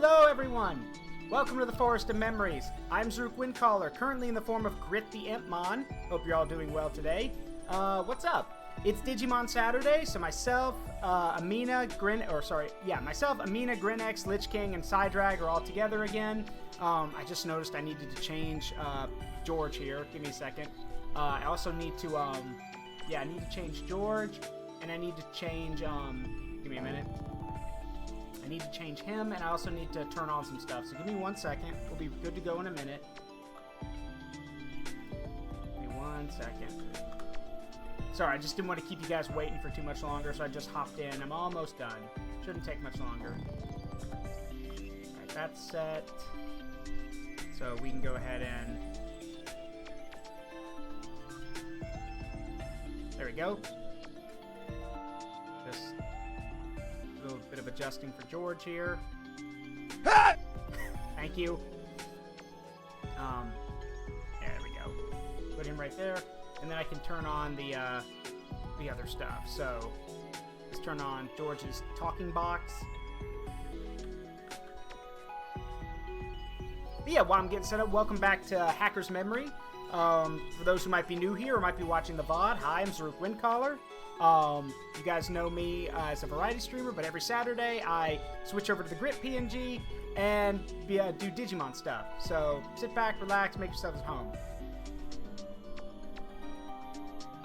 Hello, everyone! Welcome to the Forest of Memories. I'm Zaruk Windcaller, currently in the form of Grit the Impmon. Hope you're all doing well today. What's up? It's Digimon Saturday, so myself, Amina, Grinex, LichKing, and PsyDrag are all together again. I just noticed I needed to change George here. Give me a second. I also need to, I need to change George, and I need to change, give me a minute. I need to change him, and I also need to turn on some stuff. So give me 1 second. We'll be good to go in a minute. Give me 1 second. Sorry, I just didn't want to keep you guys waiting for too much longer, so I just hopped in. I'm almost done. Shouldn't take much longer. Alright, that's set. So we can go ahead and... There we go. Just... a little bit of adjusting for George here. Thank you. There we go. Put him right there, and then I can turn on the other stuff. So let's turn on George's talking box. But yeah, while I'm getting set up, welcome back to Hacker's Memory. For those who might be new here or might be watching the VOD, hi, I'm Zaruk Windcaller. You guys know me as a variety streamer, but every Saturday I switch over to the Grit PNG and do Digimon stuff. So sit back, relax, make yourselves at home.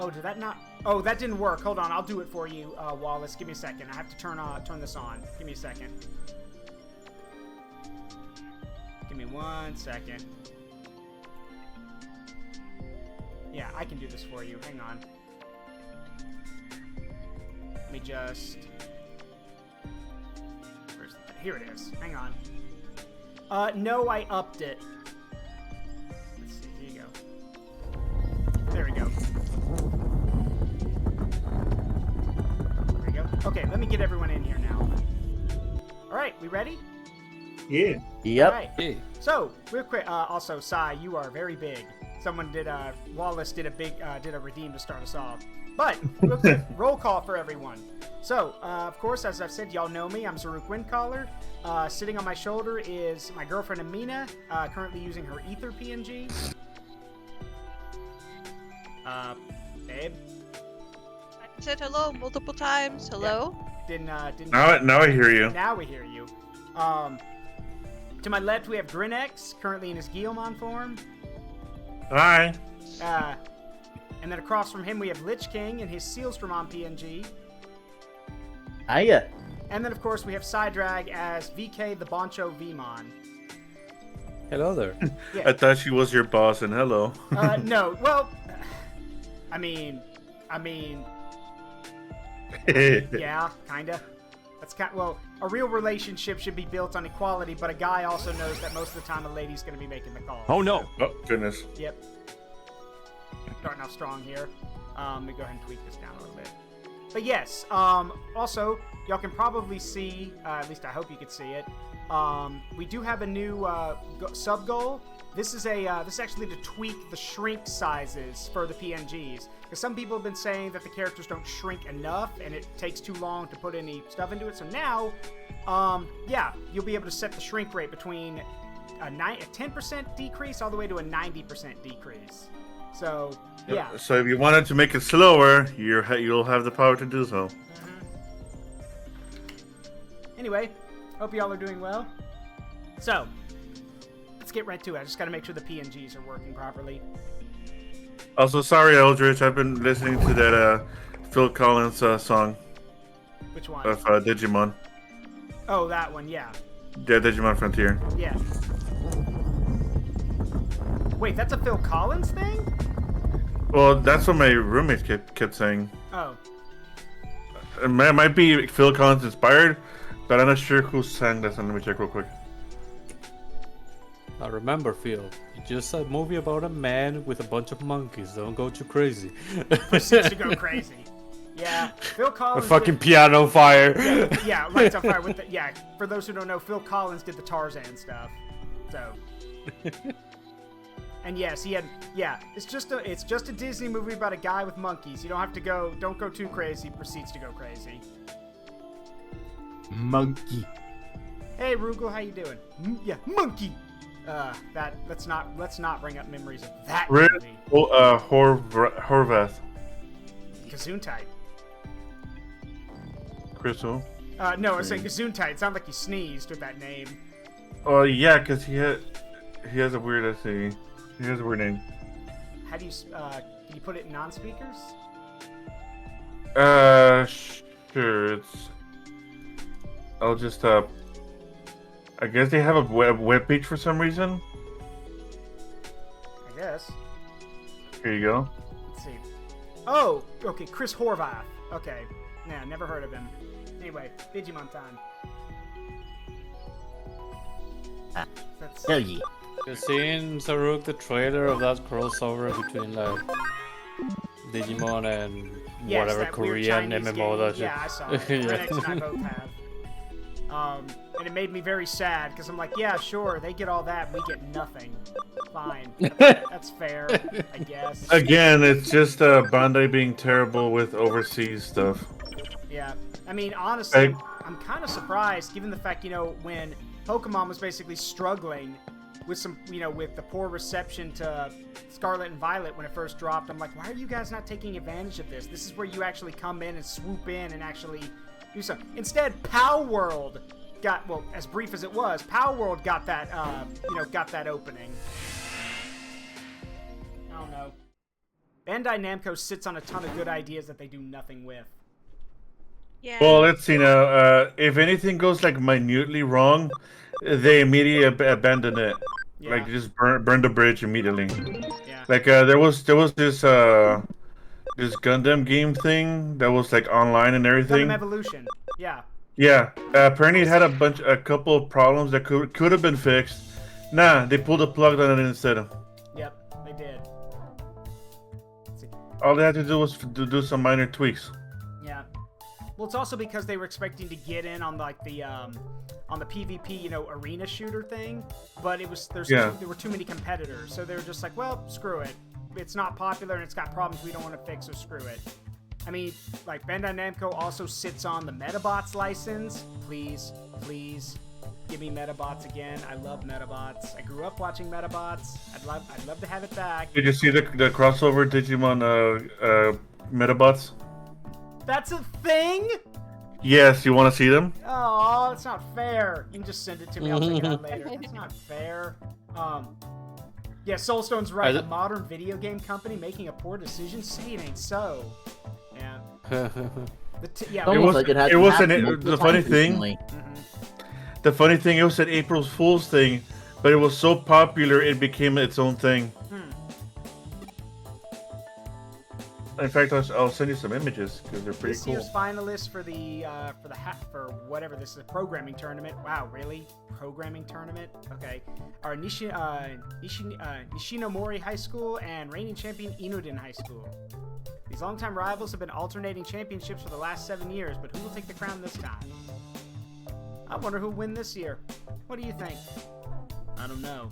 Oh, did that not? Oh, that didn't work. Hold on, I'll do it for you, Wallace. Give me a second. I have to turn this on. Give me a second. Give me 1 second. Yeah, I can do this for you. Hang on. Let me just... Here it is. Hang on. No, I upped it. Let's see. Here you go. There we go. There we go. Okay, let me get everyone in here now. Alright, we ready? Yeah. Yep. All right. Yeah. So, real quick, also, Sai, you are very big. Someone did, Wallace did a redeem to start us off. But, real quick, roll call for everyone. So, of course, as I've said, y'all know me. I'm Zaruk Windcaller. Sitting on my shoulder is my girlfriend Amina, currently using her Ether PNG. Babe? I said hello multiple times. Hello? Yeah. Now I hear you. Now we hear you. To my left, we have Grinex, currently in his Guillemon form. Hi. And then across from him, we have LichKing in his Sealstramon PNG. Hiya. And then, of course, we have PsyDrag as VK the Boncho Vmon. Hello there. Yeah. I thought she was your boss, and hello. No, well, I mean, yeah, kinda. That's well, a real relationship should be built on equality, but a guy also knows that most of the time a lady's going to be making the call. Oh no. Oh, goodness. Yep. Starting off strong here. Let me go ahead and tweak this down a little bit. But yes, also, y'all can probably see, at least I hope you can see it, we do have a new sub-goal. This is actually to tweak the shrink sizes for the PNGs. Because some people have been saying that the characters don't shrink enough, and it takes too long to put any stuff into it. So now, you'll be able to set the shrink rate between a 10% decrease all the way to a 90% decrease. So, yeah. So if you wanted to make it slower, you'll have the power to do so. Anyway, hope y'all are doing well. So, let's get right to it. I just got to make sure the PNGs are working properly. Also, sorry, Eldritch. I've been listening to that Phil Collins song. Which one? Of Digimon. Oh, that one, yeah. Yeah, Digimon Frontier. Yeah. Wait, that's a Phil Collins thing? Well, that's what my roommate kept saying. Oh. It might be Phil Collins inspired, but I'm not sure who sang that. So let me check real quick. I remember, Phil. It's just a movie about a man with a bunch of monkeys. Don't go too crazy. Proceeds to go crazy. Yeah, Phil A Collins. fucking piano fire. Yeah, lights on fire with the. Yeah, for those who don't know, Phil Collins did the Tarzan stuff. So. And yes, he had. Yeah, it's just a Disney movie about a guy with monkeys. You don't have to go. Don't go too crazy. Proceeds to go crazy. Monkey. Hey, Rugal, how you doing? Yeah, monkey. Let's not bring up memories of that Red movie. Horvath. Gesundheit. Crystal. No, I was saying Gesundheit. It sounded like you sneezed with that name. Oh yeah, cause he has a weird he has a weird name. How do you can you put it in non-speakers? Sure. I'll just I guess they have a web page for some reason. I guess. Here you go. Let's see. Oh, okay, Chris Horvath. Okay. Yeah, never heard of him. Anyway, Digimon time. That's... Hell yeah. You seen, Saruk, the trailer of that crossover between like Digimon and Yes, whatever that weird Korean Chinese MMO game. that shit? Yeah, I saw it. Yeah. Renex and I both have. And it made me very sad because I'm like, yeah, sure, they get all that, we get nothing. Fine, that's fair, I guess. Again, it's just Bandai being terrible with overseas stuff. Yeah, I mean, honestly, I'm kind of surprised given the fact, you know, when Pokemon was basically struggling with some, you know, with the poor reception to Scarlet and Violet when it first dropped. I'm like, why are you guys not taking advantage of this? This is where you actually come in and swoop in and actually do something. Instead, Pow World got, well, as brief as it was, Pow World got that, you know, got that opening. I don't know. Bandai Namco sits on a ton of good ideas that they do nothing with. Yeah. Well, let's see now. If anything goes like minutely wrong, they immediately abandon it. Yeah. Like just burn the bridge immediately. Yeah. Like there was this Gundam game thing that was like online and everything. Gundam Evolution. Yeah. Yeah. Apparently it had a couple of problems that could have been fixed. Nah, they pulled the plug on it instead. Yep, they did. Let's see. All they had to do was to do some minor tweaks. Yeah. Well, it's also because they were expecting to get in on like the on the PvP, you know, arena shooter thing, but it was there were too many competitors, so they were just like, well, screw it. It's not popular and it's got problems we don't want to fix, so screw it. I mean, like Bandai Namco also sits on the Metabots license. Please, please, give me Metabots again. I love Metabots. I grew up watching Metabots. I'd love to have it back. Did you see the crossover Digimon Metabots? That's a thing? Yes, you want to see them? Oh, that's not fair. You can just send it to me. I'll check it out later. It's not fair. Yeah, Soulstone's right. A modern video game company making a poor decision? Say it ain't so. Yeah. Yeah. The funny thing. The funny thing, it was an April Fool's thing, but it was so popular it became its own thing. In fact, I'll send you some images because they're pretty cool. This year's finalists for for whatever this is, a programming tournament. Wow, really? Programming tournament? Okay. Are Nishinomori High School and reigning champion Inuden High School. These longtime rivals have been alternating championships for the last 7 years, but who will take the crown this time? I wonder who'll win this year. What do you think? I don't know.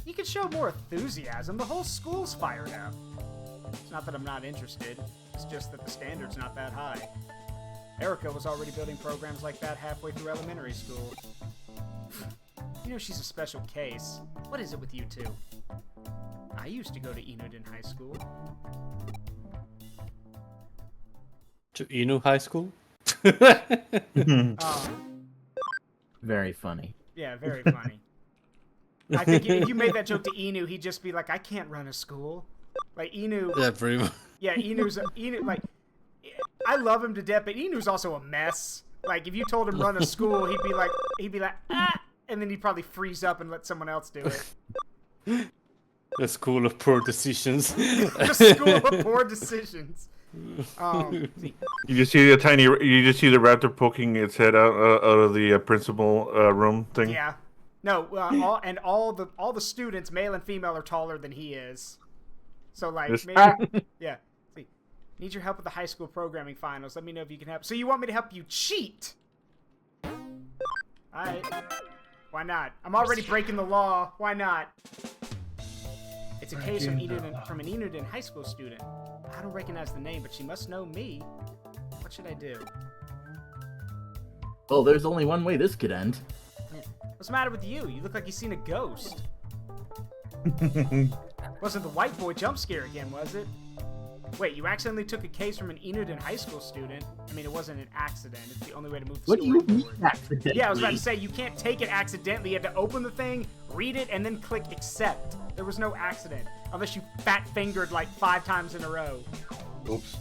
You could show more enthusiasm. The whole school's fired up. It's not that I'm not interested, it's just that the standard's not that high. Erica was already building programs like that halfway through elementary school. You know she's a special case. What is it with you two? I used to go to Inuden High School. To Inu High School? Very funny. Yeah, very funny. I think if you made that joke to Inu, he'd just be like, I can't run a school. Like Inu, Yeah, pretty much. yeah, Inu. Like, I love him to death, but Inu's also a mess. Like, if you told him run a school, he'd be like, ah, and then he'd probably freeze up and let someone else do it. The school of poor decisions. The school of poor decisions. You just see the raptor poking its head out of the principal room thing. Yeah. No, all the students, male and female, are taller than he is. So like, maybe, yeah. See, need your help with the high school programming finals. Let me know if you can help. So you want me to help you cheat? All right. Why not? I'm already breaking the law. Why not? It's a case from an Inuden high school student. I don't recognize the name, but she must know me. What should I do? Well, there's only one way this could end. What's the matter with you? You look like you've seen a ghost. Wasn't the white boy jump scare again, was it? Wait, you accidentally took a case from an Enid high school student. I mean, it wasn't an accident. It's the only way to move the What do story you mean forward. accidentally? Yeah, I was about to say, you can't take it accidentally. You had to open the thing, read it, and then click accept. There was no accident. Unless you fat-fingered like 5 times in a row. Oops.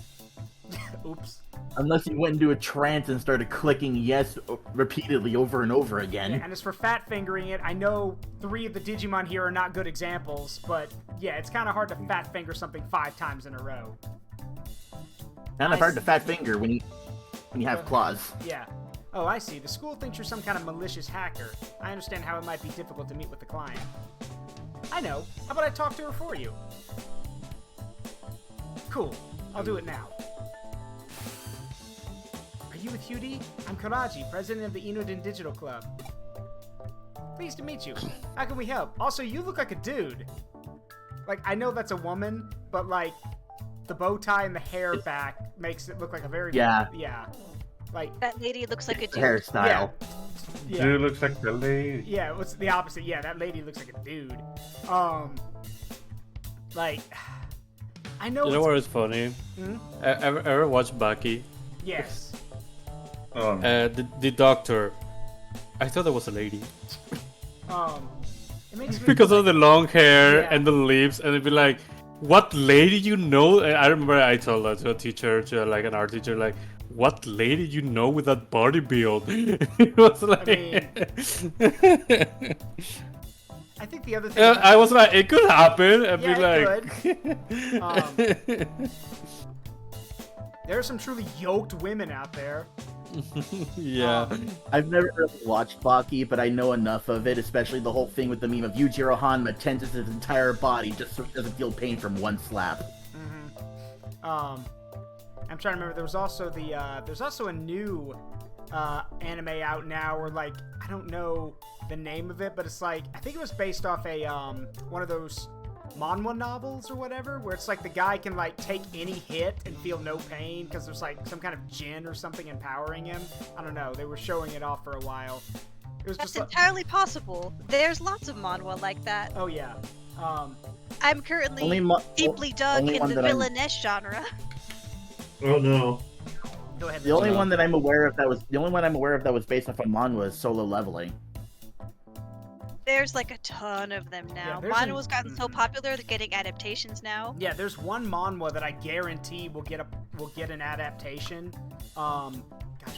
Oops. Unless you went into a trance and started clicking yes repeatedly over and over again. Yeah, and as for fat-fingering it, I know 3 of the Digimon here are not good examples, but yeah, it's kind of hard to fat-finger something 5 times in a row. Kind of hard to fat finger when you have claws. Yeah. Oh, I see. The school thinks you're some kind of malicious hacker. I understand how it might be difficult to meet with the client. I know. How about I talk to her for you? Cool. I'll do it now. Are you with Hudi? I'm Karaji, president of the Inudin Digital Club. Pleased to meet you. How can we help? Also, you look like a dude. Like, I know that's a woman, but like, the bow tie and the hair back makes it look like a very... Yeah. Yeah. Like... That lady looks like a dude. Hairstyle. Yeah. Dude looks like the lady. Yeah, what's the opposite? Yeah, that lady looks like a dude. Like, I know. You know what is funny? Hmm? Ever watch Baki? Yes. The doctor. I thought that was a lady. It makes me Because of the long hair Yeah. and the lips, and it'd be like, what lady you know? And I remember I told that to a teacher, to like an art teacher, like, what lady you know with that body build? It was like, I think the other thing. I was like, it could happen. I'd Yeah, be it like, there are some truly yoked women out there. yeah. I've never really watched Baki, but I know enough of it, especially the whole thing with the meme of Yujiro Hanma tenses his entire body just so he doesn't feel pain from one slap. I'm trying to remember. There was also there's also a new anime out now, where like I don't know the name of it, but it's like I think it was based off a one of those manhwa novels or whatever, where it's like the guy can like take any hit and feel no pain because there's like some kind of djinn or something empowering him. I don't know. They were showing it off for a while. It was That's just like, entirely possible. There's lots of manhwa like that. oh yeah. I'm currently deeply dug only in one the that I'm- villainess genre. Oh no. Go ahead. The only Luigi. one that I'm aware of that was based off of manhwa is Solo Leveling. There's like a ton of them now. there's Manhwa's gotten so popular, they're getting adaptations now. Yeah, there's one manhwa that I guarantee will get an adaptation. Gosh,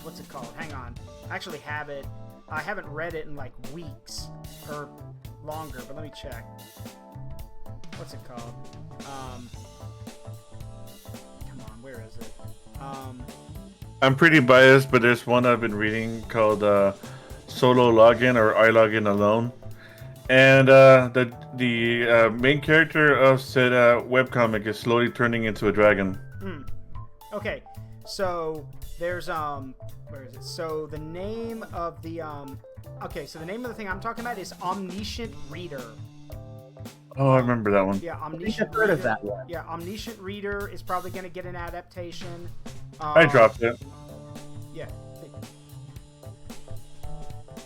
what's it called? Hang on. I actually have it. I haven't read it in like weeks or longer, but let me check. What's it called? Come on, where is it? I'm pretty biased, but there's one I've been reading called Solo Login or I Login Alone. And the main character of said webcomic is slowly turning into a dragon. Okay, so there's where is it? So the name of the okay, so the name of the thing I'm talking about is Omniscient Reader. Oh, I remember that one. Yeah, I think Omniscient I've heard of Reader. that one. Yeah, Omniscient Reader is probably going to get an adaptation. I dropped it. Yeah.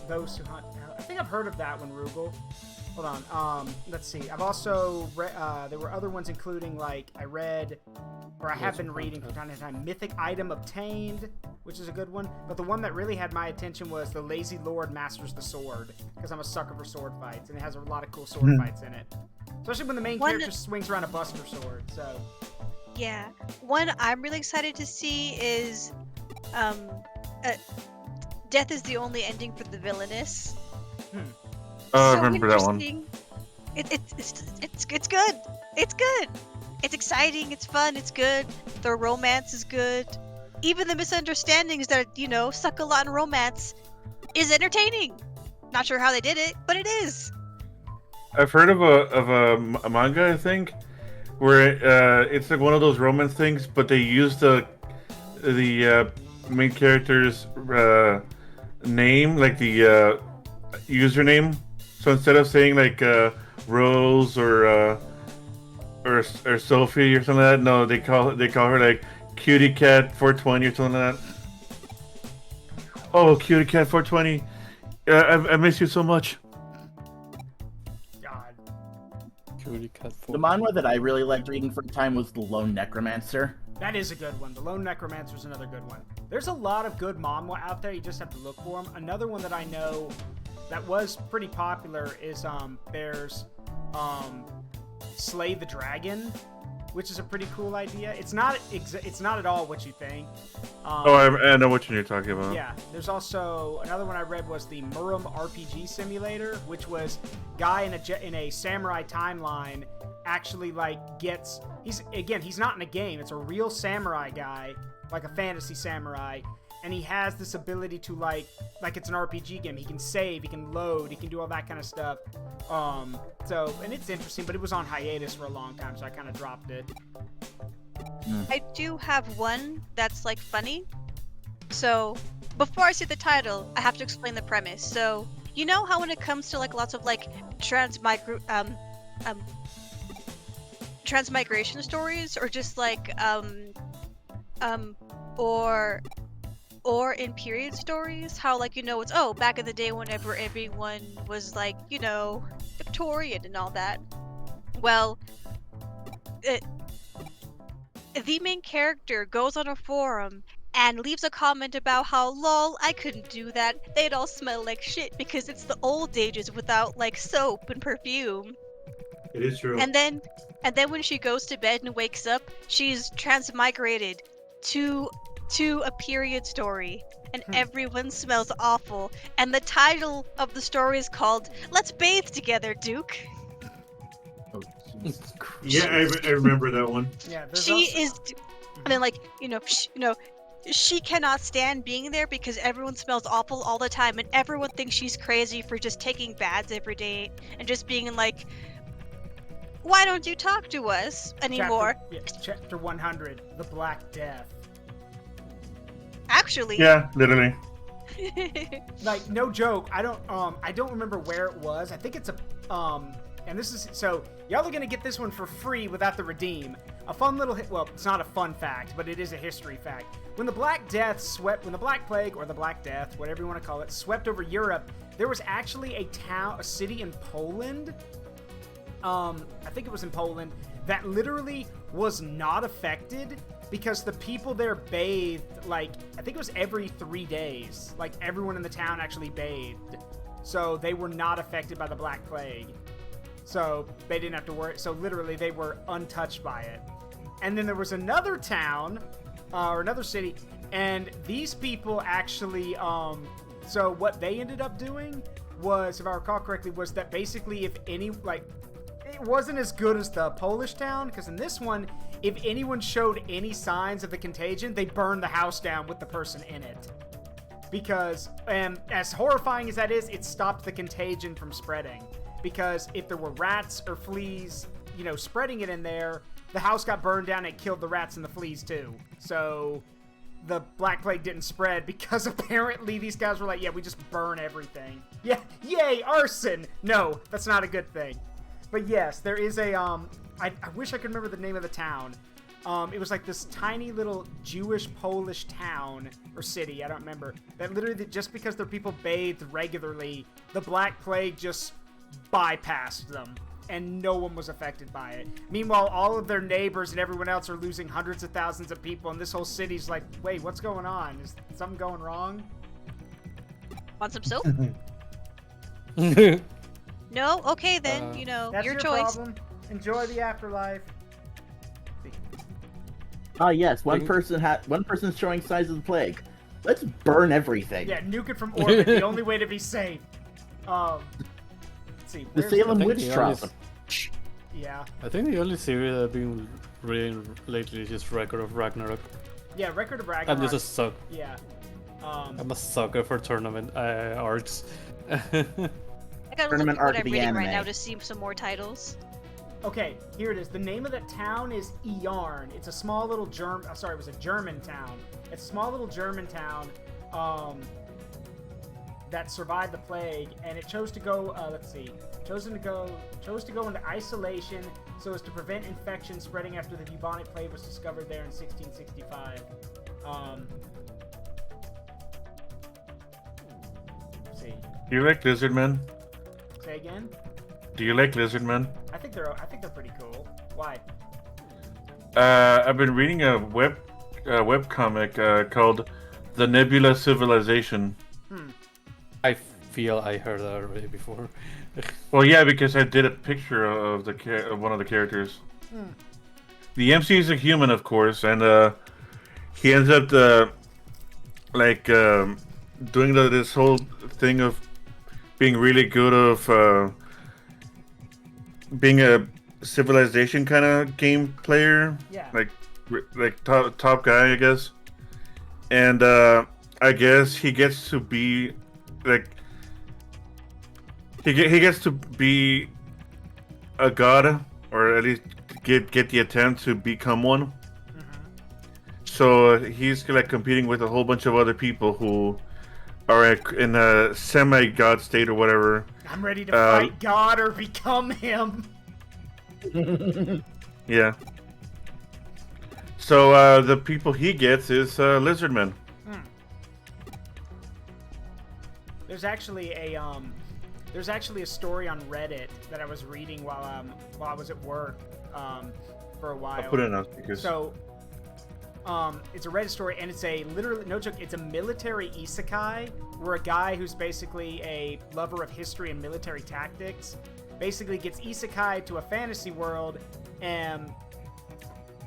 Those who hunt. I think I've heard of that one, Rugal. Hold on. Let's see. I've also read. There were other ones, including like I read, or I have been reading from time to time. Mythic Item Obtained, which is a good one. But the one that really had my attention was The Lazy Lord Masters the Sword, because I'm a sucker for sword fights, and it has a lot of cool sword fights in it. Especially when the main character swings around a Buster Sword. So. Yeah. One I'm really excited to see is Death is the only ending for the villainess. Oh, I So remember that one. interesting. It's good. It's good. It's exciting. It's fun. It's good. The romance is good. Even the misunderstandings that suck a lot in romance is entertaining. Not sure how they did it, but it is. I've heard of a manga, I think, where it's like one of those romance things, but they use the main character's name, like the username. So instead of saying like Rose or Sophie or something like that, no, they call her like Cutie Cat 420 or something like that. Oh, Cutie Cat 420. I miss you so much. God. Cutie cat The manhwa that I really liked reading for a time was The Lone Necromancer. That is a good one. The Lone Necromancer is another good one. There's a lot of good manhwa out there. You just have to look for them. Another one that I know that was pretty popular is there's Slay the Dragon, which is a pretty cool idea. It's not at all what you think. I know what you're talking about. Yeah. There's also another one I read was the Muram RPG Simulator, which was guy in a samurai timeline actually like gets he's not in a game. It's a real samurai guy, like a fantasy samurai, and he has this ability to like it's an RPG game. He can save, he can load, he can do all that kind of stuff. And it's interesting, but it was on hiatus for a long time, so I kind of dropped it. I do have one that's like funny. So before I say the title, I have to explain the premise. So you know how when it comes to like lots of like transmigration stories, or just like or in period stories, how like it's back in the day whenever everyone was like Victorian and all that. Well, the main character goes on a forum and leaves a comment about how lol, I couldn't do that. They'd all smell like shit because it's the old ages without like soap and perfume. It is true. And then when she goes to bed and wakes up, she's transmigrated to a period story, and everyone smells awful. And the title of the story is called "Let's Bathe Together, Duke." Oh, Jesus Christ. Yeah, I remember that one. Yeah. And then like she cannot stand being there because everyone smells awful all the time, and everyone thinks she's crazy for just taking baths every day and just being like, why don't you talk to us anymore? Chapter 100, The Black Death. Actually. Yeah, literally. Like, no joke. I don't remember where it was. I think it's and this is, so y'all are gonna get this one for free without the redeem. A fun little well, it's not a fun fact, but it is a history fact. When the Black Plague, or the Black Death, whatever you want to call it, swept over Europe, there was actually a city in Poland, I think it was in Poland, that literally was not affected because the people there bathed, like, I think it was every 3 days. Like, everyone in the town actually bathed. So they were not affected by the Black Plague. So they didn't have to worry. So literally they were untouched by it. And then there was another town, or another city, and these people actually, so what they ended up doing was, if I recall correctly, was that basically if any, like, it wasn't as good as the Polish town, because in this one, if anyone showed any signs of the contagion, they burned the house down with the person in it. Because, as horrifying as that is, it stopped the contagion from spreading. Because if there were rats or fleas, spreading it in there, the house got burned down and it killed the rats and the fleas too. So the Black Plague didn't spread because apparently these guys were like, yeah, we just burn everything. Yeah, yay, arson! No, that's not a good thing. But yes, there is a, I wish I could remember the name of the town. It was like this tiny little Jewish-Polish town, or city, I don't remember, that literally, just because their people bathed regularly, the Black Plague just bypassed them, and no one was affected by it. Meanwhile, all of their neighbors and everyone else are losing hundreds of thousands of people, and this whole city's like, wait, what's going on? Is something going wrong? Want some soap? No? Okay then, That's your choice. problem. Enjoy the afterlife. Yes, one person's showing signs of the plague. Let's burn everything. Yeah, nuke it from orbit, the only way to be safe. Let's see. The Salem witch trials. Yeah. I think the only series I've been reading lately is just Record of Ragnarok. Yeah, Record of Ragnarok. I'm just a suck. Yeah. I'm a sucker for tournament arcs. I gotta Tournament look at arc what of I'm the reading right anime. now to see some more titles. Okay, here it is. The name of the town is Yarn. It's a small little it was a German town. It's a small little German town that survived the plague, and it chose to go, chose to go into isolation so as to prevent infection spreading after the bubonic plague was discovered there in 1665. see. Do you like Lizardmen? Say again? Do you like Lizardmen? I think they're pretty cool. Why? I've been reading a webcomic called The Nebula Civilization. I feel I heard that already before. Well, yeah, because I did a picture of of one of the characters. The MC is a human, of course, and he ends up doing this whole thing of being really good of being a civilization kind of game player. Yeah. Like top guy, I guess. And I guess he gets to be like he gets to be a god, or at least get the attempt to become one. So he's like competing with a whole bunch of other people who are in a semi-god state or whatever. I'm ready to fight God or become him. Yeah. So the people he gets is Lizardmen. There's actually a story on Reddit that I was reading while I was at work for a while. I'll put it in because So it's a Reddit story, and it's a literally, no joke, it's a military isekai where a guy who's basically a lover of history and military tactics basically gets isekai to a fantasy world, and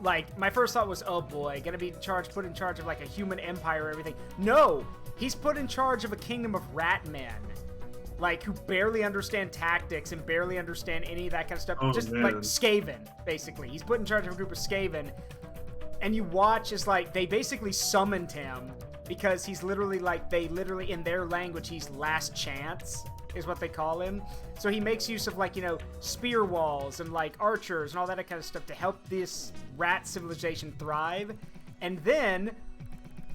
like my first thought was, oh boy, gonna be put in charge of like a human empire or everything. No, he's put in charge of a kingdom of rat men, like who barely understand tactics and barely understand any of that kind of stuff. Oh, just man. like Skaven, basically. He's put in charge of a group of Skaven, and you watch as like they basically summoned him because he's literally like in their language he's last chance is what they call him. So he makes use of like, you know, spear walls and like archers and all that kind of stuff to help this rat civilization thrive. And then,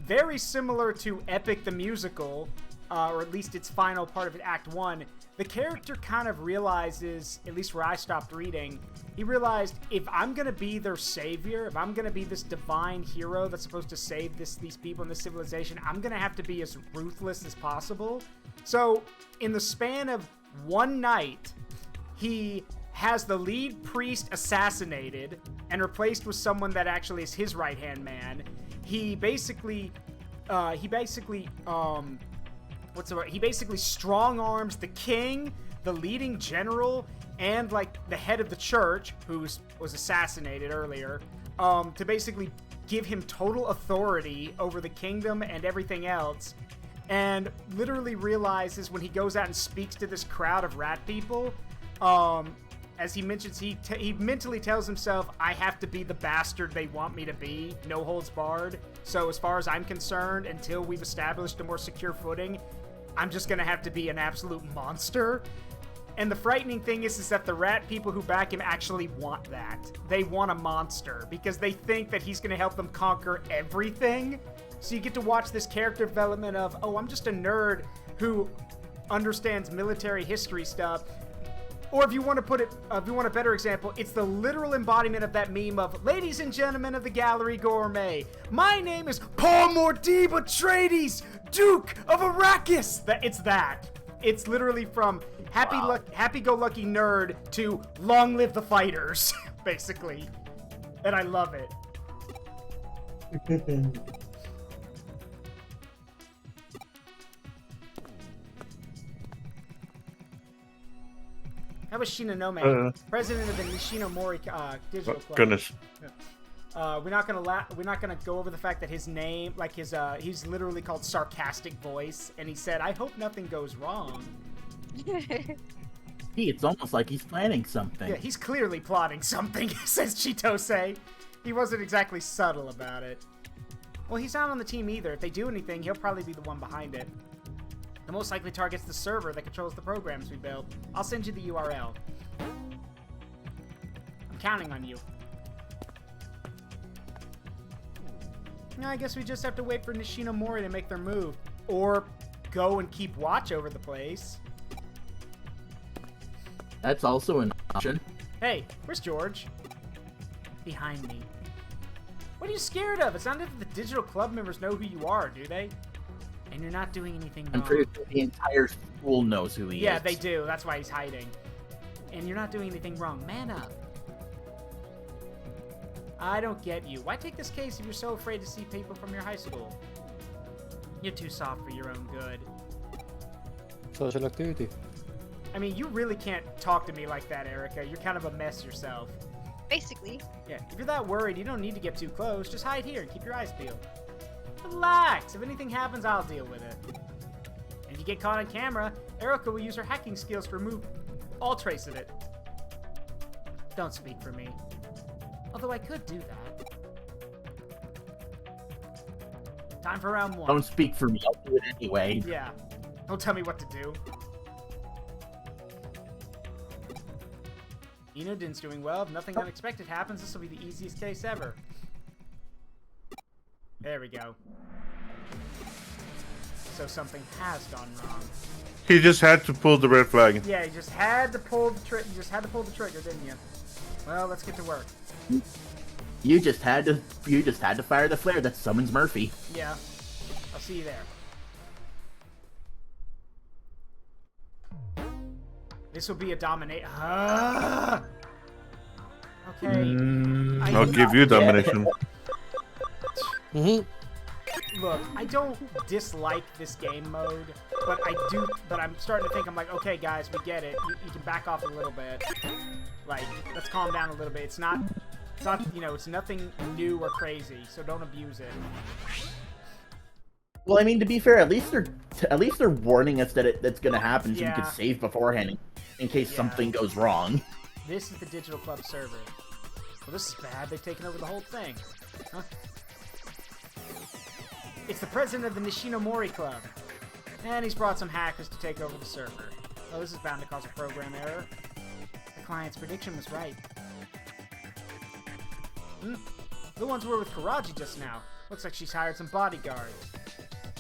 very similar to Epic the Musical, or at least its final part of it, Act 1, the character kind of realizes, at least where I stopped reading, he realized, if I'm going to be their savior, if I'm going to be this divine hero that's supposed to save these people in this civilization, I'm going to have to be as ruthless as possible. So, in the span of one night, he has the lead priest assassinated and replaced with someone that actually is his right-hand man. He basically strong arms the king, the leading general, and like the head of the church, who was assassinated earlier, to basically give him total authority over the kingdom and everything else. And literally realizes when he goes out and speaks to this crowd of rat people, as he mentions, he mentally tells himself, I have to be the bastard they want me to be, no holds barred. So as far as I'm concerned, until we've established a more secure footing, I'm just gonna have to be an absolute monster. And the frightening thing is that the rat people who back him actually want that. They want a monster, because they think that he's gonna help them conquer everything. So you get to watch this character development of, oh, I'm just a nerd who understands military history stuff. Or if you want a better example, it's the literal embodiment of that meme of, ladies and gentlemen of the Gallery Gourmet, my name is Paul Mordiba Atreides, Duke of Arrakis. It's that. It's literally from happy-go-lucky nerd to long live the fighters, basically. And I love it. How about Shinonome, president of the Nishinomori Digital Club? Goodness. We're not gonna go over the fact that his name, like he's literally called Sarcastic Voice, and he said, "I hope nothing goes wrong." It's almost like he's planning something. Yeah, he's clearly plotting something, says Chitose. He wasn't exactly subtle about it. Well, he's not on the team either. If they do anything, he'll probably be the one behind it. The most likely target's the server that controls the programs we built. I'll send you the URL. I'm counting on you. I guess we just have to wait for Nishinomori to make their move. Or go and keep watch over the place. That's also an option. Hey, where's George? Behind me. What are you scared of? It's not that the digital club members know who you are, do they? And you're not doing anything wrong. I'm pretty sure the entire school knows who he is. Yeah, they do. That's why he's hiding. And you're not doing anything wrong. Man up. I don't get you. Why take this case if you're so afraid to see people from your high school? You're too soft for your own good. Social activity. I mean, you really can't talk to me like that, Erica. You're kind of a mess yourself. Basically. Yeah, if you're that worried, you don't need to get too close. Just hide here and keep your eyes peeled. Relax. If anything happens, I'll deal with it. And if you get caught on camera, Erica will use her hacking skills to remove all trace of it. Don't speak for me. Although I could do that. Time for round 1. Don't speak for me. I'll do it anyway. Yeah. Don't tell me what to do. Din's doing well. If nothing unexpected happens, this will be the easiest case ever. There we go. So something has gone wrong. He just had to pull the red flag. Yeah, you just had to pull the trigger. You just had to pull the trigger, didn't you? Well, let's get to work. You just had to fire the flare that summons Murphy. Yeah. I'll see you there. This will be a dominate. Okay. I'll give you domination. Look, I don't dislike this game mode, but I'm starting to think, I'm like, okay, guys, we get it. You can back off a little bit. Like, let's calm down a little bit. It's not, it's nothing new or crazy, so don't abuse it. Well, I mean, to be fair, at least they're warning us that that's gonna happen, so we could save beforehand in case something goes wrong. This is the Digital Club server. Well, this is bad. They've taken over the whole thing. Huh? It's the president of the Nishinomori Club. And he's brought some hackers to take over the server. Oh, this is bound to cause a program error. The client's prediction was right. The ones were with Karaji just now. Looks like she's hired some bodyguards.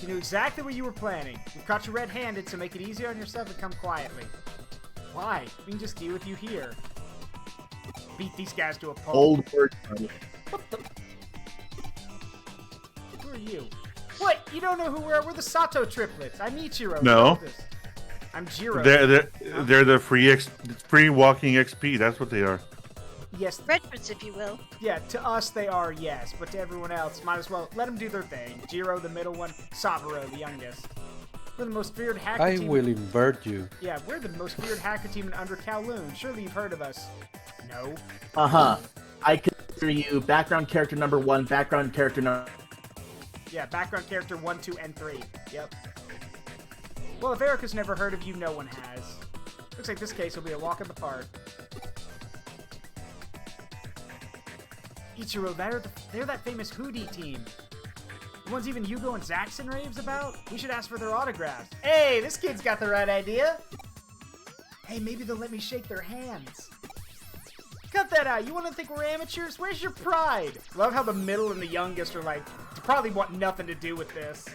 She knew exactly what you were planning. We've caught you red-handed, so make it easier on yourself and come quietly. Why? We can just deal with you here. Beat these guys to a pulp. Old word. What the? Who are you? What? You don't know who we're? We're the Sato triplets. I'm Ichiro. No. I'm Jiro. They're the free walking XP. That's what they are. Yes. Redfords, if you will. Yeah, to us they are, yes. But to everyone else, might as well let them do their thing. Jiro, the middle one. Saburo, the youngest. We're the most feared hacker team. I will invert you. Yeah, we're the most feared hacker team in Under Kowloon. Surely you've heard of us. No. Uh-huh. I consider you background character number 1, background character number... Yeah, background character 1, 2, and 3. Yep. Well, if Erica's never heard of you, no one has. Looks like this case will be a walk in the park. Ichiro, they're that famous Hoodie team. The ones even Yugo and Zaxxon raves about? We should ask for their autographs. Hey, this kid's got the right idea. Hey, maybe they'll let me shake their hands. Cut that out. You want to think we're amateurs? Where's your pride? Love how the middle and the youngest are like, probably want nothing to do with this.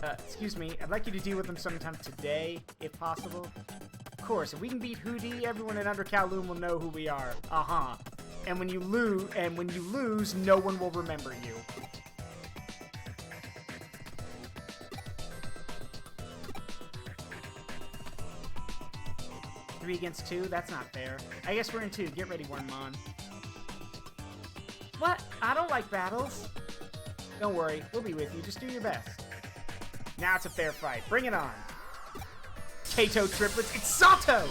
Excuse me. I'd like you to deal with them sometime today, if possible. Of course, if we can beat Hoodie, everyone in Under Kowloon will know who we are. Uh-huh. And when you lose, no one will remember you. Three against 2? That's not fair. I guess we're in 2. Get ready, Wormmon. What? I don't like battles. Don't worry, we'll be with you. Just do your best. Now it's a fair fight. Bring it on. Kato triplets, it's Sato!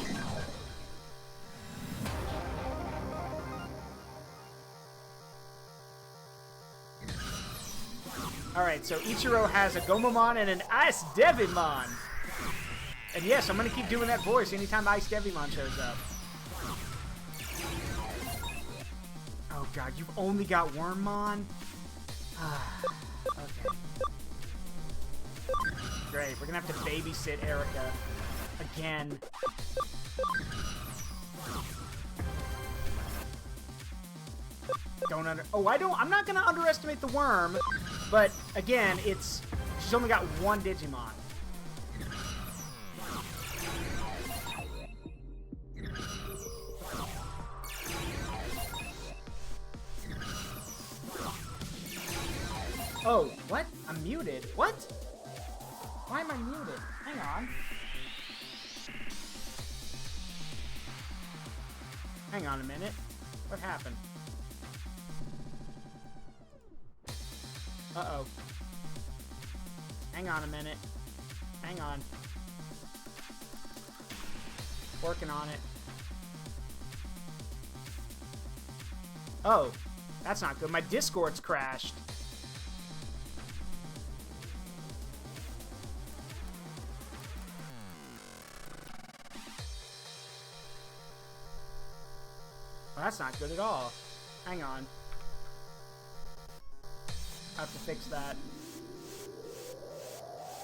Alright, so Ichiro has a Gomamon and an Ice Devimon. And yes, I'm going to keep doing that voice anytime Ice Devimon shows up. Oh god, you've only got Wormmon? Okay. Great, we're going to have to babysit Erica. Again. I'm not going to underestimate the worm, but again, she's only got one Digimon. Oh, what? I'm muted. What? Why am I muted? on. Hang on a minute. What happened? Uh-oh. Hang on a minute. Hang on. Working on it. Oh, that's not good. My Discord's crashed. Well, that's not good at all. Hang on. I have to fix that.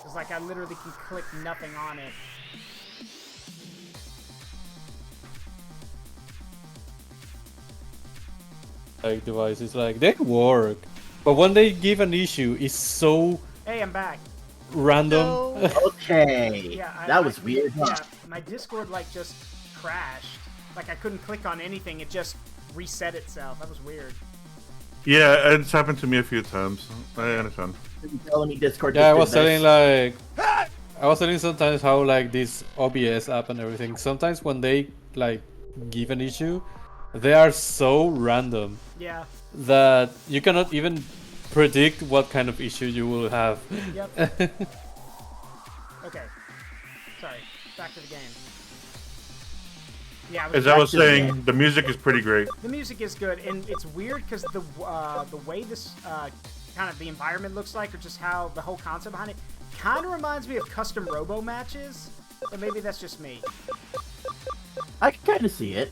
It's like I literally can click nothing on it. Like devices, like they work, but when they give an issue, it's so Hey, I'm back. random. No. Okay. Yeah, That was weird. Huh? Yeah, my Discord like just crashed. Like I couldn't click on anything. It just reset itself. That was weird. Yeah, it's happened to me a few times. I understand. You're telling me Discord. Yeah, I just was did telling this. like, I was telling sometimes how like this OBS app and everything. Sometimes when they like give an issue, they are so random Yeah. that you cannot even predict what kind of issue you will have. Yep. Okay. Sorry. Back to the game. Yeah. As I was back to the saying, game. the music is pretty great. The music is good, and it's weird because the way this kind of the environment looks like, or just how the whole concept behind it, kind of reminds me of custom robo matches. But maybe that's just me. I can kind of see it.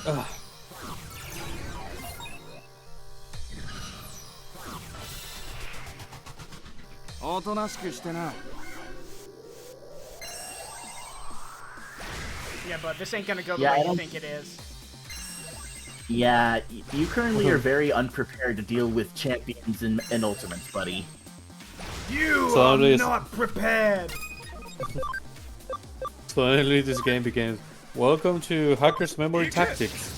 Ugh. Yeah, but this ain't gonna go the Yeah, way I you don't- think it is. Yeah, you currently are very unprepared to deal with champions and ultimates, buddy. You Suddenly are it's- not prepared. Suddenly this game became, welcome to Hackers Memory Tactics.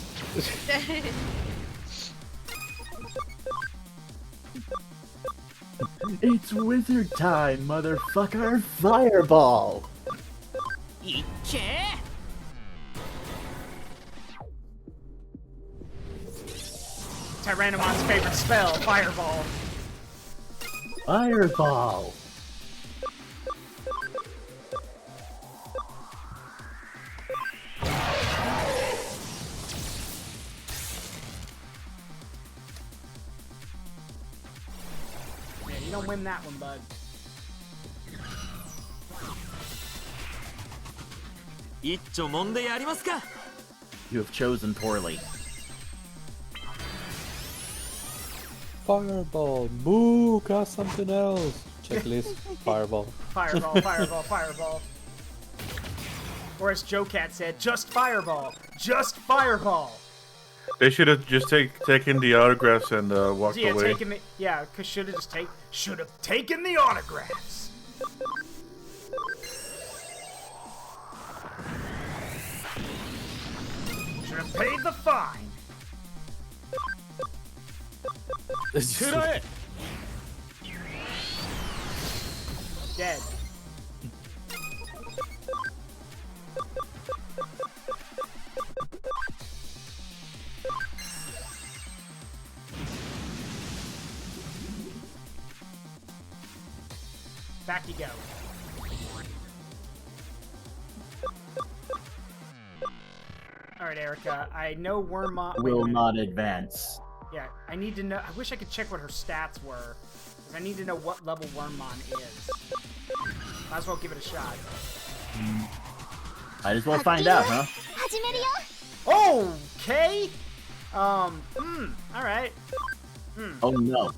It's wizard time, motherfucker! Fireball! Tyrannomon's favorite spell, Fireball. Fireball! Yeah, you don't win that one, bud. You have chosen poorly. Fireball, boo, got something else. Checklist, fireball. Fireball, Fireball, Fireball. Or as Joe Cat said, just Fireball. Just Fireball. They should have just taken the autographs and walked Yeah, away. taking the cause should have taken the autographs. Should have paid the fine. Dead. Back you go. Alright, Erica, I know Wormmon Will not advance. Yeah, I need to know. I wish I could check what her stats were. 'Cause I need to know what level Wormmon is. Might as well give it a shot. Might as well find out, huh? Okay! Alright. Oh no.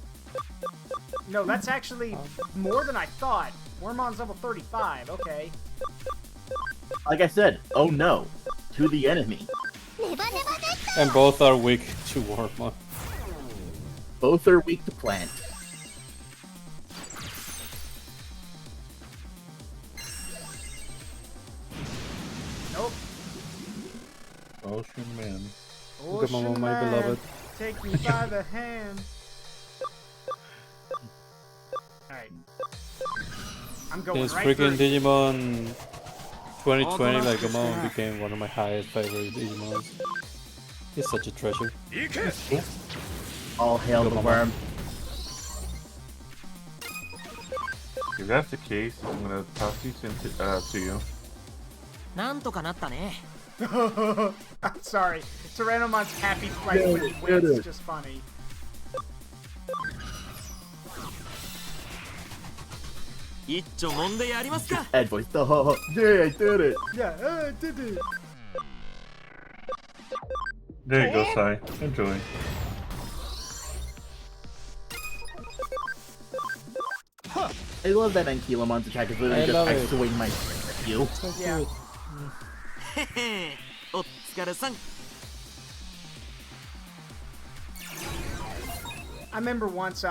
No, that's actually more than I thought. Wormmon's level 35, okay. Like I said, oh no. To the enemy. And both are weak to Wormmon. Both are weak to plant. Oh, Ocean Man. Ocean Digimon, my Man, beloved. take me by the hand. Alright. I'm going This right freaking through. Digimon 2020 like Digimon became one of my highest favorite Digimons. He's such a treasure. All hail the worm. If that's the case, I'm gonna toss these into to you. なんとかなったね。 I'm sorry. Tyrannomon's happy like when he wins is just funny. 一丁揉んでやりますか。 Head voice. Oh, yeah, I did it. Yeah, I did it. There you go, Sai. Enjoy. I love that Ankylomon's attack is literally I just love it. echoing my you. So Yeah. cute. へへ。お疲れさん。 I remember once,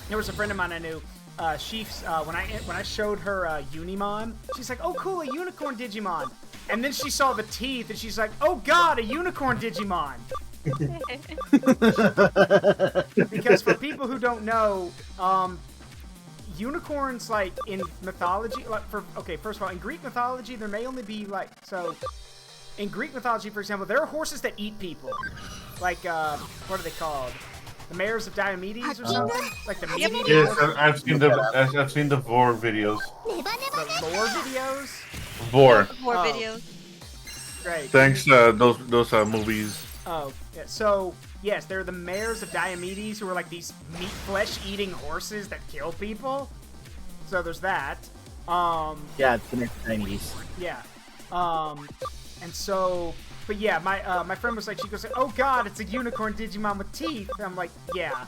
there was a friend of mine I knew. When I showed her Unimon, she's like, "Oh, cool, a unicorn Digimon." And then she saw the teeth, and she's like, "Oh God, a unicorn Digimon." Because for people who don't know, unicorns, like in mythology, first of all, in Greek mythology, there may only be in Greek mythology, for example, there are horses that eat people. Like, what are they called? The mares of Diomedes or something? Like the meat eating Yes, horses? I've seen the Vor videos. The lore videos? Vor. More Oh. videos. Great. Thanks, those movies. Oh, yeah. So, yes, they're the mares of Diomedes who are like these meat flesh-eating horses that kill people. So there's that. Yeah, it's the next 90s. Yeah. And so, but yeah, my friend was like, she goes, "Oh God, it's a unicorn Digimon with teeth." And I'm like, yeah.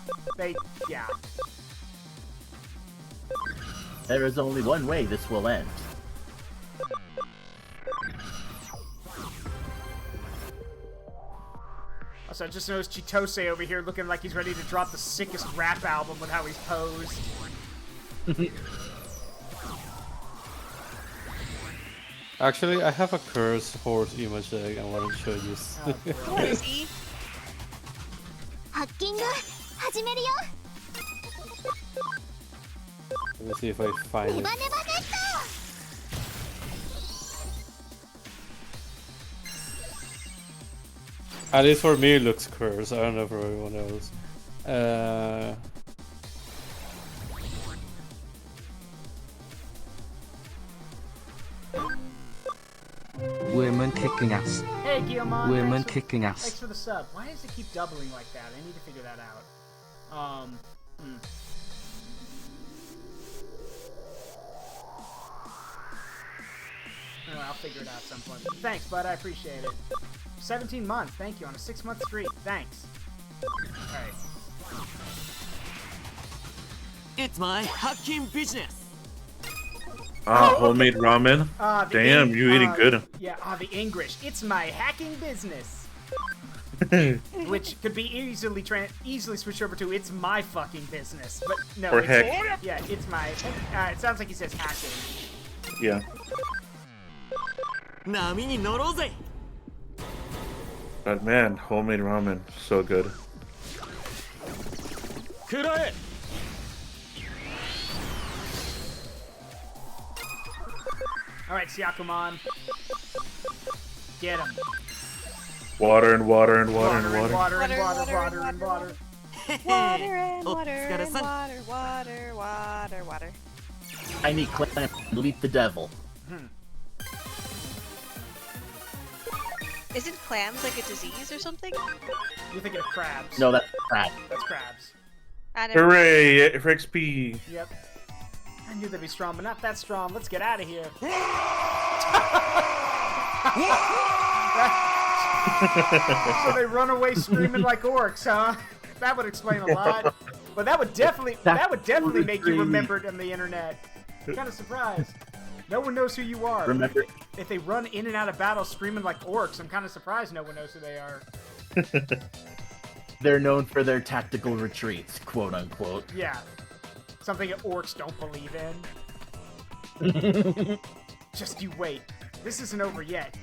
There is only one way this will end. Also, I just noticed Chitose over here looking like he's ready to drop the sickest rap album with how he's posed. Actually, I have a curse horse image that I wanted to show you. What is he? ハッキング始めるよ。 Let me see if I find ネ it. バネバネット。 At least for me, it looks cursed. I don't know for everyone else. Women kicking ass. Hey, Guillemon. Women thanks kicking for ass. the sub. Why does it keep doubling like that? I need to figure that out. Oh, I'll figure it out at some point. Thanks, bud. I appreciate it. 17 months. Thank you. On a 6-month streak. Thanks. Alright. It's my hacking business. Homemade ramen. The Damn, you eating good. Yeah, the English. It's my hacking business. Which could be easily switched over to "it's my fucking business," but no. Or it's, heck. Yeah, it's my. It sounds like he says hacking. Yeah. 波に乗ろうぜ。 But man, homemade ramen, so good. くらえ。 All right, Syakumon. Get him. Water and water and water and and water. water and water, water and water. Water and Oh, water it's got a and sun. water. I need clamp to beat the devil. Isn't clams like a disease or something? You're thinking of crabs. No, that's crap. That's crabs. I never. Hooray for XP. Yep. I knew they'd be strong, but not that strong. Let's get out of here. So they run away screaming like orcs, huh? That would explain a lot. But that would definitely make you remembered on the internet. I'm kind of surprised. No one knows who you are. Remember, If they run in and out of battle screaming like orcs, I'm kind of surprised no one knows who they are. they're known for their tactical retreats, quote unquote. Yeah. Something that orcs don't believe in. Just you wait. This isn't over yet.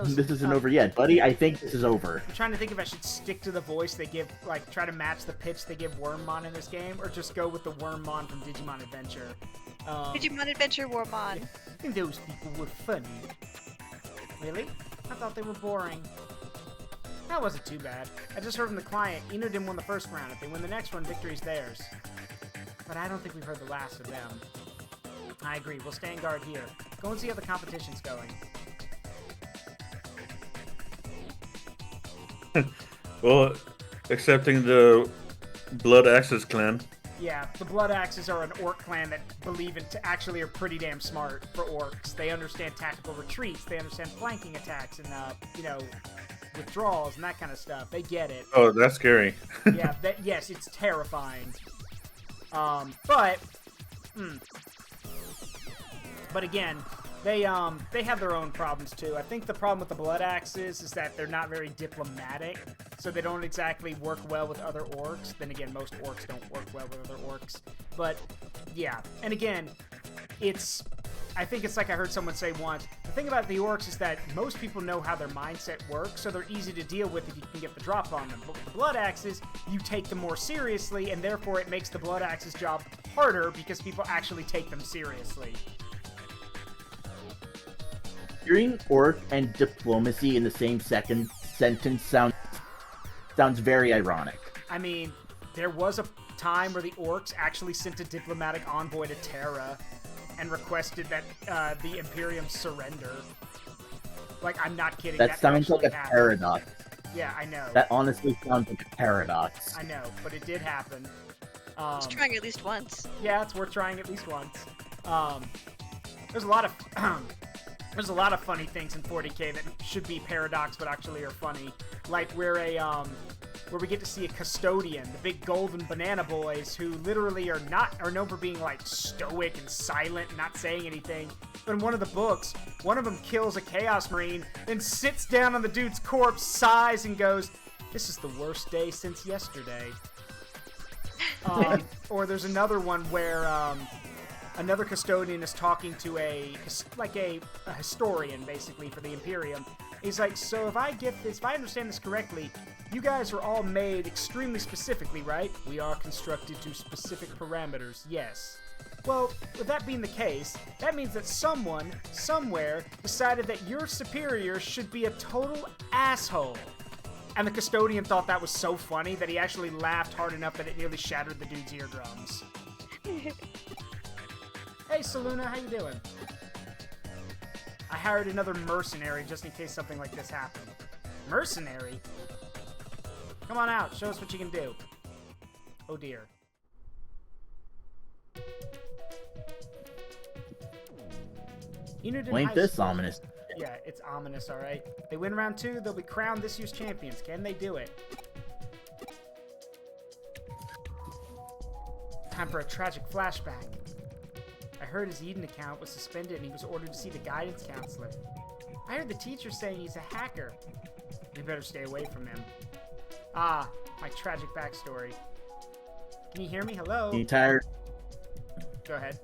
This isn't over yet, buddy. I think this is over. I'm trying to think if I should stick to the voice they give, like, try to match the pitch they give Wormmon in this game, or just go with the Wormmon from Digimon Adventure. Digimon Adventure Wormmon. I think those people were funny. Really? I thought they were boring. That wasn't too bad. I just heard from the client, Enodin won the first round. If they win the next one, victory's theirs. But I don't think we've heard the last of them. I agree. We'll stand guard here. Go and see how the competition's going. Well, excepting the Blood Axis clan. Yeah, the Blood Axes are an orc clan that believe in actually are pretty damn smart for orcs. They understand tactical retreats. They understand flanking attacks and, you know, withdrawals and that kind of stuff. They get it. Oh, that's scary. Yeah, yes, it's terrifying. But again, they have their own problems too. I think the problem with the Blood Axes is that they're not very diplomatic, so they don't exactly work well with other orcs. Then again, most orcs don't work well with other orcs. But yeah, and again, I think it's like I heard someone say once, the thing about the orcs is that most people know how their mindset works, so they're easy to deal with if you can get the drop on them. But with the Blood Axes, you take them more seriously, and therefore it makes the Blood Axes job harder because people actually take them seriously. Hearing orc and diplomacy in the same sentence sounds very ironic. I mean, there was a time where the orcs actually sent a diplomatic envoy to Terra and requested that the Imperium surrender. Like, I'm not kidding. That sounds like a paradox. Yeah, I know. That honestly sounds like a paradox. I know, but it did happen. Let's try at least once. Yeah, it's worth trying at least once. There's a lot of there's a lot of funny things in 40K that should be paradox but actually are funny. Like where we get to see a custodian, the big golden banana boys, who literally are known for being like stoic and silent, and not saying anything. But in one of the books, one of them kills a Chaos Marine, then sits down on the dude's corpse, sighs, and goes, "This is the worst day since yesterday." Or there's another one where another custodian is talking to a historian, basically, for the Imperium. He's like, "So if I understand this correctly, you guys are all made extremely specifically, right? We are constructed to specific parameters, yes. Well, with that being the case, that means that someone, somewhere, decided that your superior should be a total asshole." And the custodian thought that was so funny that he actually laughed hard enough that it nearly shattered the dude's eardrums. Hey, Saluna, how you doing? I hired another mercenary just in case something like this happened. Mercenary? Come on out, show us what you can do. Oh dear. Ain't this ominous? Yeah, it's ominous, alright. They win round 2, they'll be crowned this year's champions. Can they do it? Time for a tragic flashback. I heard his Eden account was suspended and he was ordered to see the guidance counselor. I heard the teacher saying he's a hacker. We better stay away from him. Ah, my tragic backstory. Can you hear me? Hello? The entire... Go ahead.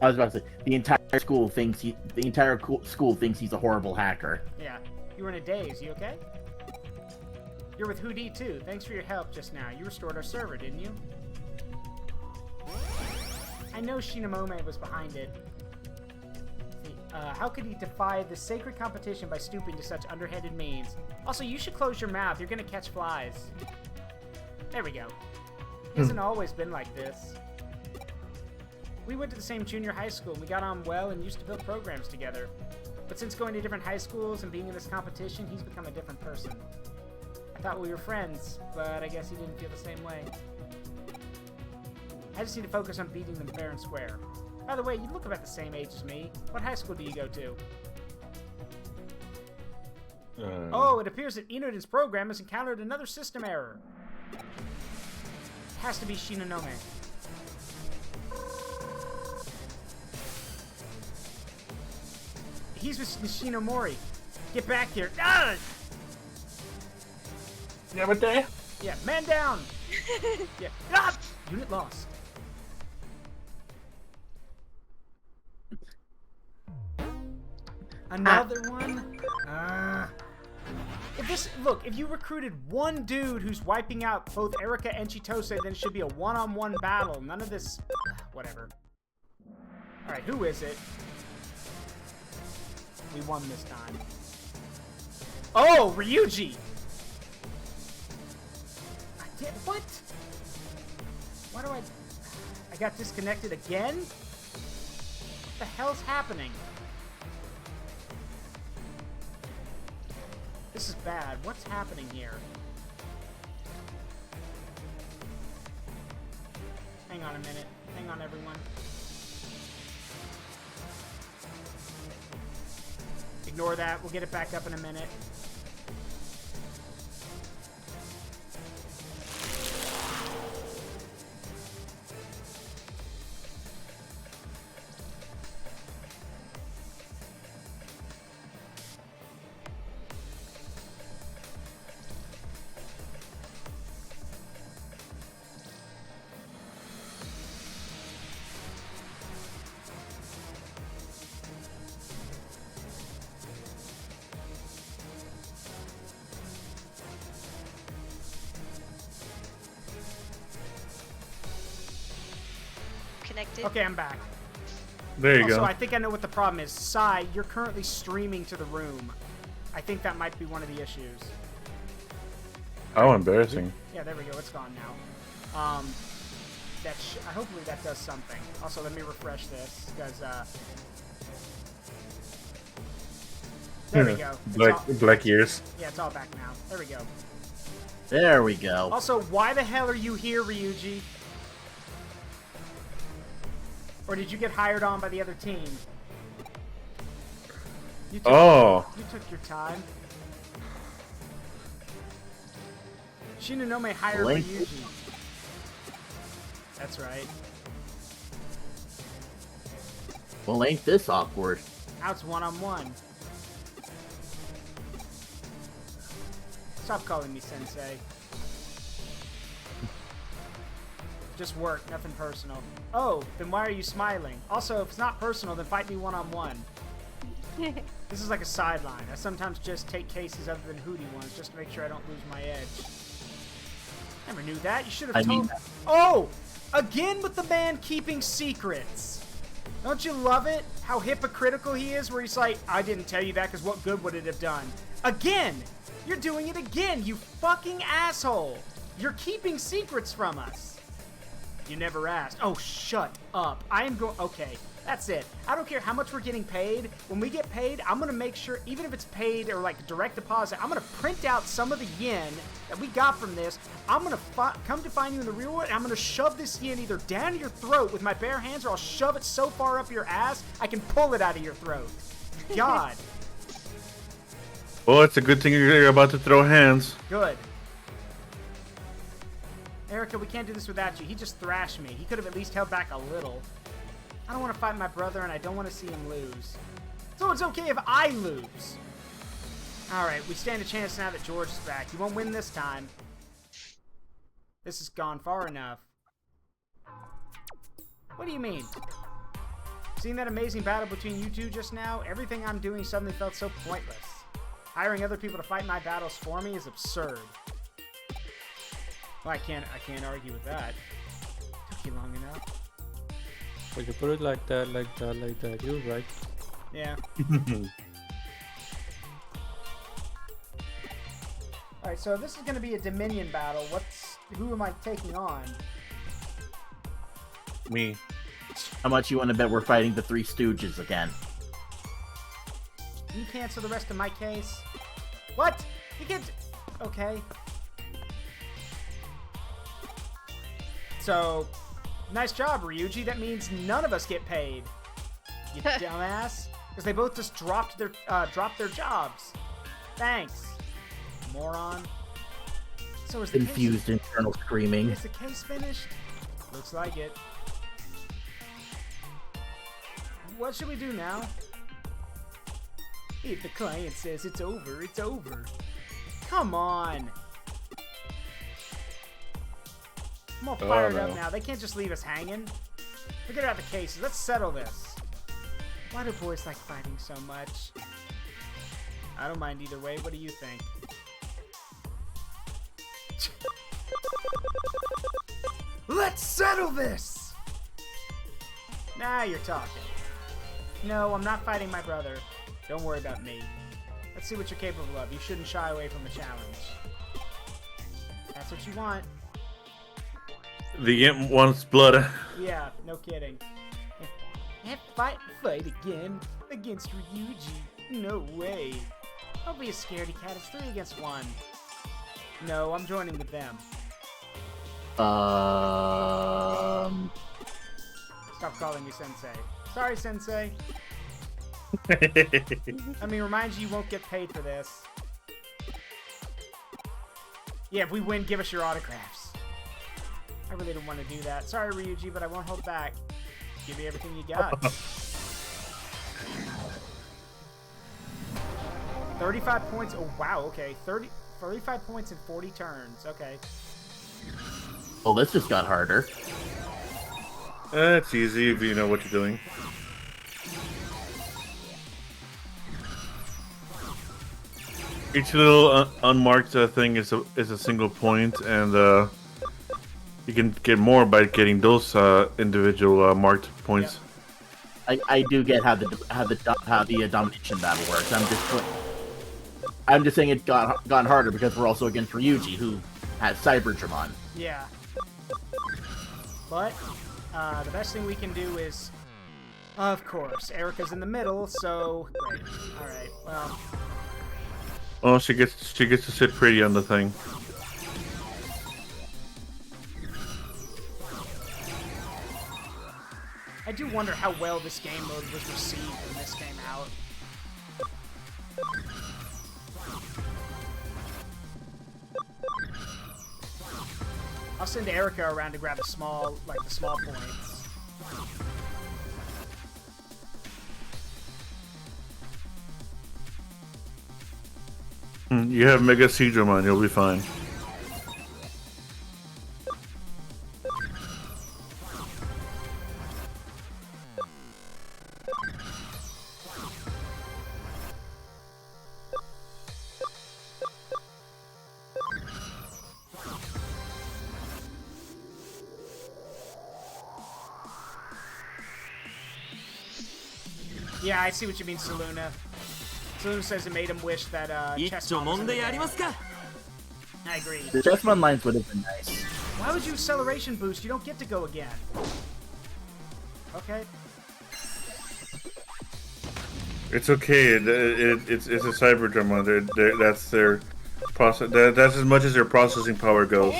I was about to say, the entire school thinks he's a horrible hacker. Yeah. You were in a daze. You okay? You're with Hoodie too. Thanks for your help just now. You restored our server, didn't you? I know Shinamome was behind it. How could he defy the sacred competition by stooping to such underhanded means? Also, you should close your mouth. You're gonna catch flies. There we go. He hasn't always been like this. We went to the same junior high school, and we got on well and used to build programs together. But since going to different high schools and being in this competition, he's become a different person. I thought we were friends, but I guess he didn't feel the same way. I just need to focus on beating them fair and square. By the way, you look about the same age as me. What high school do you go to? Oh, it appears that Enodin's program has encountered another system error. It has to be Shinonome. He's with Shinomori. Get back here. Ah! Yeah, but there. Yeah, man down. Yeah. Ah! Unit lost. Another one? If you recruited one dude who's wiping out both Erika and Chitose, then it should be a one-on-one battle. None of this... whatever. Alright, who is it? We won this time. Oh, Ryuji! What? Why do I got disconnected again? What the hell's happening? This is bad. What's happening here? Hang on a minute. Hang on, everyone. Ignore that. We'll get it back up in a minute. Connected. Okay, I'm back. There you Also, go. I think I know what the problem is. Psy, you're currently streaming to the room. I think that might be one of the issues. Oh, embarrassing. Yeah, there we go. It's gone now. Hopefully that does something. Also, let me refresh this because there we go. Black ears. Yeah, it's all back now. There we go. There we go. Also, why the hell are you here, Ryuji? Or did you get hired on by the other team? You took your time. Shinonome hired Link. Ryuji. That's right. Well, ain't this awkward? Now it's one-on-one. Stop calling me sensei. Just work, nothing personal. Oh, then why are you smiling? Also, if it's not personal, then fight me one-on-one. This is like a sideline. I sometimes just take cases other than Hootie ones just to make sure I don't lose my edge. Never knew that. You should have told... Oh! Again with the man keeping secrets. Don't you love it? How hypocritical he is, where he's like, I didn't tell you that because what good would it have done? Again! You're doing it again, you fucking asshole! You're keeping secrets from us. You never asked. Oh, shut up. I am going... Okay, that's it. I don't care how much we're getting paid. When we get paid, I'm going to make sure, even if it's paid or like direct deposit, I'm going to print out some of the yen that we got from this. I'm going to come to find you in the real world, and I'm going to shove this yen either down your throat with my bare hands, or I'll shove it so far up your ass, I can pull it out of your throat. God. Well, it's a good thing you're about to throw hands. Good. Erika, we can't do this without you. He just thrashed me. He could have at least held back a little. I don't want to fight my brother, and I don't want to see him lose. So it's okay if I lose. Alright, we stand a chance now that George is back. He won't win this time. This has gone far enough. What do you mean? Seeing that amazing battle between you two just now, everything I'm doing suddenly felt so pointless. Hiring other people to fight my battles for me is absurd. Well, I can't argue with that. Took you long enough. When you put it like that, you're right. Yeah. Alright, so this is gonna be a Dominion battle. Who am I taking on? Me. How much you want to bet we're fighting the Three Stooges again? Can you cancel the rest of my case? What? You can't... Okay. So, nice job, Ryuji. That means none of us get paid. You dumbass. Because they both just dropped their jobs. Thanks, moron. So is the Confused case... internal screaming. Is the case finished? Looks like it. What should we do now? If the client says it's over, it's over. Come on. I'm all fired up now. They can't just leave us hanging. Forget about the cases. Let's settle this. Why do boys like fighting so much? I don't mind either way. What do you think? Let's settle this! Now you're talking. No, I'm not fighting my brother. Don't worry about me. Let's see what you're capable of. You shouldn't shy away from a challenge. That's what you want. The imp wants blood. Yeah, no kidding. And fight again against Ryuji. No way. Don't be a scaredy cat. It's 3 against 1. No, I'm joining with them. Stop calling me sensei. Sorry, sensei. I mean, remind you won't get paid for this. Yeah, if we win, give us your autographs. I really don't want to do that. Sorry, Ryuji, but I won't hold back. Give me everything you got. 35 points. Oh, wow. Okay. 35 points in 40 turns. Okay. Well, this just got harder. It's easy if you know what you're doing. Each little unmarked thing is a single point, and you can get more by getting those individual marked points. Yep. I do get how the domination battle works. I'm just saying it gotten harder because we're also against Ryuji, who has Digimon. Yeah. But the best thing we can do is, of course, Erica's in the middle, so great. All right. Well. Oh, she gets to sit pretty on the thing. I do wonder how well this game mode was received when this came out. I'll send Erica around to grab the small points. You have Mega PsyDrag, you'll be fine. Yeah, I see what you mean, Saluna. Saluna says it made him wish that Chessmon was in the game. I agree. The Chessmon lines would have been nice. Why would you acceleration boost? You don't get to go again. Okay. It's okay. It's a Cyberdrama. That's their process. That's as much as their processing power goes.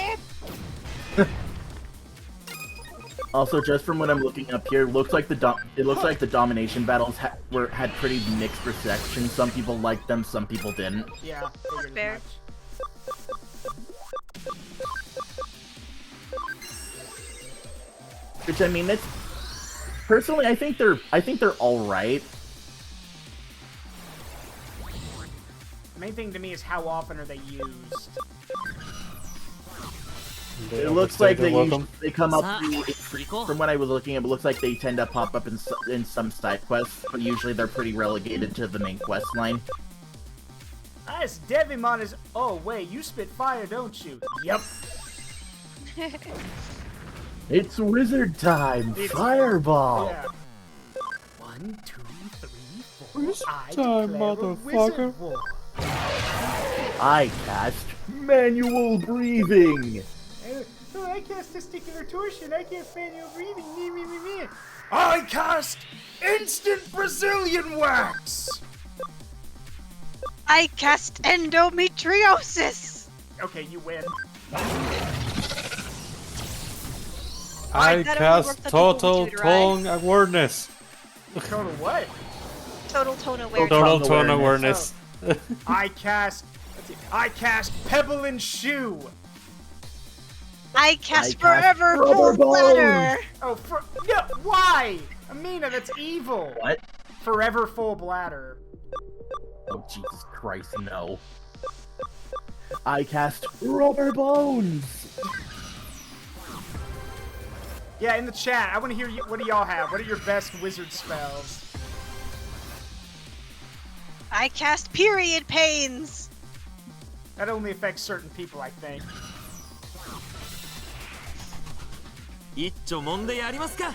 Also, just from what I'm looking up here, looks like the domination battles had pretty mixed reception. Some people liked them, some people didn't. Yeah, figured Fair. as much. Which I mean, it's personally, I think they're all right. The main thing to me is how often are they used. It looks like they come up from what I was looking at. It looks like they tend to pop up in some side quests, but usually they're pretty relegated to the main quest line. This Devimon is. Oh wait, you spit fire, don't you? Yep. It's wizard time! Fireball! Yeah. 1, 2, 3, 4. Wizard I time, declare a motherfucker. wizard war. I cast manual breathing! Oh, I cast testicular torsion. I cast manual breathing. Me. I cast instant Brazilian wax. I cast endometriosis! Okay, you win. I that only cast works on total people who do, right? tongue awareness. Total what? Total tone awareness. Total Tongue tone awareness. awareness. I cast. Let's see. I cast pebble and shoe. I cast cast forever rubber full bones. bladder! Oh, no, why? Amina, that's evil. What? Forever full bladder. Oh, Jesus Christ, no. I cast rubber bones! Yeah, in the chat, I want to hear you. What do y'all have? What are your best wizard spells? I cast period pains. That only affects certain people, I think. 一丁もんでやりますか。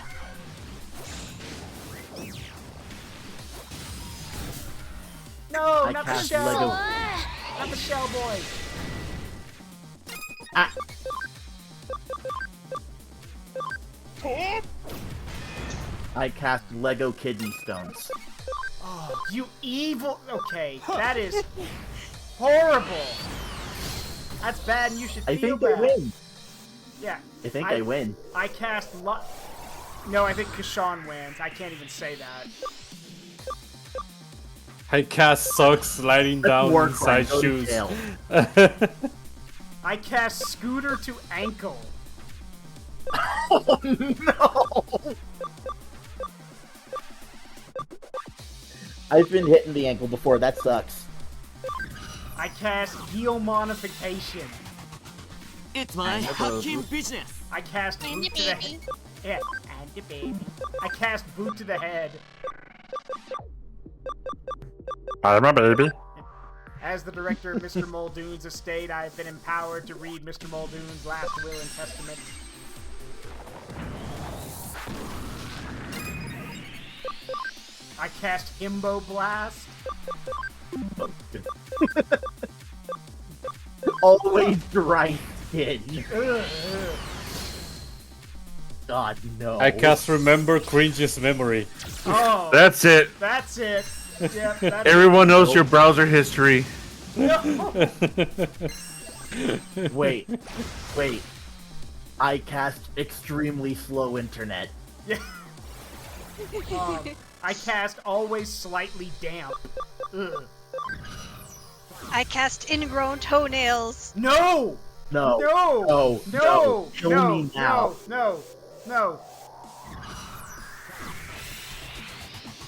No, I not the cast shell. Lego. Not the shell boy. Ah. I cast Lego kidney stones. Oh, you evil. Okay, that is horrible. That's bad, and you should feel I think bad. I win. Yeah. I think I win. I cast No, I think Kashawn wins. I can't even say that. I cast socks sliding down War inside crime, go to shoes. jail. I cast Scooter to ankle. Oh no! I've been hitting the ankle before, that sucks. I cast Heel Modification. It's my hacking business. I cast And Boot the to the baby. head. Yeah, and the baby. I cast Boot to the head. I'm a baby. As the director of Mr. Muldoon's estate, I have been empowered to read Mr. Muldoon's last will and testament. I cast Himbo Blast. Always dry skin. Ugh. God, no. I cast Remember Cringe's memory. Oh, That's it. that's it. Yep, that's Everyone knows your browser history. No. Wait. I cast extremely slow internet. Yeah. I cast Always Slightly Damp. Ugh. I cast ingrown toenails. No! No. No! No. No! Kill No! me now. No!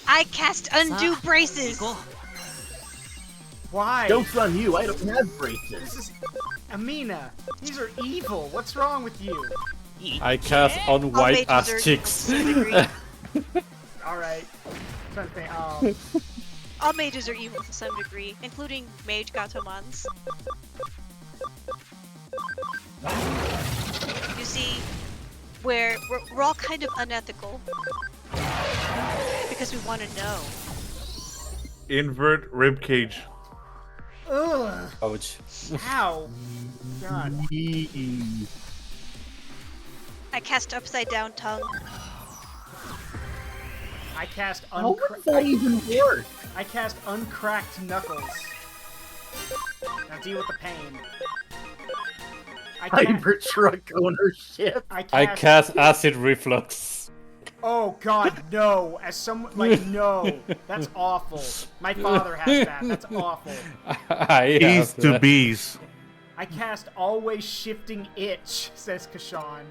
I cast undo braces. Why? Joke's on you, I don't have This braces. is Amina. These are evil. What's wrong with you? I cast on All white mages ass are chicks. to some degree. Alright. Trying to think. All mages are evil to some degree, including mage Gatomons. You see, we're all kind of unethical because we want to know. Invert ribcage. Ugh. Ouch. Ow. God. I cast upside down tongue. I cast How does that even work? I cast Uncracked Knuckles. Now deal with the pain. Hypertruck ownership. I cast acid reflux. Oh God, no! As someone like no, that's awful. My father has that. That's awful. I E's have to that. B's. I cast Always Shifting Itch, says Kashawn.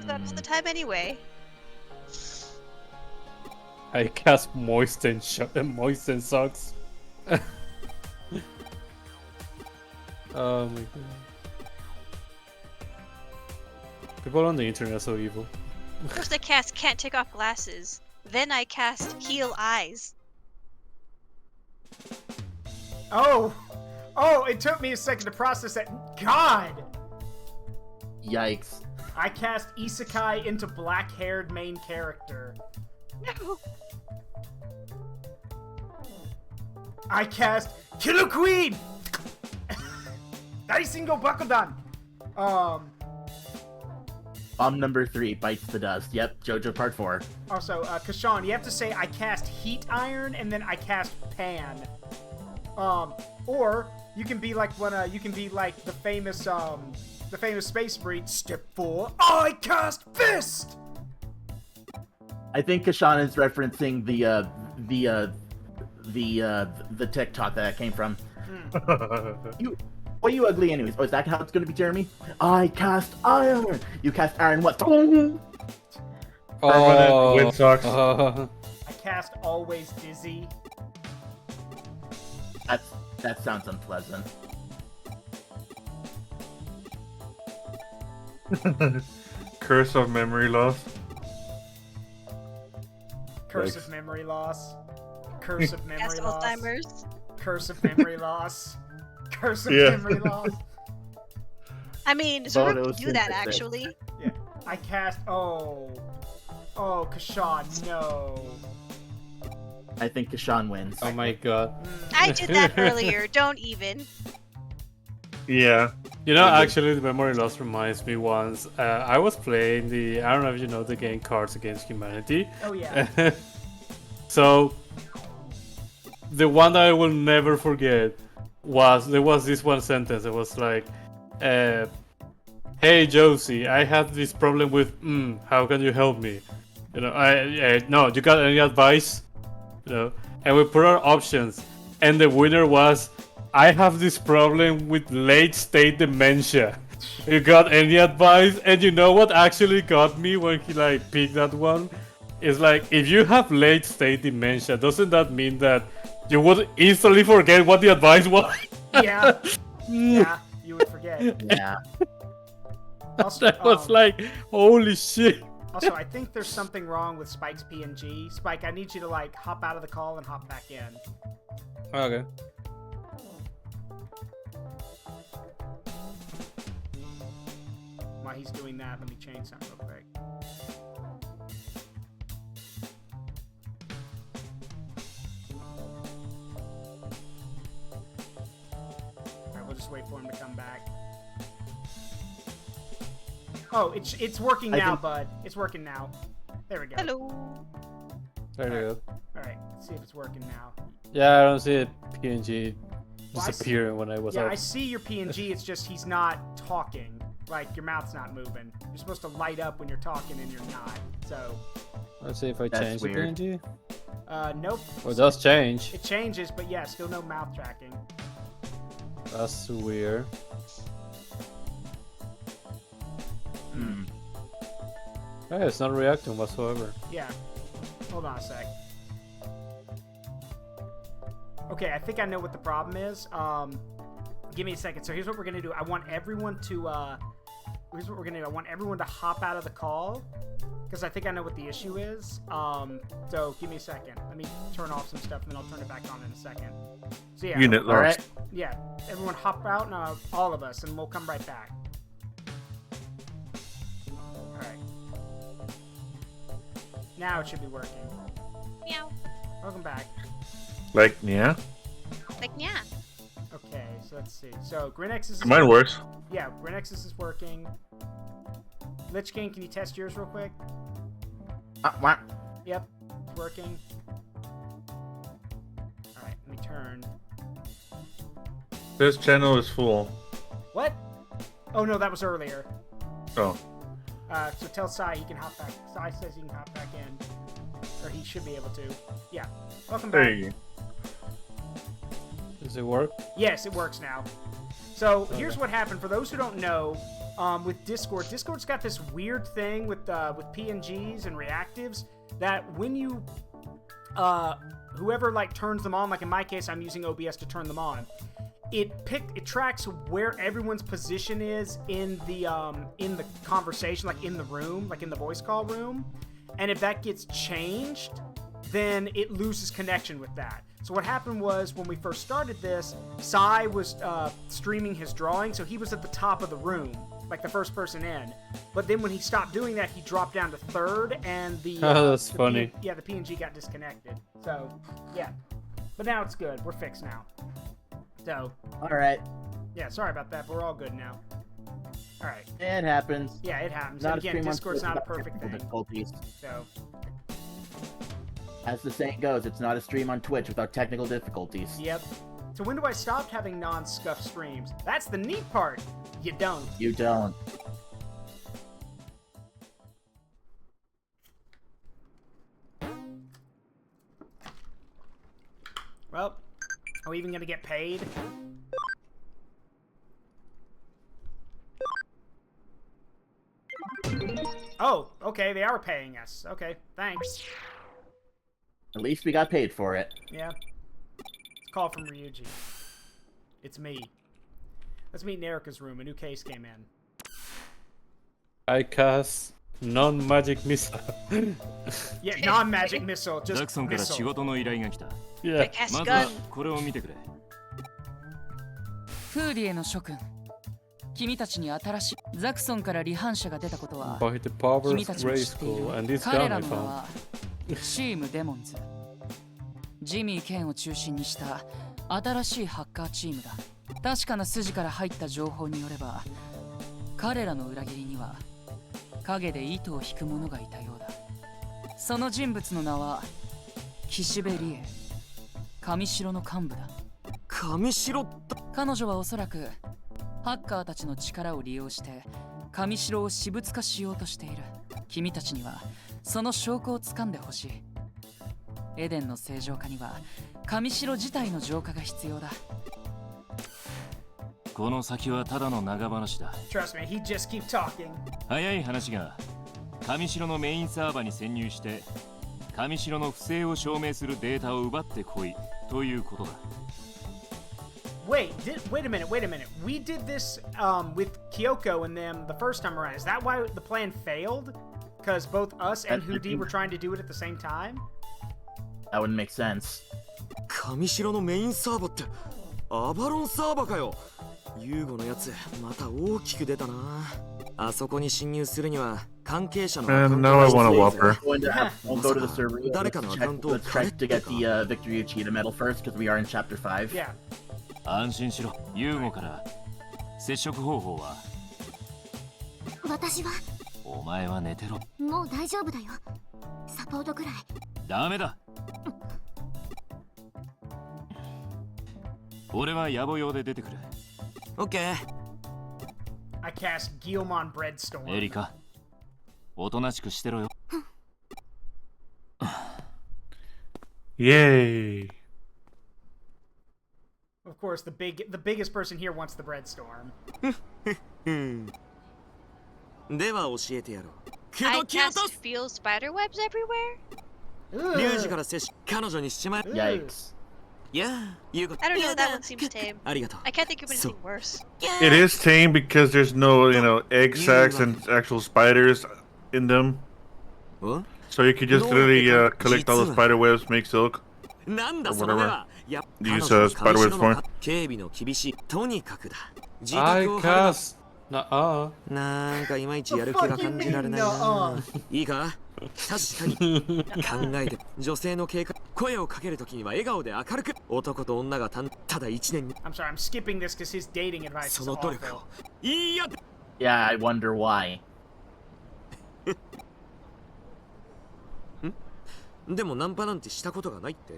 That all the time anyway. I cast moisten socks. Oh my god. People on the internet are so evil. First I cast can't take off glasses. Then I cast heal eyes. Oh, it took me a second to process that. God. Yikes. I cast Isekai into black-haired main character. No. I cast Killer Queen! Daisingo Bakudan! Bomb number 3 bites the dust. Yep, JoJo Part 4. Also, Kashawn, you have to say I cast Heat Iron and then I cast Pan. Or you can be like the famous Space Breed. Step 4, I cast Fist! I think Kashan is referencing the TikTok that came from. What are you ugly anyways? Oh, is that how it's gonna be, Jeremy? I cast iron! You cast iron what? Permanent wind socks. I cast Always Dizzy. That sounds unpleasant. Curse of memory loss. Curse Yikes. of Memory Loss. Curse of memory Cast loss. Alzheimer's. Curse of memory loss. Curse of Yeah. memory loss. I mean, Zuru can do that Photosynthesis. actually. Yeah. I cast. Oh, Kashan, no. I think Kashan wins. Oh my god. I did that earlier. Don't even. Yeah. You know, actually, the memory loss reminds me once. I was playing the. I don't know if you know the game Cards Against Humanity. Oh yeah. So, the one that I will never forget was there was this one sentence. It was like, "Hey Josie, I have this problem with how can you help me? You know, no, you got any advice? You know." And we put our options, and the winner was, "I have this problem with late state dementia. You got any advice?" And you know what actually got me when he like picked that one? Is like, if you have late state dementia, doesn't that mean that you would instantly forget what the advice was? Yeah. Yeah. You would forget. Yeah. Also, That was like, holy shit. Also, I think there's something wrong with Spike's PNG. Spike, I need you to like hop out of the call and hop back in. Okay. While he's doing that, let me change something real quick. Alright, we'll just wait for him to come back. Oh, it's working now, bud. It's working now. There we go. Hello. There you go. Alright, let's see if it's working now. Yeah, I don't see it PNG Well, I disappearing when I was Yeah, up. I see your PNG, it's just he's not talking. Like, your mouth's not moving. You're supposed to light up when you're talking and you're not. So, Let's see if I That's change weird. the PNG. nope. Oh, it does change. It changes, but yeah, still no mouth tracking. That's weird. Hmm. Hey, it's not reacting whatsoever. Yeah. Hold on a sec. Okay, I think I know what the problem is. Give me a second. So here's what we're gonna do. I want everyone to here's what we're gonna do. I want everyone to hop out of the call, because I think I know what the issue is. So give me a second. Let me turn off some stuff and then I'll turn it back on in a second. So yeah. Unit All right. lost. Yeah. Everyone hop out, and all of us, and we'll come right back. Alright. Now it should be working. Meow. Welcome back. Like, yeah. Like, yeah. Okay, so let's see. So Grinex's is Mine works. Yeah, Grinex's is working. LichKing, can you test yours real quick? What? Yep, it's working. Alright, let me turn. This channel is full. What? Oh no, that was earlier. Oh. So tell Sai he can hop back. Sai says he can hop back in. Or he should be able to. Yeah. Welcome back. There you go. Does it work? Yes, it works now. So here's what happened. For those who don't know, with Discord, Discord's got this weird thing with PNGs and reactives that when you, whoever like turns them on, like in my case, I'm using OBS to turn them on. It tracks where everyone's position is in the conversation, like in the room, like in the voice call room, and if that gets changed, then it loses connection with that. So what happened was, when we first started this, Sai was streaming his drawing, so he was at the top of the room, like the first person in. But then when he stopped doing that, he dropped down to third, and the Oh, that's the funny. the PNG got disconnected. So yeah, but now it's good. We're fixed now. So All right. yeah, sorry about that, but we're all good now. All right. It happens. Yeah, it happens. Not And a again, stream on Discord's Twitch not a without perfect technical thing. difficulties. So As the saying goes, it's not a stream on Twitch without technical difficulties. yep. So when do I stop having non-scuff streams? That's the neat part. You don't. You don't. Well, are we even gonna get paid? Oh, okay, they are paying us. Okay, thanks. At least we got paid for it. Yeah. It's a call from Ryuji. It's me. Let's meet in Erica's room. A new case came in. I cast Non-magic missile. Yeah, non-magic missile, ザ just クソンから仕 missile. 事の依頼が来た。 Yeah. Cast まずは gun. これを見てくれ。フーディエの諸君、君たちに新しいザクソンから離反者が出たことは By the power 君 of たちも知ってい Grayskull る。 and this 彼 gun ら I の名 found. はチームデモンズ。ジミー・ケンを中心にした新しいハッカーチームだ。確かな筋から入った情報によれば、彼らの裏切りには影で糸を引く者がいたようだ。その人物の名は岸辺理恵、上城の幹部だ。上城って。彼女はおそらくハッカーたちの力を利用して上城を私物化しようとしている。君たちにはその証拠をつかんでほしい。エデンの正常化には上城自体の浄化が必要だ。この先はただの長話だ。 Trust me, he just keep talking. 早い話が上城のメインサーバーに潜入して上城の不正を証明するデータを奪ってこいということだ。Wait a minute. We did this with Kyoko and them the first time around. Is that why the plan failed? Because both us and Hudi were trying to do it at the same time? That wouldn't make sense. 上城のメインサーバーってアバロンサーバーかよ。ユーゴのやつまた大きく出たな。あそこに侵入するには関係者の And now I want a Whopper. We'll go to the server. Let's check to get the Victory Uchida medal first, because we are in Chapter 5. Yeah. 安心しろ。ユーゴから接触方法は。私はお前は寝てろ。もう大丈夫だよ。サポートくらい。ダメだ。俺は野暮用で出てくる。オッケー。I cast Guilmon Breadstorm. エリカ、おとなしくしてろよ。Yay. Of course, the biggest person here wants the Breadstorm. では教えてやろう。 I cast feel spider webs everywhere? リュウジから接し彼女にしちまえ。 Yikes. いやー、ユーゴ。 I don't know, that one seems tame. ありがとう。 I can't think of anything worse. It is tame because there's no, egg sacs and actual spiders in them. So you could just literally collect all the spider webs, make silk. なんだそれは。Use spider webs for. 警備の厳しい。とにかくだ。 I cast. Nuh-uh. なんかいまいちやる気が感じられないな。いいか確かに考えて女性の経過声をかけるときには笑顔で明るく男と女がただ一年に I'm sorry, I'm skipping this because his dating advice is その努力 awful. をいいや Yeah, I wonder why. でもナンパなんてしたことがないって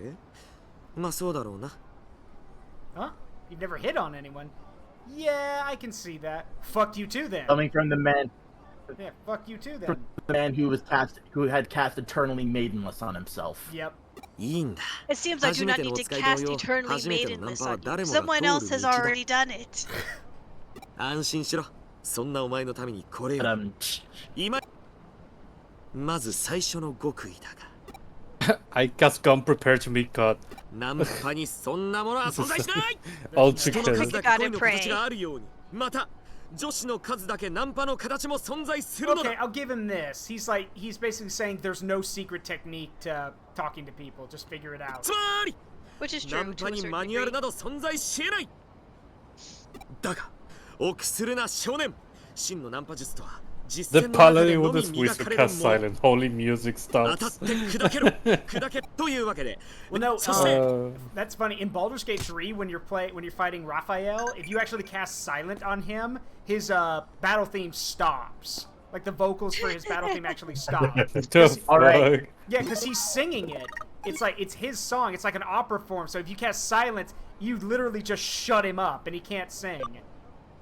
まあそうだろうな Huh? You've never hit on anyone? Yeah, I can see that. Fuck you too then. Coming from the man, Yeah, fuck you too then. from the man who had cast eternally maidenless on himself. Yep. いいんだ It seems I do not need to cast eternally maidenless on you. Someone else has already done it. 安心しろそんなお前のためにこれを But 今まず最初の極意だが I cast come prepared to meet God. ナンパにそんなものは存在しない All 人の数 together. だけ恋の形があるようにまた女子の数だけナンパの形も存在するの Okay, だ I'll give him this. He's basically saying there's no secret technique to talking to people. Just figure it out. つまり Which is ナ true ン to パ a に certain マニュアル degree. など存在し得ないだが臆するな少年真のナンパ術とは The 実践の中で paladin の with み his 磨か whisper れる cast もの silent. Holy music 当たっ starts. て砕けろ砕けというわけで Well, no, そして that's funny. In Baldur's Gate 3, when you're fighting Raphael, if you actually cast silent on him, his battle theme stops. Like the vocals for his battle theme actually stop. The Alright. fuck? Yeah, because he's singing it. It's like it's his song. It's like an opera form. So if you cast silence, you literally just shut him up and he can't sing,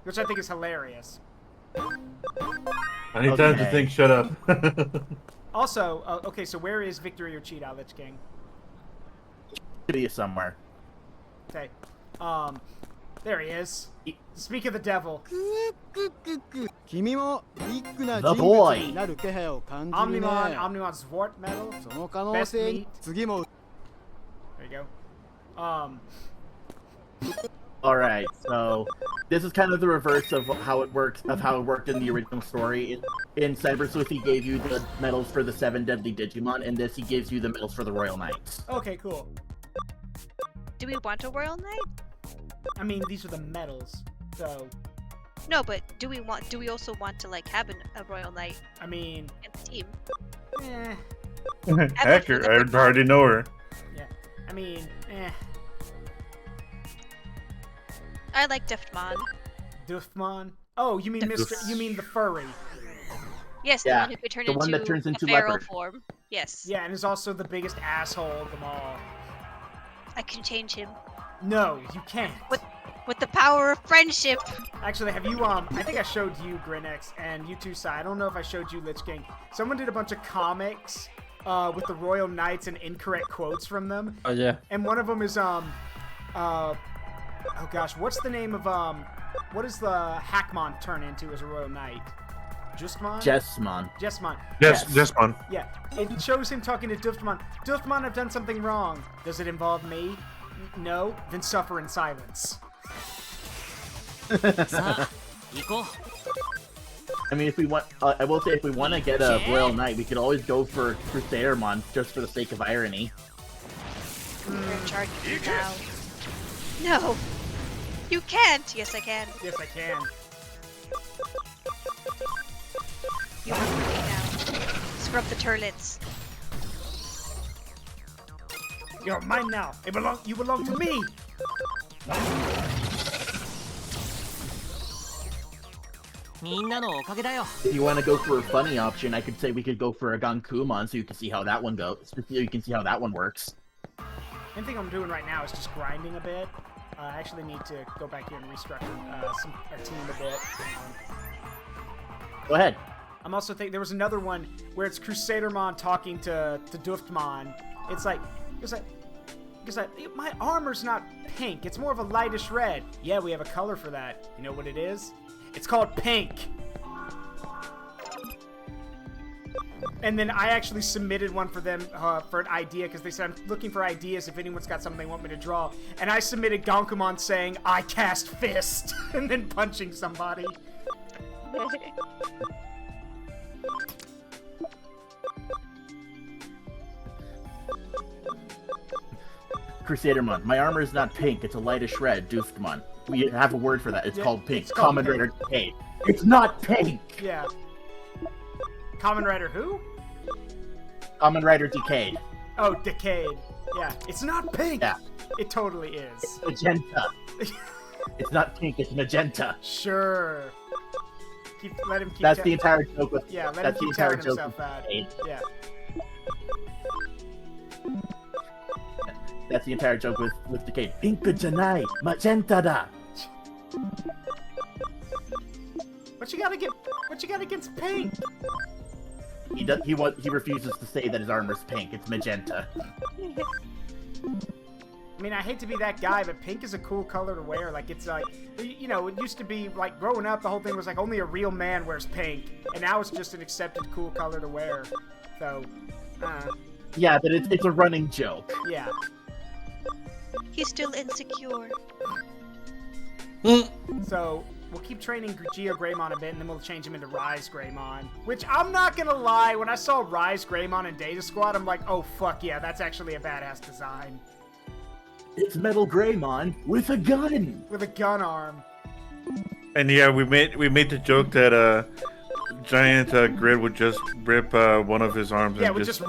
which I think is hilarious. I need time to Okay. think, shut up. Also, okay, so where is Victory or Cheetah, LichKing? be somewhere. Okay, there he is. Speak of the devil. 君もビッグな The 人 boy. 物になる気配を感じるね Omnimon Zwart Metal. その可能性に次も There you go. Alright, so this is kind of the reverse of how it worked in the original story. In Cyber Sleuth, he gave you the medals for the 7 deadly Digimon, and this he gives you the medals for the Royal Knights. Okay, cool. Do we want a Royal Knight? I mean, these are the medals, so... No, but do we also want to like have a Royal Knight I mean... in the team? Eh. Heck, I already know her. Yeah. I mean, eh. I like Duftmon. Duftmon? Oh, you mean You mean the furry? Yes, the one who could turn the one that turns into a feral leopard. form. Yes. Yeah, and is also the biggest asshole of them all. I can change him. No, you can't. With the power of friendship. Actually, have you, I think I showed you, Grinix, and you too, Sai. I don't know if I showed you, LichKing. Someone did a bunch of comics, with the Royal Knights and incorrect quotes from them. Oh, yeah. And one of them is, oh gosh, what's the name of, what does the Hackmon turn into as a Royal Knight? Justmon? Jessmon. Jessmon. Yes, Jessmon. Yeah, it shows him talking to Duftmon. Duftmon, I've done something wrong. Does it involve me? No? Then suffer in silence. I mean, if we want, I will say, if we want to get a Royal Knight, we could always go for Crusadermon, just for the sake of irony. You're in charge of you now. No! You can't! Yes, I can. Yes, I can. You are free now. Scrub the turlets. You're mine now. You belong to me. If you want to go for a funny option, I could say we could go for a Gankumon, so you can see how that one goes. So you can see how that one works. Main thing I'm doing right now is just grinding a bit. I actually need to go back here and restructure our team a bit. Go ahead. I'm also thinking there was another one where it's Crusadermon talking to Duftmon. It's like my armor's not pink. It's more of a lightish red. Yeah, we have a color for that. You know what it is? It's called pink. And then I actually submitted one for them for an idea because they said I'm looking for ideas if anyone's got something they want me to draw. And I submitted Gankumon saying I cast fist and then punching somebody. Crusadermon. My armor is not pink. It's a lightish red. Duftmon. We have a word for that. It's called pink. Common Rider Decade. It's not pink! Yeah. Common Rider who? Common Rider Decade. Oh, Decade. Yeah. It's not pink! Yeah. It totally is. It's magenta. It's not pink, it's magenta. Sure. Let him keep That's the entire joke with yeah, let him keep telling himself that. Yeah. That's the entire joke with Decade. Pink janai, magenta da. What you got against pink? He refuses to say that his armor's pink. It's magenta. I mean, I hate to be that guy, but pink is a cool color to wear. Like, it's like, you know, it used to be, like, growing up, the whole thing was like, only a real man wears pink. And now it's just an accepted cool color to wear. So, yeah, but it's a running joke. Yeah. He's still insecure. So, we'll keep training Geo Greymon a bit, and then we'll change him into Rise Greymon. Which, I'm not gonna lie, when I saw Rise Greymon in Data Squad, I'm like, oh, fuck yeah, that's actually a badass design. It's Metal Greymon with a gun! With a gun arm. And yeah, we made the joke that Giant Grid would just rip one of his arms and just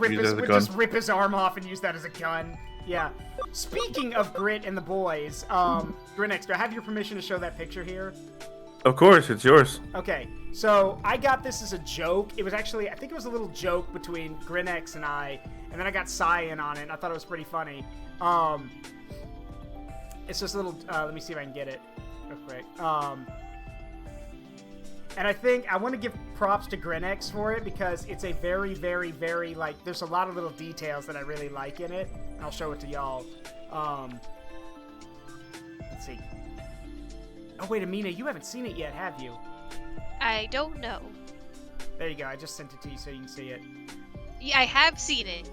rip his arm off and use that as a gun. Yeah. Speaking of Grit and the boys, Grinix, do I have your permission to show that picture here? Of course, it's yours. Okay, so I got this as a joke. It was actually, I think it was a little joke between Grinix and I, and then I got Sai in on it, and I thought it was pretty funny. It's just a little, let me see if I can get it real quick. And I think I want to give props to Grinix for it because it's a very, very, very, like, there's a lot of little details that I really like in it. And I'll show it to y'all. Let's see. Oh, wait, Amina, you haven't seen it yet, have you? I don't know. There you go. I just sent it to you so you can see it. Yeah, I have seen it.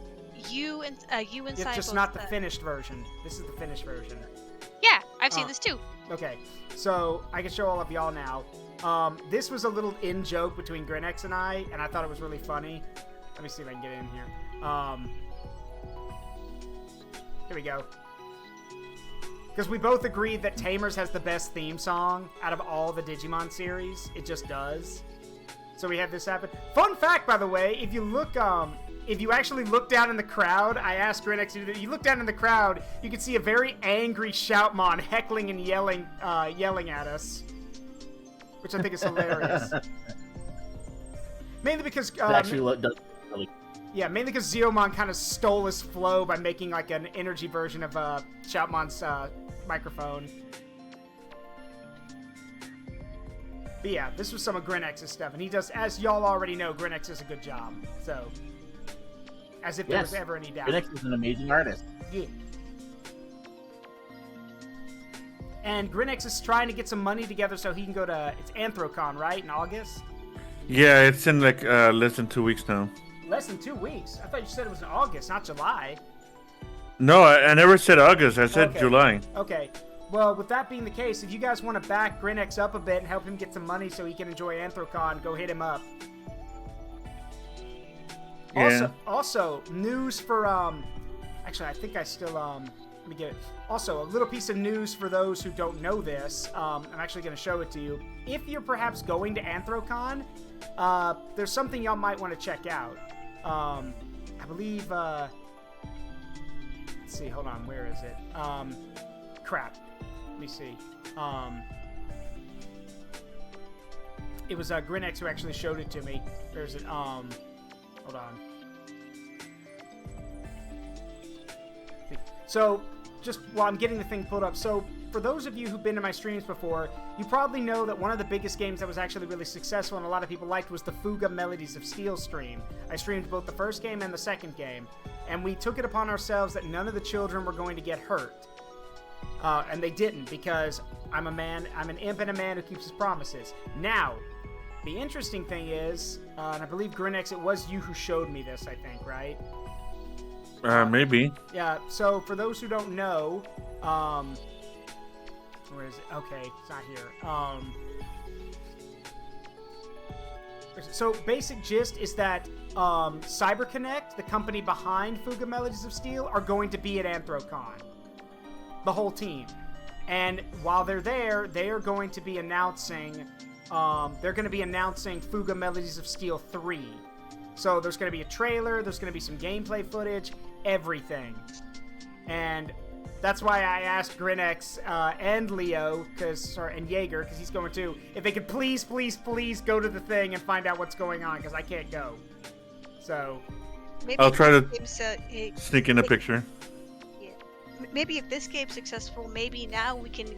You and It's just not the finished version. This is the finished version. Yeah, I've seen this too. Okay, so I can show all of y'all now. This was a little in-joke between Grinex and I thought it was really funny. Let me see if I can get in here. Here we go. Because we both agreed that Tamers has the best theme song out of all the Digimon series. It just does. So we have this happen. Fun fact, by the way, if you actually look down in the crowd, I asked Grinex to do that. You look down in the crowd, you can see a very angry Shoutmon heckling and yelling at us, which I think is hilarious. Mainly because mainly because Zeomon kind of stole his flow by making like an energy version of Shoutmon's microphone. But yeah, this was some of Grinex's stuff, and he does, as y'all already know, Grinex does a good job. So, as if there was ever any doubt. Grinex is an amazing artist. Yeah. And Grinex is trying to get some money together so he can go to, it's Anthrocon, right, in August? Yeah, it's in like less than 2 weeks now. Less than 2 weeks? I thought you said it was in August, not July. No, I never said August. I said July. Okay. Well, with that being the case, if you guys want to back Grinex up a bit and help him get some money so he can enjoy Anthrocon, go hit him up. Yeah. Also, news for, actually, I think I still, let me get it. Also, a little piece of news for those who don't know this. I'm actually going to show it to you. If you're perhaps going to Anthrocon, there's something y'all might want to check out. I believe, let's see, hold on, where is it? Crap. Let me see. It was Grinex who actually showed it to me. There's it. Hold on. So, just while I'm getting the thing pulled up, so for those of you who've been to my streams before, you probably know that one of the biggest games that was actually really successful and a lot of people liked was the Fuga Melodies of Steel stream. I streamed both the first game and the second game, and we took it upon ourselves that none of the children were going to get hurt. And they didn't, because I'm an imp and a man who keeps his promises. Now, the interesting thing is, and I believe Grinex, it was you who showed me this, I think, right? Maybe. Yeah, so for those who don't know, where is it? Okay, it's not here. So basic gist is that CyberConnect, the company behind Fuga Melodies of Steel, are going to be at Anthrocon. The whole team. And while they're there, they are going to be announcing Fuga Melodies of Steel 3. So there's going to be a trailer, there's going to be some gameplay footage, everything. And that's why I asked Grinex and Leo, and Jaeger, because he's going too, if they could please go to the thing and find out what's going on, because I can't go. So maybe I'll try to game's, sneak in a picture. Maybe if this game's successful, maybe now we can,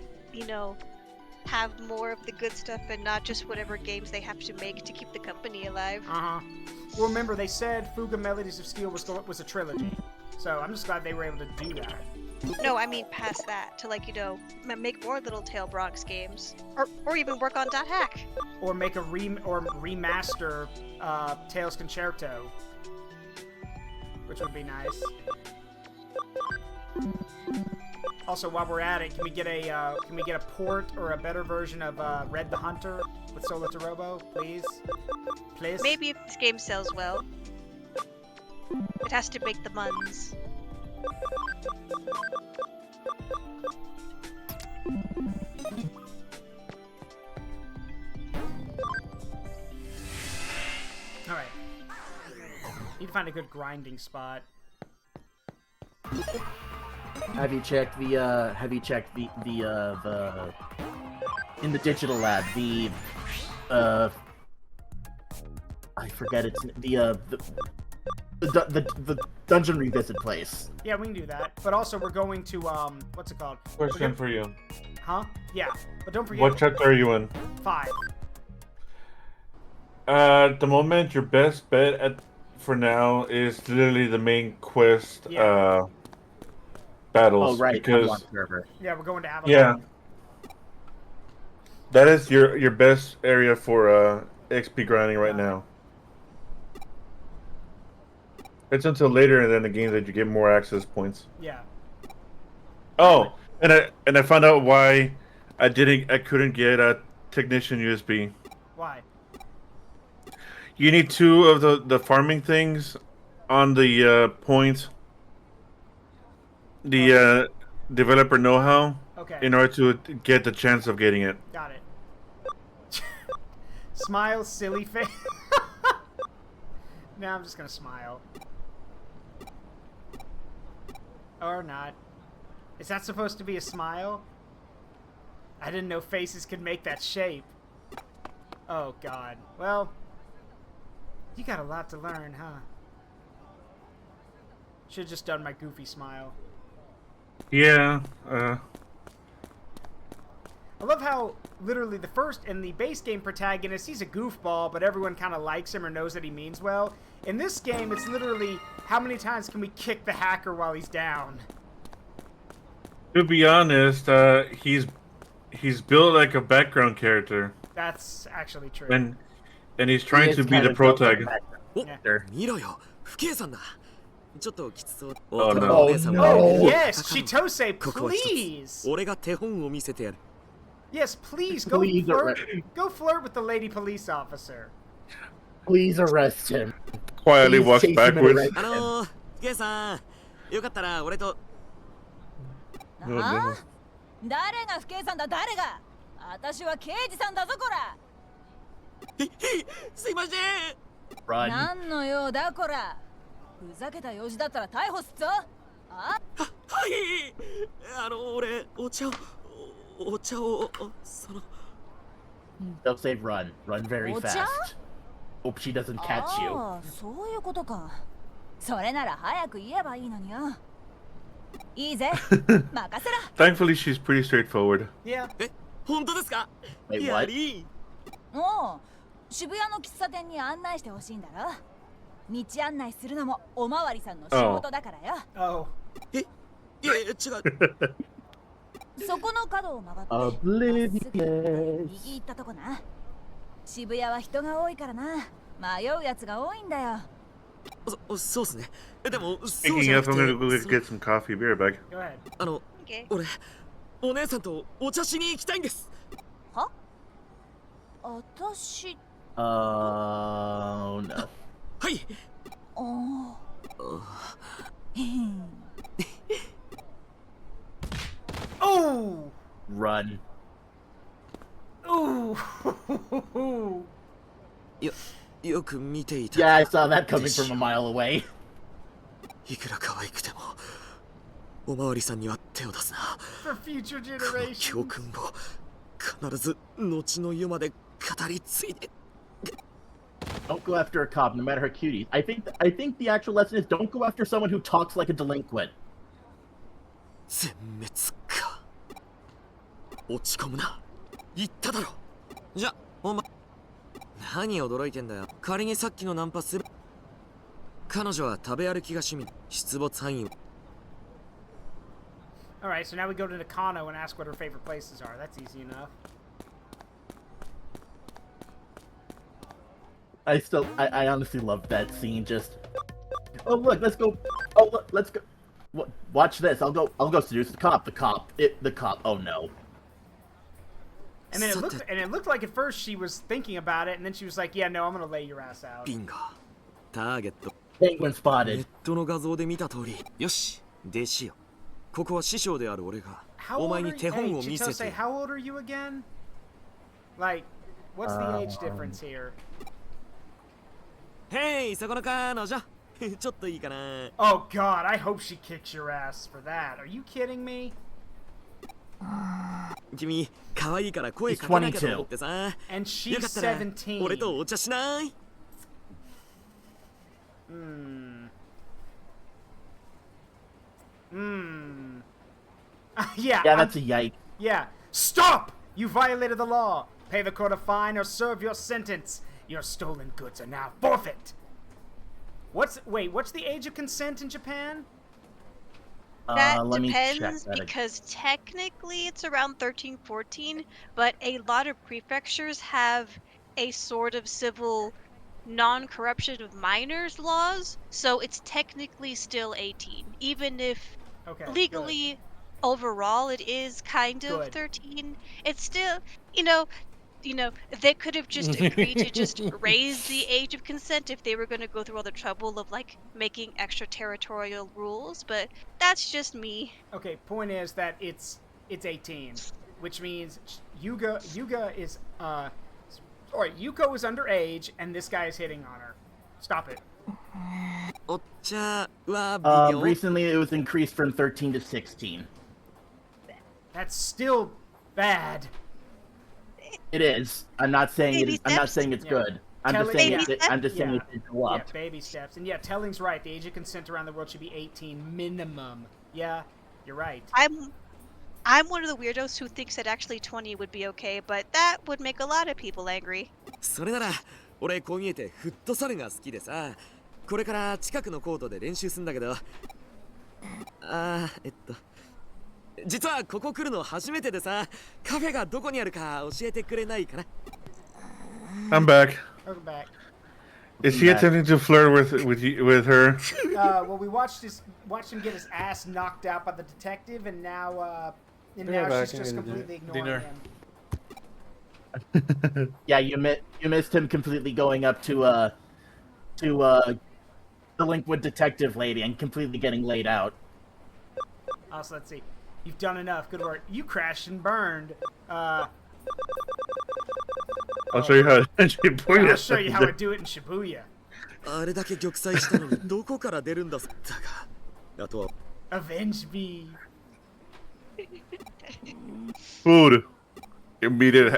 have more of the good stuff and not just whatever games they have to make to keep the company alive. Well, remember, they said Fuga Melodies of Steel was a trilogy. So I'm just glad they were able to do that. No, I mean past that, to make more Little Tail Bronx games. Or even work on .hack. Or make a remaster Tails Concerto. Which would be nice. Also, while we're at it, can we get a port or a better version of Red the Hunter with Solar Robo, please? Please. Maybe if this game sells well. It has to make the muns. All right. Need to find a good grinding spot. Have you checked the in the digital lab, I forget it's the dungeon revisit place. Yeah, we can do that. But also we're going to what's it called? Question for you. Huh? Yeah. But don't forget. What chapter are you in? 5. At the moment, your best bet for now is literally the main quest. Yeah. Battles. Oh right, because yeah, we're going to Avalon. Yeah, that is your best area for XP grinding right now. It's until later in the game that you get more access points. Yeah. Oh, and I found out why I couldn't get a technician USB. Why? You need 2 of the farming things on the point. The developer know-how Okay. in order to get the chance of getting it. Got it. Smile, silly face. Now I'm just gonna smile. Or not. Is that supposed to be a smile? I didn't know faces could make that shape. Oh god. Well, you got a lot to learn, huh? Should've just done my goofy smile. Yeah. I love how literally the first in the base game protagonist, he's a goofball, but everyone kind of likes him or knows that he means well. In this game, it's literally how many times can we kick the hacker while he's down? To be honest, he's built like a background character. That's actually true. And he's trying to be the protagonist. Oh no. Oh, no. Yes, Chitose, please! Yes, please, go Please flirt with the lady police officer. Please arrest him. Quietly Please walks chase him and backwards. arrest him. ゲイさん、よかったら俺と。あ？誰が不敬さんだ誰が？私は刑事さんだぞこら。すいません。Run. 何の用だこら。ふざけた用事だったら逮捕すっぞ。あ？はい。俺お茶をその。They'll say run. Run very お茶？ fast. Hope she doesn't catch you. ああ、そういうことか。それなら早く言えばいいのによ。いいぜ。任せろ。 Thankfully, she's pretty straightforward. Yeah. 本当ですか？ Wait, や what? り。おう、渋谷の喫茶店に案内してほしいんだろ。道案内するのもおまわりさんの仕事だからよ。Oh. いや違う。そこの角を曲がって Oblivious. 右行ったとこな。渋谷は人が多いからな。迷うやつが多いんだよ。そうっすね。でもそうじ Speaking ゃな of, く I'm て gonna go get some coffee. Be right back. Go ahead. Okay. 俺お姉さんとお茶しに行きたいんです。は？私。Oh no. はい。おへん。Oh! Run. Ooh! よく見ていた。 Yeah, I saw that coming from a mile away. いくら可愛くてもおまわりさんには手を出すな。 For future この generations. 教訓を必ず後の世まで語り継いで。 Don't go after a cop, no matter how cute he is. I think the actual lesson is don't go after someone who talks like a delinquent. 全滅か。落ち込むな。言っただろ。じゃ、お前。何驚いてんだよ。仮にさっきのナンパすべ。彼女は食べ歩きが趣味。出没範囲を。Alright, so now we go to Nakano and ask what her favorite places are. That's easy enough. I honestly love that scene. Just, oh look, let's go. Oh look, let's go. Watch this. I'll go seduce the cop. The cop. Oh no. And then it looked like at first she was thinking about it, and then she was like, "Yeah, no, I'm gonna lay your ass out." ビンガー。ターゲット。 Penguin ネ spotted. ットの画像で見た通り。よし、弟子よ。ここは師匠である俺が。 How お old 前 are に you? 手本 Hey, を見せ Chitose, て。 how old are you again? Like, what's the age difference here? へい、そこの彼女。ちょっといいかな。 Oh God, I hope she kicks your ass for that. Are you kidding me? 君、可愛いから声かけなきゃと思ってさ。 And よ she's かったら 17. 俺とお茶しない？ Yeah. Yeah, that's a yike. Yeah. Stop! You violated the law. Pay the court a fine or serve your sentence. Your stolen goods are now forfeit. What's the age of consent in Japan? That Let me check depends that. because technically it's around 13, 14, but a lot of prefectures have a sort of civil non-corruption of minors laws, so it's technically still 18, even if Okay. legally overall it is kind of Good. 13. It's still, you know, they could have just agreed to just raise the age of consent if they were going to go through all the trouble of like making extraterritorial rules, but that's just me. Okay, point is that it's 18, which means Yuga is Yuko is underage and this guy is hitting on her. Stop it. Recently it was increased from 13 to 16. That's still bad. It is. I'm not saying I'm not saying it's good. I'm just saying it should go up. Yeah, baby steps. And yeah, Telling's right. The age of consent around the world should be 18 minimum. Yeah, you're right. I'm one of the weirdos who thinks that actually 20 would be okay, but that would make a lot of people angry. それなら俺こう見えてフットサルが好きでさ、これから近くのコートで練習するんだけど、実はここ来るの初めてでさ、カフェがどこにあるか教えてくれないかな。I'm back. Welcome back. Is he attempting to flirt with her? Well, we watched him get his ass knocked out by the detective, and now she's just completely ignoring him. Yeah, you missed him completely going up to delinquent detective lady and completely getting laid out. So let's see. You've done enough. Good work. You crashed and burned. I'll show you how in Shibuya. Yeah, I'll show you how I do it in Shibuya. あれだけ玉砕したのにどこから出るんだだが。あとは Avenge me. Food. Immediate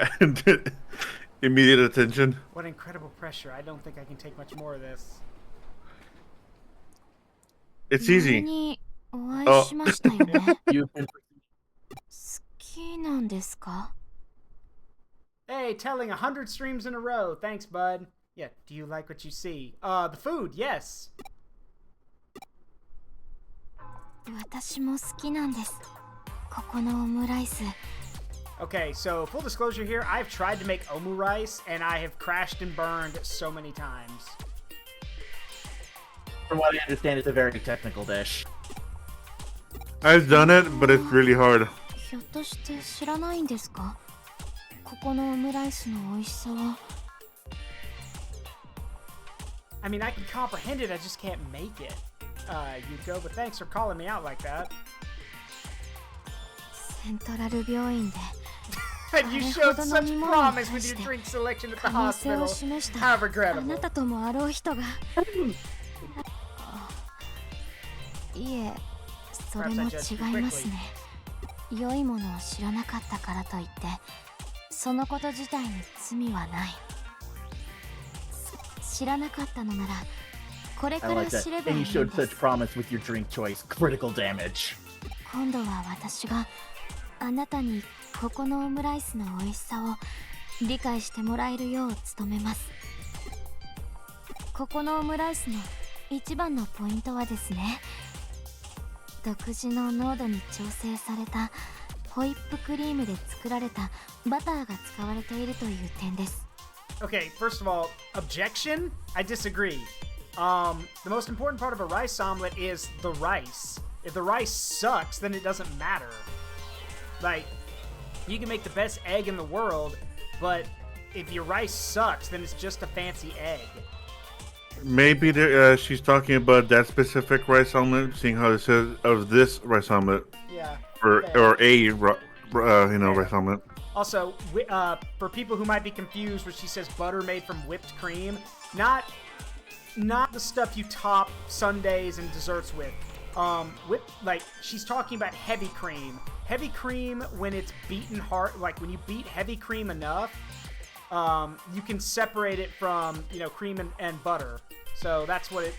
attention. What incredible pressure. I don't think I can take much more of this. It's easy. Oh. Hey, telling 100 streams in a row. Thanks, bud. Yeah, do you like what you see? The food, yes. Okay, so full disclosure here, I've tried to make omu rice, and I have crashed and burned so many times. From what I understand, it's a very technical dish. I've done it, but it's really hard. I mean, I can comprehend it, I just can't make it. Yuko, but thanks for calling me out like that. And you showed such promise with your drink selection at the hospital. How regrettable. Perhaps I judged too quickly. 良いものを知らなかったからといってそのこと自体に罪はない。知らなかったのならこれから知ればいいんです。 And you showed such promise with your drink choice. Critical damage. 今度は私があなたにここのオムライスの美味しさを理解してもらえるよう努めます。ここのオムライスの一番のポイントはですね、独自の濃度に調整されたホイップクリームで作られたバターが使われているという点です。 Okay, first of all, objection? I disagree. The most important part of a rice omelet is the rice. If the rice sucks, then it doesn't matter. Like, you can make the best egg in the world, but if your rice sucks, then it's just a fancy egg. Maybe she's talking about that specific rice omelet, seeing how it says of this rice omelet. Yeah. Or a rice omelet. Also, for people who might be confused, when she says butter made from whipped cream, not the stuff you top sundaes and desserts with. She's talking about heavy cream. Heavy cream, when it's beaten hard, like when you beat heavy cream enough, you can separate it from, cream and butter. So that's what if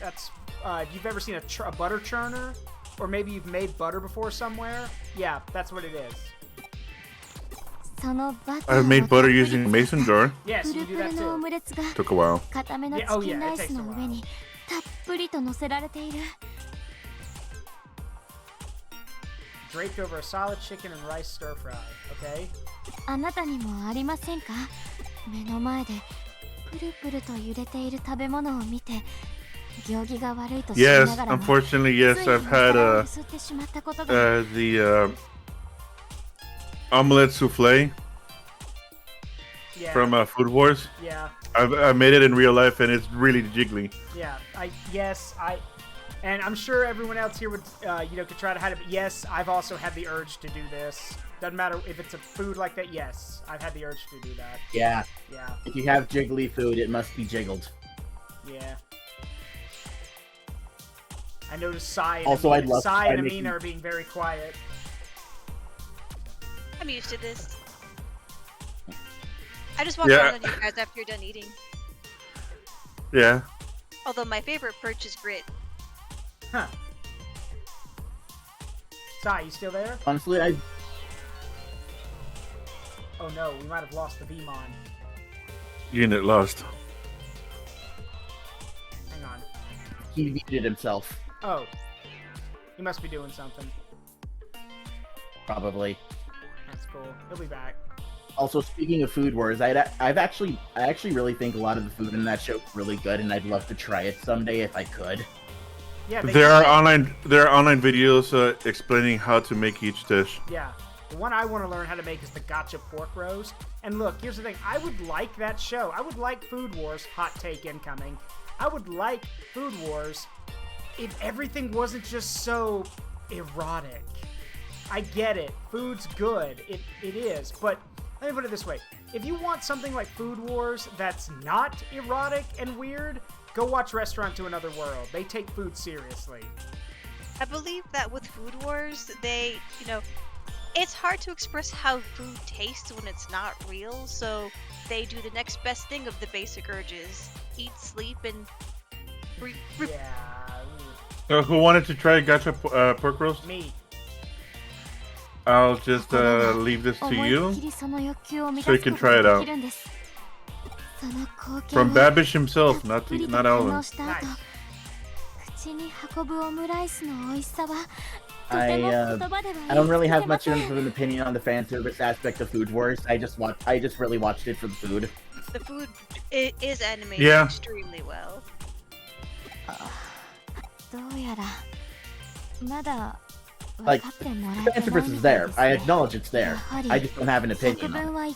you've ever seen a butter churner, or maybe you've made butter before somewhere, yeah, that's what it is. I've made butter using a mason jar. Yes, you can do that too. Took a while. Yeah, oh yeah, it takes a while. Draped over a solid chicken and rice stir fry, okay? あなたにもありませんか？目の前でプルプルと揺れている食べ物を見て行儀が悪いと知りながらも Yes, unfortunately, yes, I've had the omelette souffle Yeah. from Food Wars. Yeah. I made it in real life, and it's really jiggly. Yeah. And I'm sure everyone else here would, could try to hide it. But yes, I've also had the urge to do this. Doesn't matter if it's a food like that. Yes, I've had the urge to do that. Yeah. Yeah. If you have jiggly food, it must be jiggled. Yeah. I noticed Sai and Also, Amina, I'd love to Sai try and making- Amina are being very quiet. I'm used to this. I just walk Yeah. around on you guys after you're done eating. Yeah. Although my favorite perch is grit. Huh. Sai, you still there? Honestly, Oh no, we might have lost the Vmon. Unit lost. Hang on. he muted himself, Oh. He must be doing something. probably. That's cool. He'll be back. Also, speaking of Food Wars, I actually really think a lot of the food in that show is really good, and I'd love to try it someday if I could. Yeah, There are online videos explaining how to make each dish. Yeah. The one I want to learn how to make is the gotcha pork roast. And look, here's the thing. I would like that show. I would like Food Wars, hot take incoming. I would like Food Wars if everything wasn't just so erotic. I get it. Food's good. It is. But let me put it this way. If you want something like Food Wars that's not erotic and weird, go watch Restaurant to Another World. They take food seriously. I believe that with Food Wars, they, it's hard to express how food tastes when it's not real, so they do the next best thing of the basic urges. Eat, sleep, and... Yeah. Who wanted to try gotcha pork roast? Me. I'll just leave this to you, so you can try it out. From Babish himself, not Alvin. Nice. I don't really have much of an opinion on the fan service aspect of Food Wars. I just really watched it for the food. The food is animated Yeah. extremely well. Like, the fan service is there. I acknowledge it's there. I just don't have an opinion on it.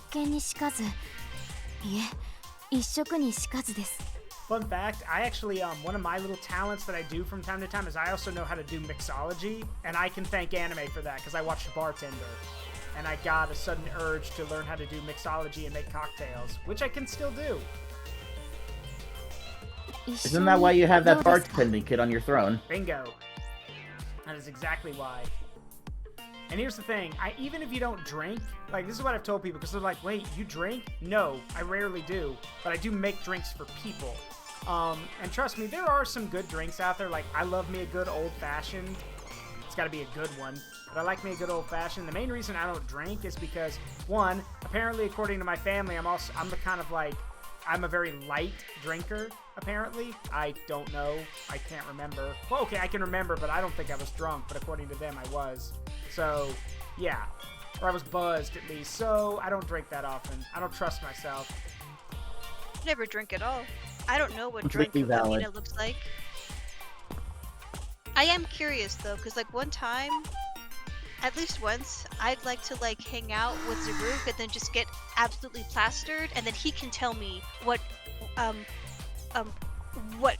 Fun fact, I actually, one of my little talents that I do from time to time is I also know how to do mixology, and I can thank anime for that, because I watched Bartender, and I got a sudden urge to learn how to do mixology and make cocktails, which I can still do. Isn't that why you have that bartending kit on your throne? Bingo. That is exactly why. And here's the thing, even if you don't drink, like, this is what I've told people, because they're like, wait, you drink? No, I rarely do, but I do make drinks for people. And trust me, there are some good drinks out there, like, I love me a good old-fashioned. It's gotta be a good one, but I like me a good old-fashioned. The main reason I don't drink is because, one, apparently according to my family, I'm the kind of, like, I'm a very light drinker, apparently. I don't know. I can't remember. Well, okay, I can remember, but I don't think I was drunk, but according to them, I was. So, yeah. Or I was buzzed, at least. So, I don't drink that often. I don't trust myself. Never drink at all. I don't know what Completely drink valid. Amina looks like. I am curious, though, because, like, one time, at least once, I'd like to, like, hang out with Zaruk and then just get absolutely plastered, and then he can tell me what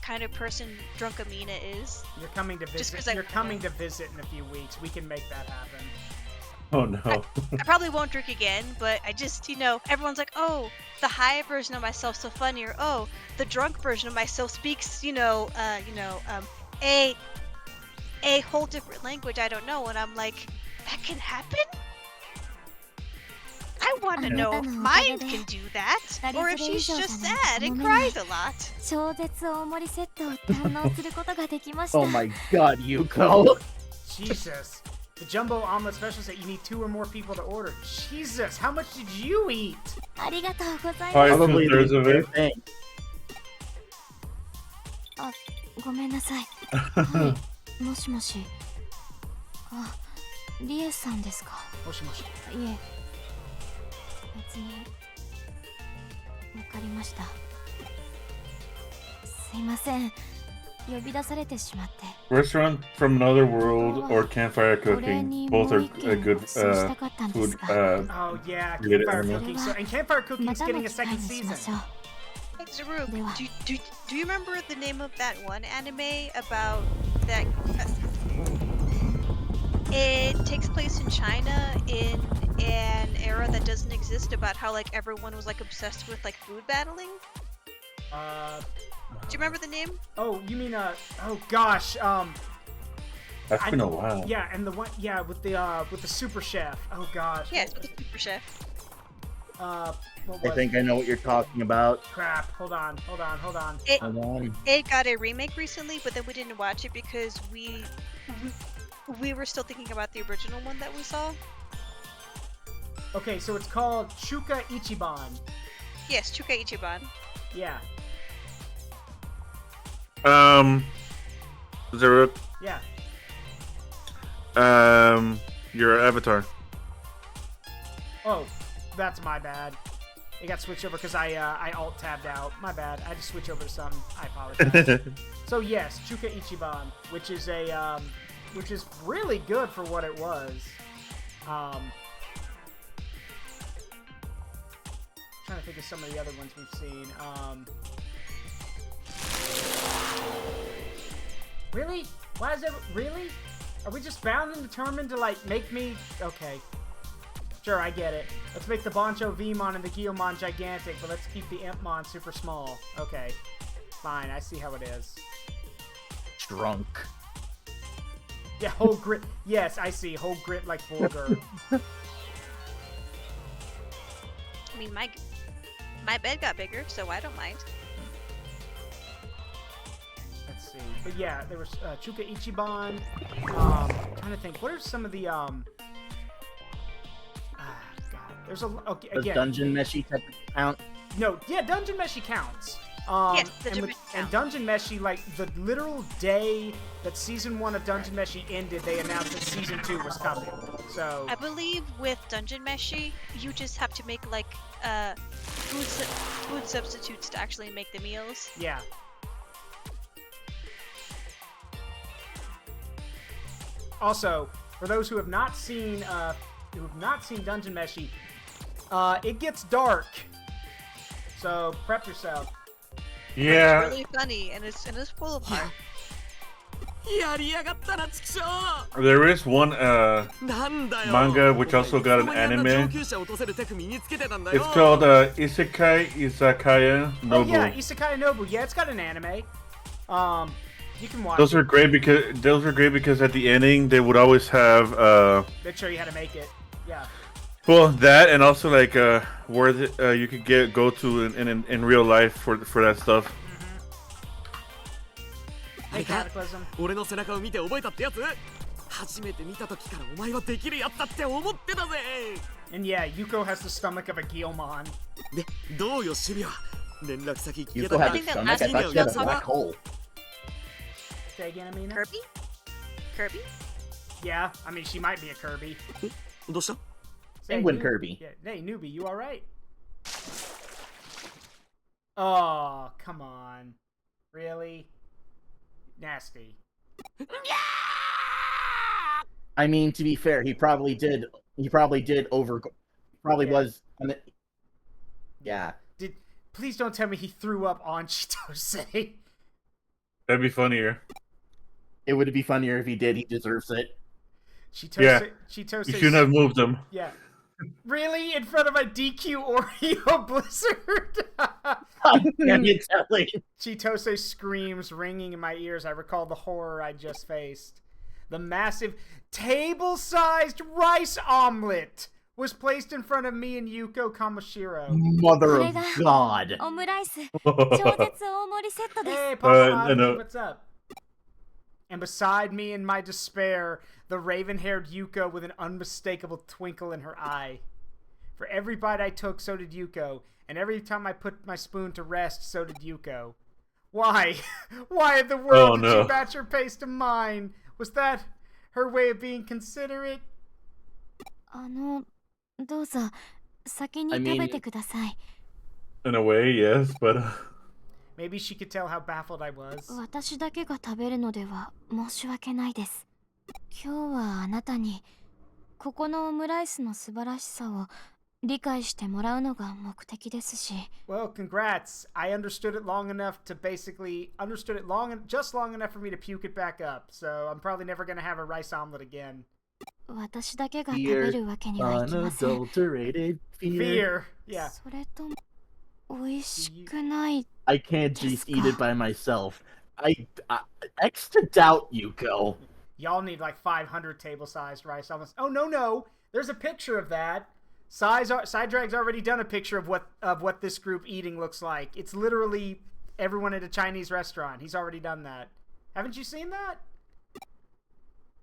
kind of person drunk Amina is. You're coming to Just 'cause visit. I You're wanna coming know. to visit in a few weeks. We can make that happen. Oh no. I probably won't drink again, but I just, everyone's like, oh, the high version of myself's so funny, or oh, the drunk version of myself speaks, a whole different language I don't know, and I'm like, that can happen? I want to know if mine can do that, or if she's just sad and cries a lot. Oh my god, Yuko! Jesus. The jumbo omelet special said you need 2 or more people to order. Jesus, how much did you eat? Probably 2/3 of it. thing. ごめんなさい。はい、もしもし。あ、リエさんですか。もしもし。いえ、別に。わかりました。すいません。呼び出されてしまって Restaurant from another world or campfire cooking. Both are a good food Oh yeah, related campfire anime. cooking. So, and campfire cooking is またの getting a 機会 second にしま season. しょう Hey, Zaru, Dewa. do you remember the name of that one anime about that? It takes place in China in an era that doesn't exist, about how like everyone was like obsessed with like food battling. Do you remember the name? Oh, you mean oh gosh, That's been a while. Yeah, and the one, yeah, with the super chef. Oh gosh. Yes, with the super chef. What I was think I know what you're talking about. Crap. Hold on. Hold on. It got a remake recently, but then we didn't watch it because we were still thinking about the original one that we saw. Okay, so it's called Chuka Ichiban. Yes, Chuka Ichiban. Yeah. Zaruk, Yeah. your avatar. Oh, that's my bad. It got switched over because I alt tabbed out. My bad. I just switched over to something. I apologize. So yes, Chuka Ichiban, which is a which is really good for what it was. Trying to think of some of the other ones we've seen. Really? Why is it really? Are we just bound and determined to like make me? Okay. Sure, I get it. Let's make the Boncho Vmon and the Guilmon gigantic, but let's keep the Impmon super small. Okay. Fine, I see how it is. Drunk. Yeah, whole grit. Yes, I see. Whole grit like Bulgur. I mean, my bed got bigger, so I don't mind. Let's see. But yeah, there was Chuka Ichiban. Trying to think. What are some of the God. There's a okay Does again. Dungeon Meshi type of count? No, yeah, Dungeon Meshi counts. Yes, Dungeon Meshi and counts. Dungeon Meshi, like the literal day that season 1 of Dungeon Meshi ended, they announced that season 2 was coming. So I believe with Dungeon Meshi, you just have to make like food substitutes to actually make the meals. yeah. Also, for those who have not seen Dungeon Meshi, it gets dark. So prep yourself. Yeah. It's really funny and it's full of heart. There is one manga which also got an anime. It's called Isekai Izakaya Nobu. Oh yeah, Isekai Nobu. Yeah, it's got an anime. You can watch. Those are great because at the ending they would always have They show you how to make it. Yeah. well, that and also like where you could go to in real life for that stuff. Hey, Cataclysm. 俺の背中を見て覚えたってやつ初めて見た時からお前はできるやつだって思ってたぜ And yeah, Yuko has the stomach of a Guilmon. で、どうよ守備は連絡先聞け You た still か have a stomach? I thought you had a black hole. Say again, Amina? Kirby? Kirby? Yeah, I mean, she might be a Kirby. どうした Say, Penguin Noob- Kirby. Yeah, hey, newbie, you alright? Oh, come on. Really? Nasty. I mean, to be fair, he probably did Yeah. was. Yeah. Please don't tell me he threw up on Chitose. That'd be funnier. It would be funnier if he did. He deserves it. Chitose. Yeah. Chitose. You shouldn't have moved them. Yeah. Really? In front of my DQ Oreo Blizzard? Can you tell me? Chitose screams ringing in my ears. I recall the horror I just faced. The massive table-sized rice omelet was placed in front of me and Yuko Kamoshiro. Mother of God. オムライス超絶大盛りセットです Hey, Papa, no. what's up? And beside me in my despair, the raven-haired Yuko with an unmistakable twinkle in her eye. For every bite I took, so did Yuko. And every time I put my spoon to rest, so did Yuko. Why? Why in the world did you match her pace to mine? Was that her way of being considerate? どうぞ先に食べてください In a way, yes, but Maybe she could tell how baffled I was. 私だけが食べるのでは申し訳ないです。今日はあなたにここのオムライスの素晴らしさを理解してもらうのが目的ですし。Well, congrats. I understood it long enough to basically understood it just long enough for me to puke it back up. So I'm probably never gonna have a rice omelet again. 私だけが食べるわけにはいきません。Unadulterated Fear. Yeah. それとも美味しくない。I can't just eat it by myself. I extra doubt Yuko. Y'all need like 500 table-sized rice omelets. Oh no! There's a picture of that. PsyDrag's already done a picture of what this group eating looks like. It's literally everyone at a Chinese restaurant. He's already done that. Haven't you seen that?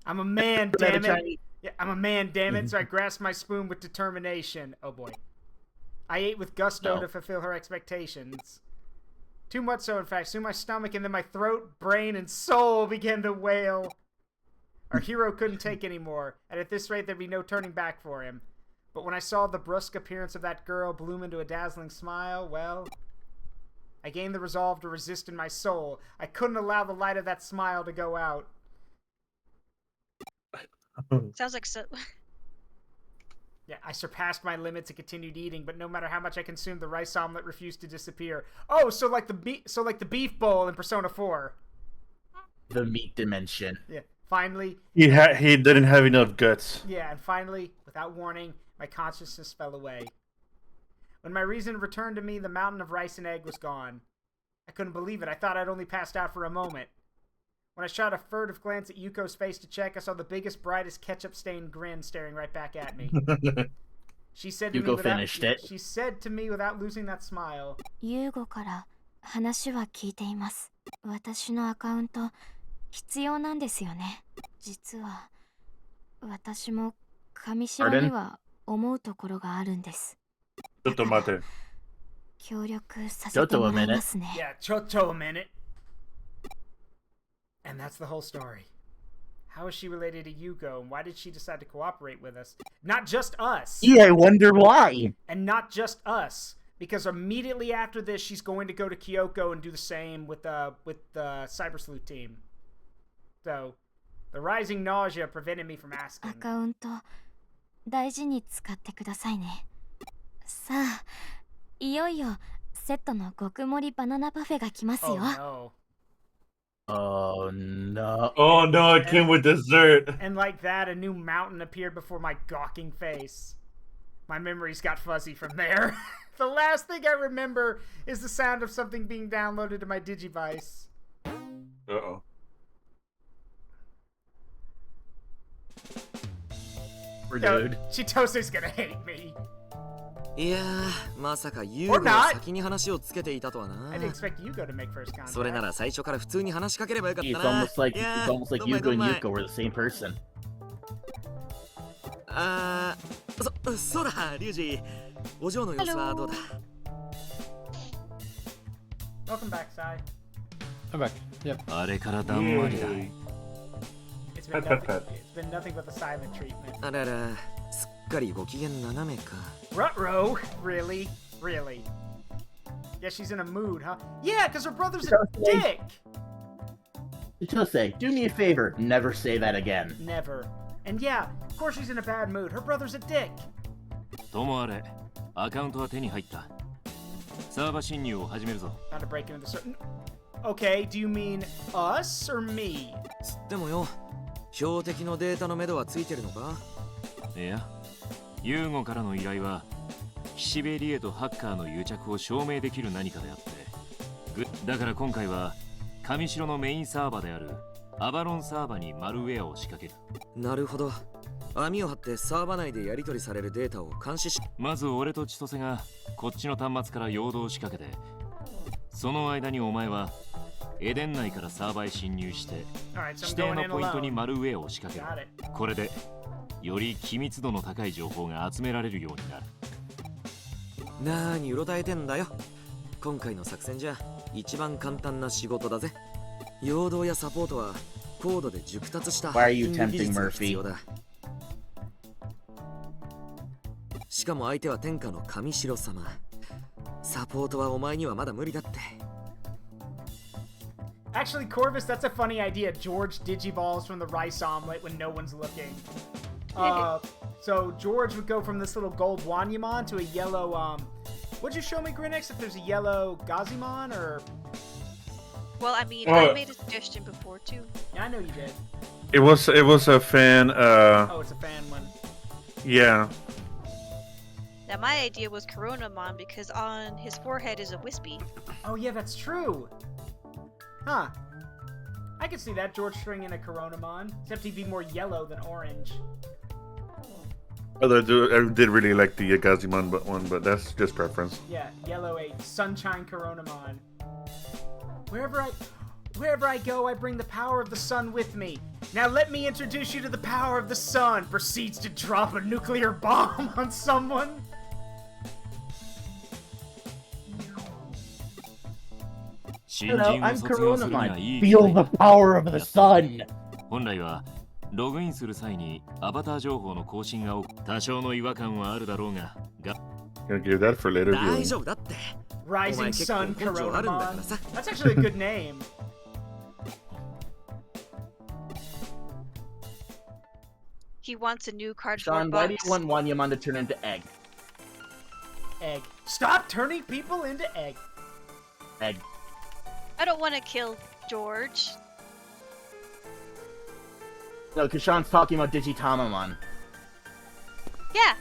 I'm a man, damn it. Yeah, I'm a man, damn it. So I grasped my spoon with determination. Oh boy. I ate with gusto to fulfill her expectations. Too much so, in fact. Soon my stomach and then my throat, brain, and soul began to wail. Our hero couldn't take any more, and at this rate there'd be no turning back for him. But when I saw the brusque appearance of that girl bloom into a dazzling smile, well, I gained the resolve to resist in my soul. I couldn't allow the light of that smile to go out. Sounds like so. Yeah, I surpassed my limits and continued eating, but no matter how much I consumed, the rice omelet refused to disappear. Oh, so like the beef bowl in Persona 4. The meat dimension. Yeah, finally. He didn't have enough guts. Yeah, and finally, without warning, my consciousness fell away. When my reason returned to me, the mountain of rice and egg was gone. I couldn't believe it. I thought I'd only passed out for a moment. When I shot a furtive glance at Yuko's face to check, I saw the biggest, brightest ketchup-stained grin staring right back at me. She said to me without losing that smile. ユーゴから話は聞いています。私のアカウント必要なんですよね。実は私も上白には思うところがあるんです。ちょっと待って。協力させてもらいますね。Yeah, ちょっとa minute. And that's the whole story. How is she related to Yuko, and why did she decide to cooperate with us? Not just us. Yeah, I wonder why. And not just us, because immediately after this, she's going to go to Kyoko and do the same with the Cyber Sleuth team. So, the rising nausea prevented me from asking. アカウント大事に使ってくださいね。さあ、いよいよセットの極盛りバナナパフェが来ますよ。Oh no. Oh no, it came with dessert. And like that, a new mountain appeared before my gawking face. My memories got fuzzy from there. The last thing I remember is the sound of something being downloaded to my Digivice. Uh-oh. We're good. Chitose's gonna hate me. いやー、まさかユーゴが先に話をつけていたとはな。I didn't expect Yugo to make first contact. それなら最初から普通に話しかければよかった It's な。 almost like Yugo and Yuko were the same person. そうだ、リュウジ。お嬢の様子はどうだ？ Welcome back, Psy. I'm back. Yep. あれからだんまりだ。It's been nothing but the silent treatment. あらら、すっかりご機嫌斜めか。Ruh-roh? Really? Really? Yeah, she's in a mood, huh? Yeah, because her brother's a dick! Chitose, do me a favor, never say that again. Never. And yeah, of course she's in a bad mood. Her brother's a dick! ともあれ、アカウントは手に入った。サーバー侵入を始めるぞ。Not to break into the certain... Okay, do you mean us or me? でもよ、標的のデータの目処はついてるのか？いや、ユーゴからの依頼は岸辺理恵とハッカーの癒着を証明できる何かであって、だから今回は上白のメインサーバーであるアバロンサーバーにマルウェアを仕掛ける。なるほど。網を張ってサーバー内でやり取りされるデータを監視し、まず俺と千歳がこっちの端末から陽動を仕掛けて、その間にお前はエデン内からサーバーへ侵入して指定のポイントにマルウェアを仕掛ける。これでより機密度の高い情報が集められるようになる。なーにうろたえてんだよ。今回の作戦じゃ一番簡単な仕事だぜ。陽動やサポートは高度で熟達したハッキング技術が必要だ。しかも相手は天下の上白様。サポートはお前にはまだ無理だって。Actually, Corvus, that's a funny idea. George digivolves from the rice omelet when no one's looking. So George would go from this little gold Wanyamon to a yellow, would you show me, Grinix, if there's a yellow Gazimon, or... Well, I mean, I made a suggestion before, too. Yeah, I know you did. It was a fan, Oh, it's a fan one. Yeah. Now, my idea was Coronamon because on his forehead is a wispy. Oh, yeah, that's true. Huh. I could see that, George stringing a Coronamon, except he'd be more yellow than orange. Although I did really like the Gazimon one, but that's just preference. Yeah, yellow, a Sunshine Coronamon. Wherever I go, I bring the power of the sun with me. Now let me introduce you to the power of the sun. Proceeds to drop a nuclear bomb on someone. Hello, I'm Coronamon. Feel the power of the sun. 本来はログインする際にアバター情報の更新が多少の違和感はあるだろうが。Gonna give that for later viewing. 大丈夫だって。 Rising Sun Coronamon. That's actually a good name. He wants a new cardboard Sean, box. why do you want Wanyamon to turn into egg? Egg. Stop turning people into egg. Egg. I don't want to kill George. No, because Sean's talking about Digitamamon. Yeah.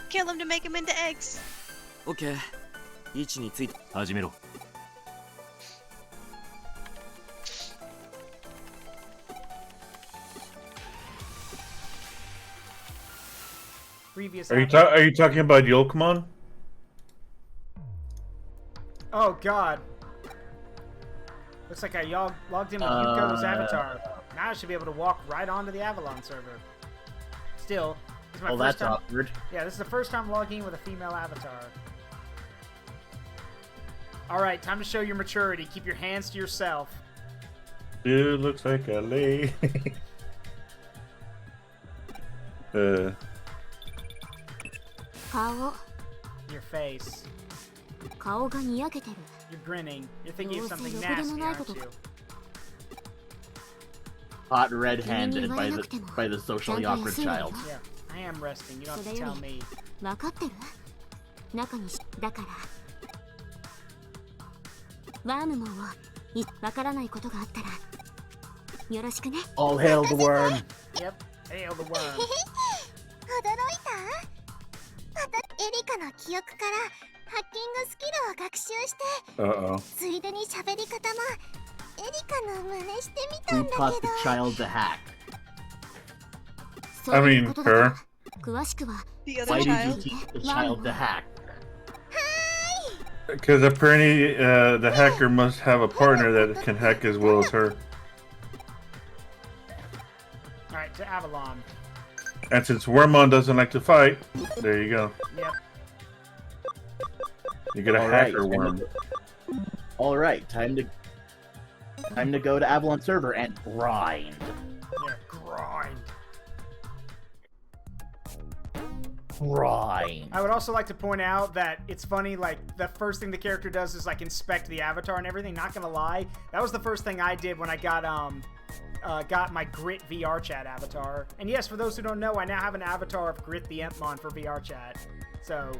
Kill him to make him into eggs. Okay. 位置について始めろ。Are you talking about Yokumon? Oh God. Looks like I logged in with Yuko's avatar. Now I should be able to walk right onto the Avalon server. Still, this is my first time. Awkward. Yeah, this is the first time logging in with a female avatar. Alright, time to show your maturity. Keep your hands to yourself. Dude looks like a lady. Your face. 顔がにやけてる。 You're grinning. You're thinking of something nasty, aren't you? Hot red-handed by the socially awkward child. Yeah, I am resting. You don't have to tell me. 分かってる？中にだから。ワームモンをわからないことがあったらよろしくね。 All hail the worm. Yep, hail the worm. 驚いた？エリカの記憶からハッキングスキルを学習して、ついでに喋り方もエリカの真似してみたん Who だ taught け the ど。 child to hack? I mean, her. 詳しくは The Why other did you child. teach the child to hack? Because apparently the hacker must have a partner that can hack as well as her. Alright, to Avalon. And since Wormmon doesn't like to fight, there you go. Yep. You get a hacker worm. Alright, time to go to Avalon server and grind. Yeah, grind. Grind. I would also like to point out that it's funny, like, the first thing the character does is, like, inspect the avatar and everything. Not gonna lie, that was the first thing I did when I got my Grit VR Chat avatar. And yes, for those who don't know, I now have an avatar of Grit the Empmon for VR Chat. So...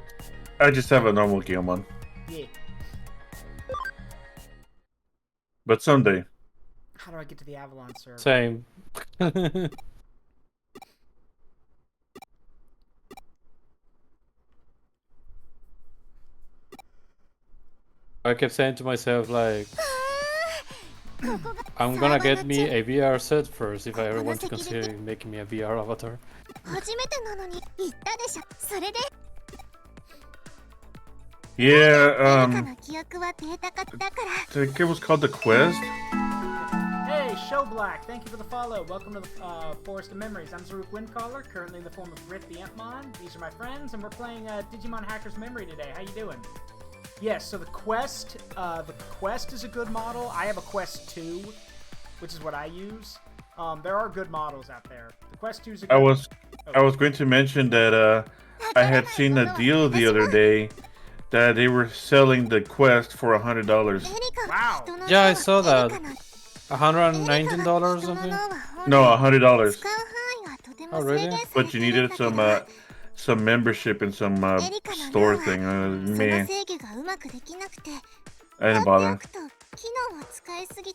I just have a normal Guilmon. Yeah. But someday. How do I get to the Avalon server? Same. I kept saying to myself, like, I'm gonna get me a VR set first if I ever want to consider making me a VR avatar. 初めてなのに言ったでしょ。それで Yeah, の記憶はデータ化だから。 I think it was called The Quest. Hey, Show Black, thank you for the follow. Welcome to the Forest of Memories. I'm Zaruk Windcaller, currently in the form of Grit the Empmon. These are my friends, and we're playing Digimon Hacker's Memory today. How you doing? Yes, so the Quest is a good model. I have a Quest 2, which is what I use. There are good models out there. The Quest 2 is a good... I was going to mention that I had seen a deal the other day that they were selling the Quest for $100. Wow. Yeah, I saw that. $119 or something? No, $100. Oh, really? But you needed some membership in some store thing. Man, I didn't bother.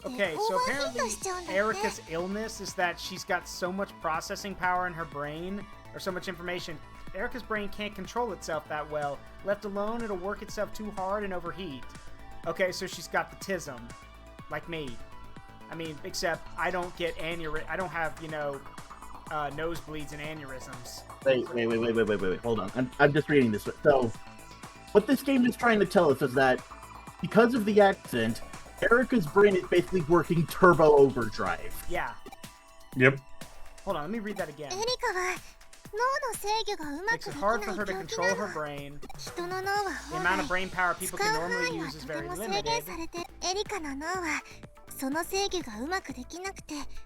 Okay, so apparently Erica's illness is that she's got so much processing power in her brain, or so much information. Erica's brain can't control itself that well. Left alone, it'll work itself too hard and overheat. Okay, so she's got the tism, like me. I mean, except I don't get I don't have, nosebleeds and aneurysms. Wait. Hold on. I'm just reading this. So, what this game is trying to tell us is that because of the accident, Erica's brain is basically working turbo overdrive. Yeah. Yep. Hold on, let me read that again. Makes it hard for her to control her brain. The amount of brain power people can normally use is very limited.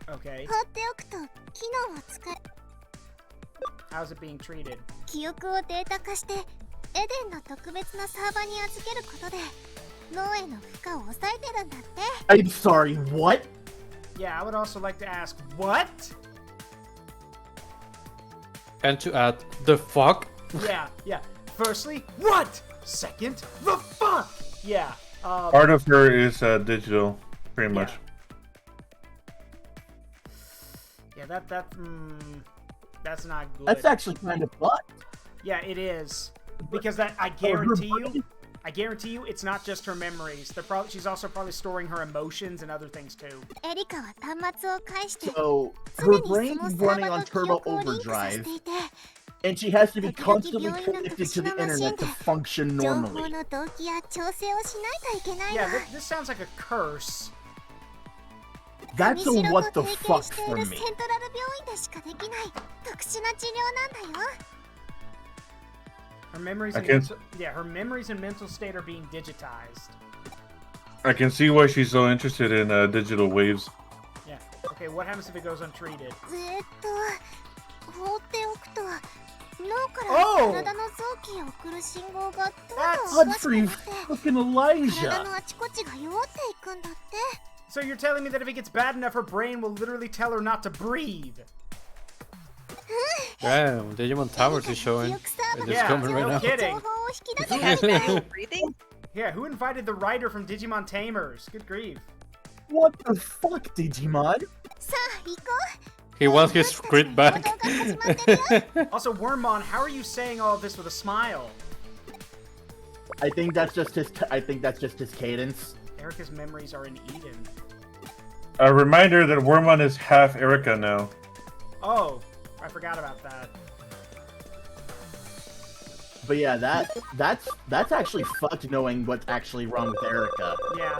Okay. How's it being treated? I'm sorry, what? Yeah, I would also like to ask, what? And to add, the fuck? Yeah. Firstly, what? Second, the fuck? Yeah. Part of her is digital, pretty much. Yeah, that's not good. That's actually kind of fucked. Yeah, it is. Because I guarantee you, it's not just her memories. She's also probably storing her emotions and other things too. So her brain is running on turbo overdrive, and she has to be constantly connected to the internet to function normally. Yeah, this sounds like a curse. That's a what the fuck for me. Her memories her memories and mental state are being digitized. I can see why she's so interested in digital waves. Yeah. Okay, what happens if it goes untreated? Oh! That's Godfrey fucking Elijah! So you're telling me that if it gets bad enough, her brain will literally tell her not to breathe? Damn, Digimon Towers is showing. It's coming right now. Kidding. Breathing? Yeah, who invited the writer from Digimon Tamers? Good grief. What the fuck, Digimon? He wants his script back. Also, Wormmon, how are you saying all of this with a smile? I think that's just his cadence. Erica's memories are in Eden. A reminder that Wormmon is half Erica now. Oh, I forgot about that. But yeah, that's actually fucked knowing what's actually wrong with Erica. Yeah.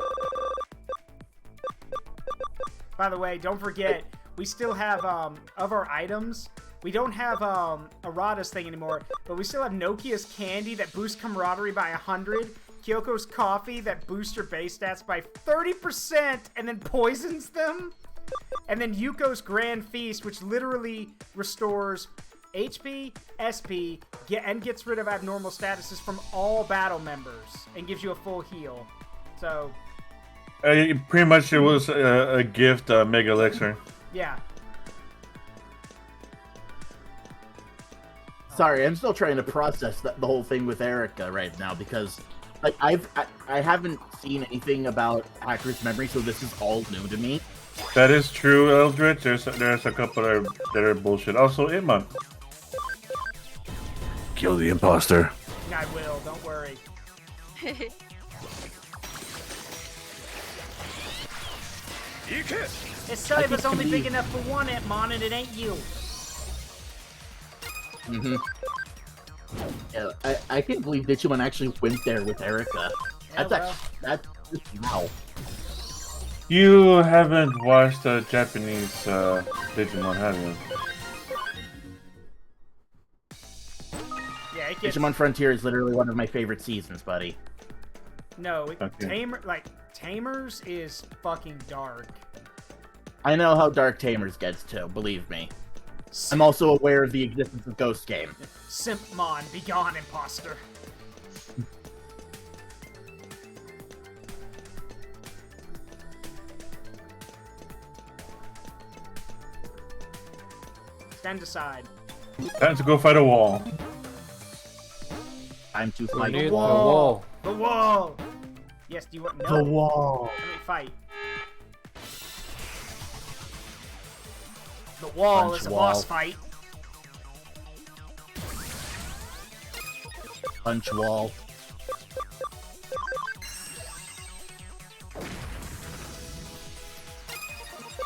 By the way, don't forget, we still have, of our items, we don't have, Arata's thing anymore, but we still have Nokia's candy that boosts camaraderie by 100, Kyoko's coffee that boosts your base stats by 30% and then poisons them, and then Yuko's Grand Feast, which literally restores HP, SP, and gets rid of abnormal statuses from all battle members, and gives you a full heal. So... pretty much it was a gift, Mega Elixir. Yeah. Sorry, I'm still trying to process the whole thing with Erica right now because, like, I haven't seen anything about Hacker's Memory, so this is all new to me. That is true, Eldritch. There's a couple that are bullshit. Also, Itmon. Kill the imposter. I will. Don't worry. This cyber's only big enough for one Itmon, and it ain't you. Yeah, I can't believe Digimon actually went there with Erica. Yeah, That's wow. You haven't watched Japanese Digimon, have you? Yeah, it gets... Digimon Frontier is literally one of my favorite seasons, buddy. No, Tamers is fucking dark. I know how dark Tamers gets too, believe me. I'm also aware of the existence of Ghost Game. Simpmon, begone, imposter. Then decide. Time to go fight a wall. Time to We fight need the the wall. wall. The wall! Yes, do you want... No. The wall. Let me fight. The wall Punch is a wall. boss fight. Punch wall.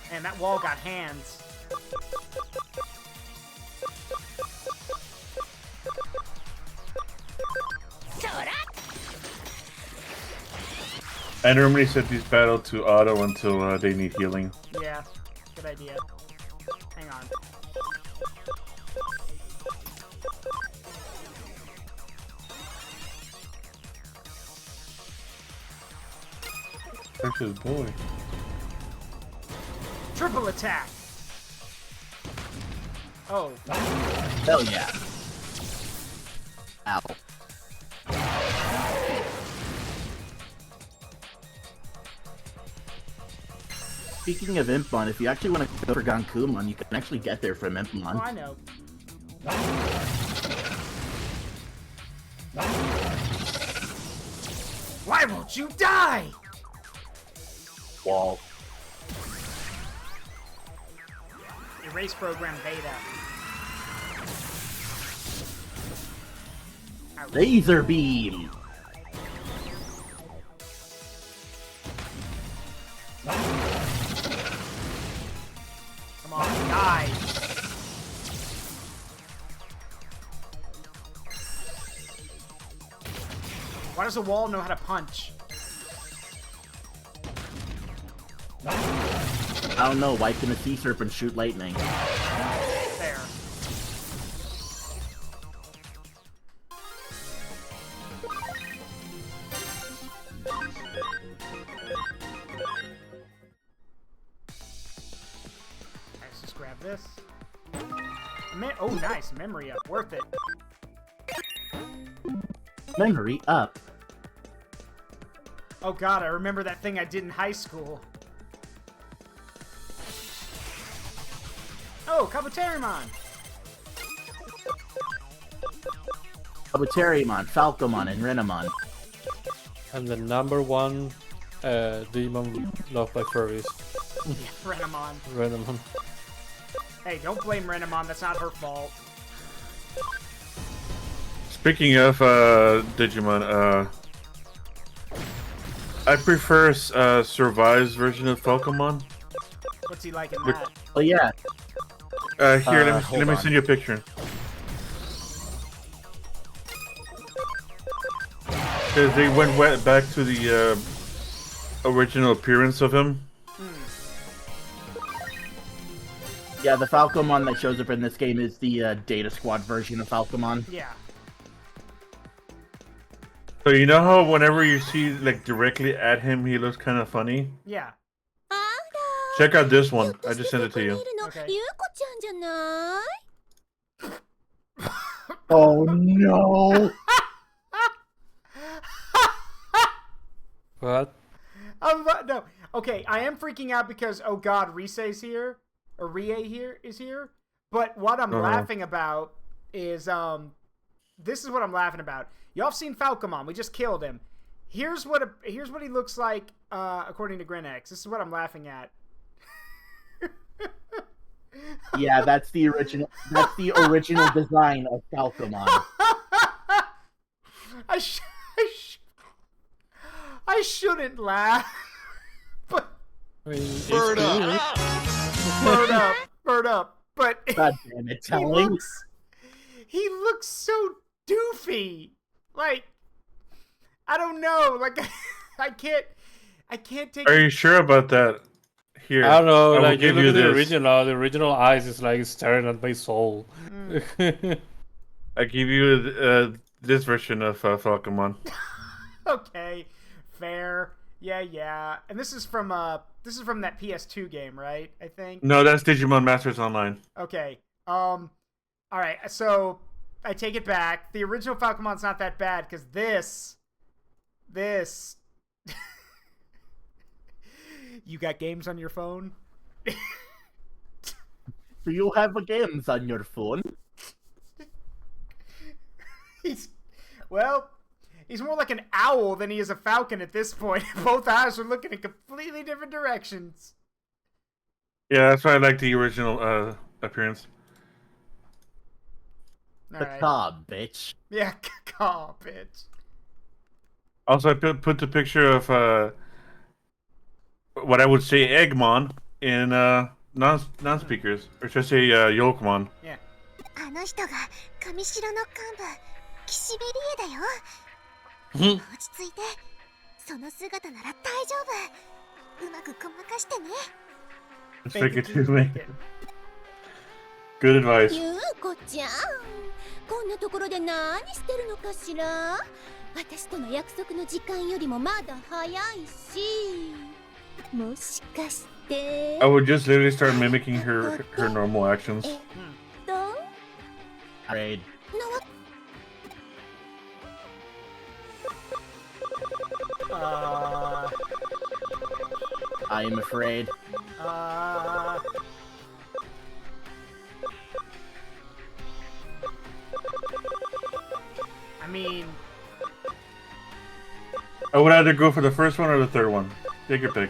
Man, that wall got hands. I normally set these battle to auto until they need healing. Yeah, good idea. Hang on. Precious boy. Triple attack! Oh. Hell yeah. Ow. Speaking of Impmon, if you actually want to go for Gankumon, you can actually get there from Oh, Impmon. I know. Why won't you die? Wall. Erase program beta. Laser beam. Come on, die. Why does a wall know how to punch? I don't know. Why can a sea serpent shoot lightning? There. Let's just grab this. Oh, nice. Memory up. Worth it. Memory up. Oh god, I remember that thing I did in high school. Oh, Kabuterimon! Kabuterimon, Falcomon, and Renamon. I'm the #1 Digimon loved by furries. Yeah, Renamon. Renamon. Hey, don't blame Renamon, that's not her fault. Speaking of Digimon, I prefer Survive's version of Falcomon. What's he like in that? Oh yeah. Here, let hold me on. send you a picture. Because they went back to the original appearance of him. Yeah, the Falcomon that shows up in this game is the Data Squad version of Falcomon. Yeah. So you know how whenever you see like directly at him, he looks kind of funny. Yeah. Check out this one. I just sent it to you. Okay. Oh no! What? No. Okay, I am freaking out because, oh god, Risei's here. Or Rie here is here. But what I'm laughing about is, this is what I'm laughing about. Y'all have seen Falcomon. We just killed him. Here's what he looks like, according to Grinex. This is what I'm laughing at. Yeah, that's the original. That's the original design of Falcomon. I shouldn't laugh. But I mean, Bird it's up. bird up. But God damn it, telling. he looks so doofy. Like, I don't know. Like, I can't take. Are you sure about that? Here, I don't know, I will like you give look you at the this. original eyes is like staring at my soul. I give you this version of Falcomon. Okay, fair. Yeah. And this is from that PS2 game, right? I think. No, that's Digimon Masters Online. Okay. All right. So I take it back. The original Falcomon's not that bad because this. You got games on your phone? Do you have games on your phone? He's more like an owl than he is a falcon at this point. Both eyes are looking in completely different directions. Yeah, that's why I like the original appearance. The cob, bitch. Yeah, caw, bitch. Also, I put the picture of what I would say Eggmon in non-speakers, or should I say Yolkmon. Yeah. あの人が上白の幹部岸辺理恵だよ。落ち着いて。その姿なら大丈夫。うまくごまかしてね。Fake it to me. Good advice. ゆうこちゃん、こんなところで何してるのかしら。私との約束の時間よりもまだ早いし。もしかして。I would just literally start mimicking her normal actions. Afraid. I am afraid. I mean, I would either go for the first one or the third one. Take your pick.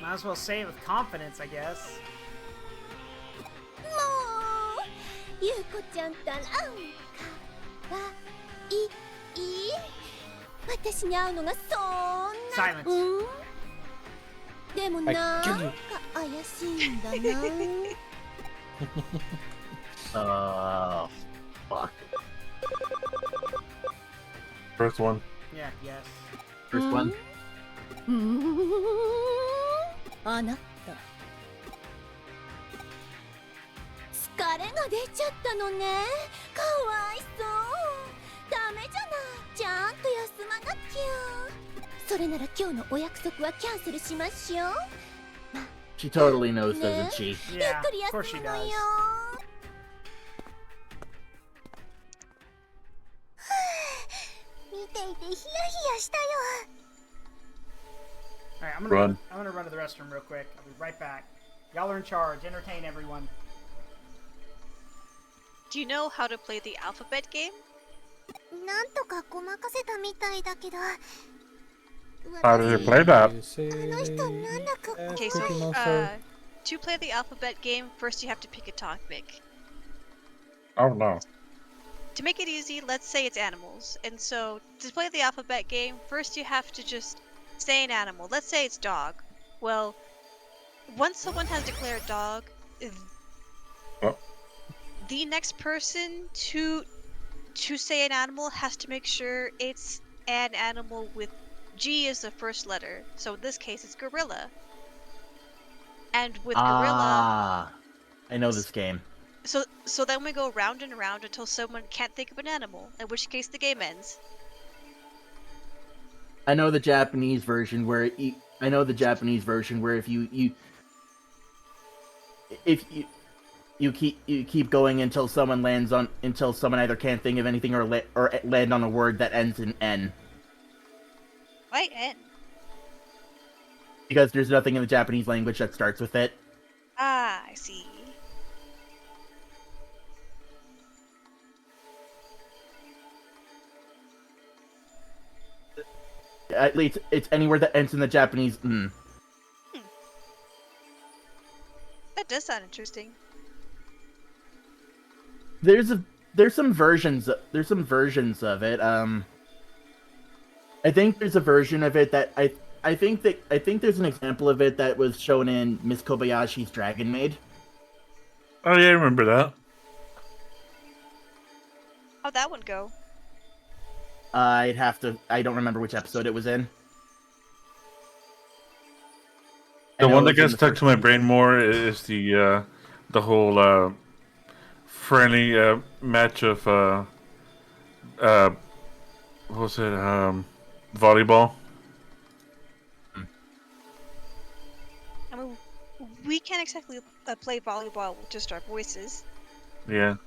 might as well say it with confidence, I guess. もう、ゆうこちゃんたらかわいい。私に会うのがそんな。Silence. でもなんか怪しいんだな。Fuck. First one. Yeah, yes. First one. あなた。疲れが出ちゃったのね。かわいそう。ダメじゃない。ちゃんと休まなきゃ。それなら今日のお約束はキャンセルしましょう。She totally knows, doesn't she? Yeah, of course she does. 見ていてヒヤヒヤしたよ。Alright, I'm gonna run to the restroom real quick. I'll be right back. Y'all are in charge. Entertain everyone. Do you know how to play the alphabet game? なんとかごまかせたみたいだけど。 How do you play that? Okay, so to play the alphabet game, first you have to pick a topic. Oh no. To make it easy, let's say it's animals. And so, to play the alphabet game, first you have to just say an animal. Let's say it's dog. Well, once someone has declared dog, the next person to say an animal has to make sure it's an animal with G is the first letter. So in this case, it's gorilla. And with gorilla... I know this game. So then we go round and round until someone can't think of an animal, in which case the game ends. I know the Japanese version where if you keep going until someone either can't think of anything or land on a word that ends in N. Why N? Because there's nothing in the Japanese language that starts with it. Ah, I see. At least it's anywhere that ends in the Japanese n. That does sound interesting. There's some versions of it. I think there's a version of it that I think there's an example of it that was shown in Miss Kobayashi's Dragon Maid. Oh yeah, I remember that. How'd that one go? I don't remember which episode it was in. The one that gets stuck to my brain more is the whole friendly match of what was it, volleyball. I mean, we can't exactly play volleyball with just our voices. Yeah.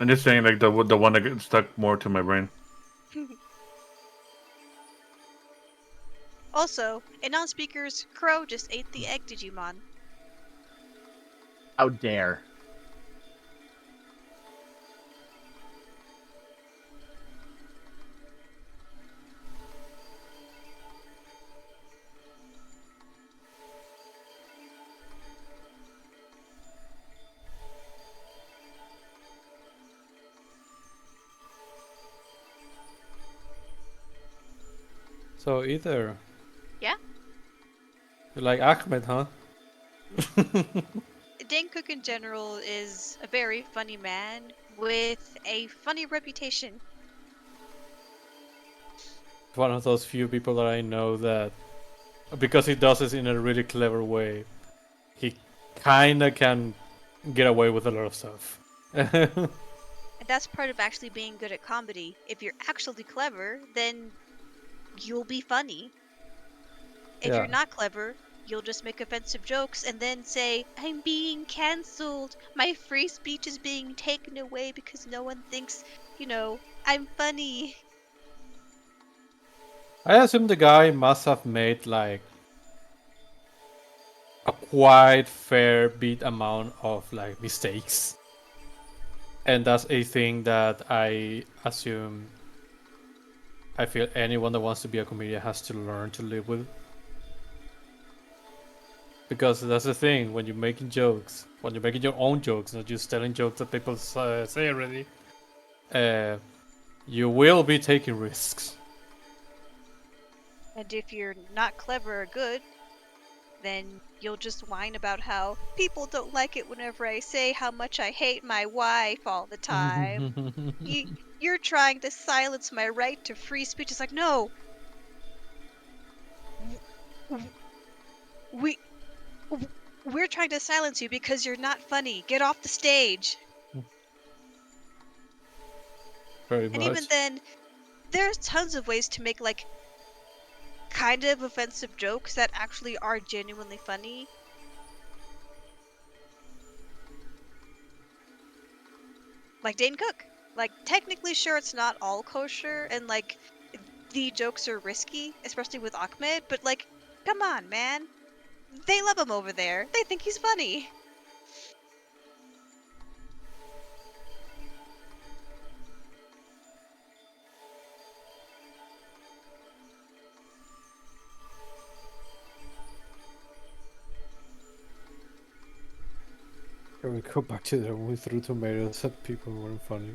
I'm just saying, like the one that gets stuck more to my brain. Also, in non-speakers, Crow just ate the egg Digimon. How dare. So either. Yeah? You like Ahmed, huh? Dane Cook in general is a very funny man with a funny reputation. One of those few people that I know that, because he does it in a really clever way, he kinda can get away with a lot of stuff. And that's part of actually being good at comedy. If you're actually clever, then you'll be funny. If you're not clever, you'll just make offensive jokes and then say, I'm being cancelled. My free speech is being taken away because no one thinks, I'm funny. I assume the guy must have made like a quite fair bit amount of like mistakes. And that's a thing that I assume I feel anyone that wants to be a comedian has to learn to live with. Because that's the thing, when you're making jokes, when you're making your own jokes, not just telling jokes that people say already, you will be taking risks. And if you're not clever or good, then you'll just whine about how people don't like it whenever I say how much I hate my wife all the time. You're trying to silence my right to free speech. It's like, no. We're trying to silence you because you're not funny. Get off the stage. Very much. And even then, there's tons of ways to make like kind of offensive jokes that actually are genuinely funny. Like Dane Cook. Like, technically, sure, it's not all kosher, and like the jokes are risky, especially with Ahmed, but like, come on, man. They love him over there. They think he's funny. Can we go back to that when we threw tomatoes at people who weren't funny?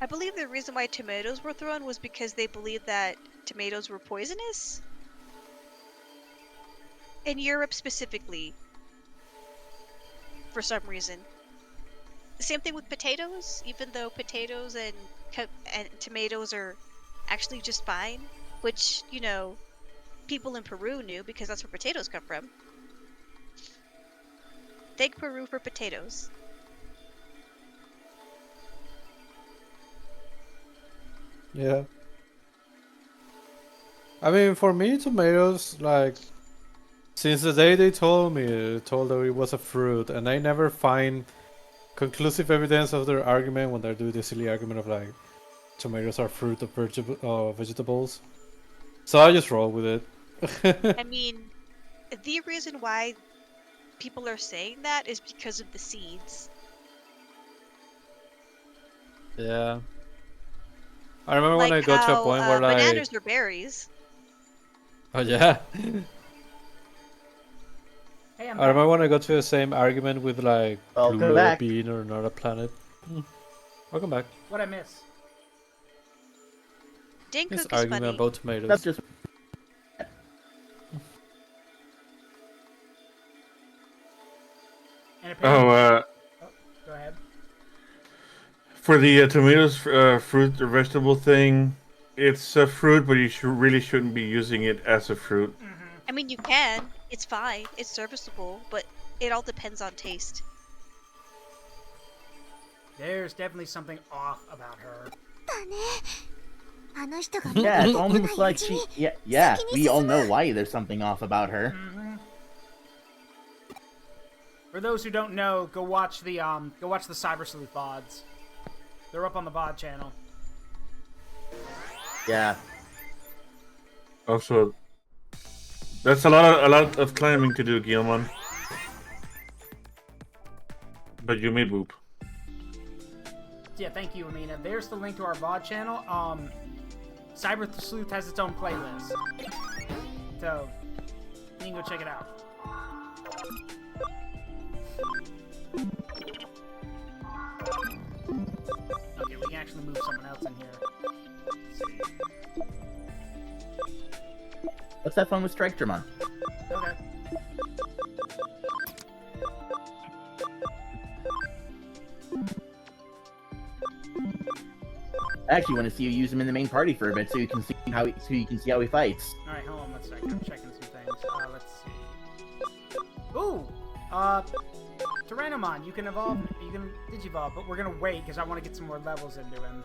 I believe the reason why tomatoes were thrown was because they believed that tomatoes were poisonous. In Europe specifically. For some reason. Same thing with potatoes, even though potatoes and tomatoes are actually just fine, which, people in Peru knew because that's where potatoes come from. Thank Peru for potatoes. Yeah. I mean, for me, tomatoes, like, since the day they told that it was a fruit, and I never find conclusive evidence of their argument when they do the silly argument of, like, tomatoes are fruit of vegetables. So I just roll with it. I mean, the reason why people are saying that is because of the seeds. Yeah. I remember when I got to a point where, like... bananas are berries. Oh, yeah? Hey, I remember when I got to the same argument with, like, Welcome blue back. bean or another planet. Welcome back. What'd I miss? Dane This Cook is argument funny. about tomatoes. That's just Go ahead. For the tomatoes, fruit or vegetable thing, it's a fruit, but you really shouldn't be using it as a fruit. I mean, you can. It's fine. It's serviceable, but it all depends on taste. There's definitely something off about her. yeah, it's almost like she. Yeah. We all know why there's something off about her. For those who don't know, go watch the Cyber Sleuth VODs. They're up on the VOD channel. Yeah. Also, that's a lot of climbing to do, Guillemon. But you may boop. Yeah, thank you, Amina. There's the link to our VOD channel. Cyber Sleuth has its own playlist. So, you can go check it out. Okay, we can actually move someone else in here. Let's see. Let's have fun with Strike Dramon. Okay. I actually want to see you use him in the main party for a bit, so you can see how he fights. All right, hold on one second. I'm checking some things. Let's see. Ooh, Tyrannomon, you can evolve. You can digivolve, but we're gonna wait because I want to get some more levels into him.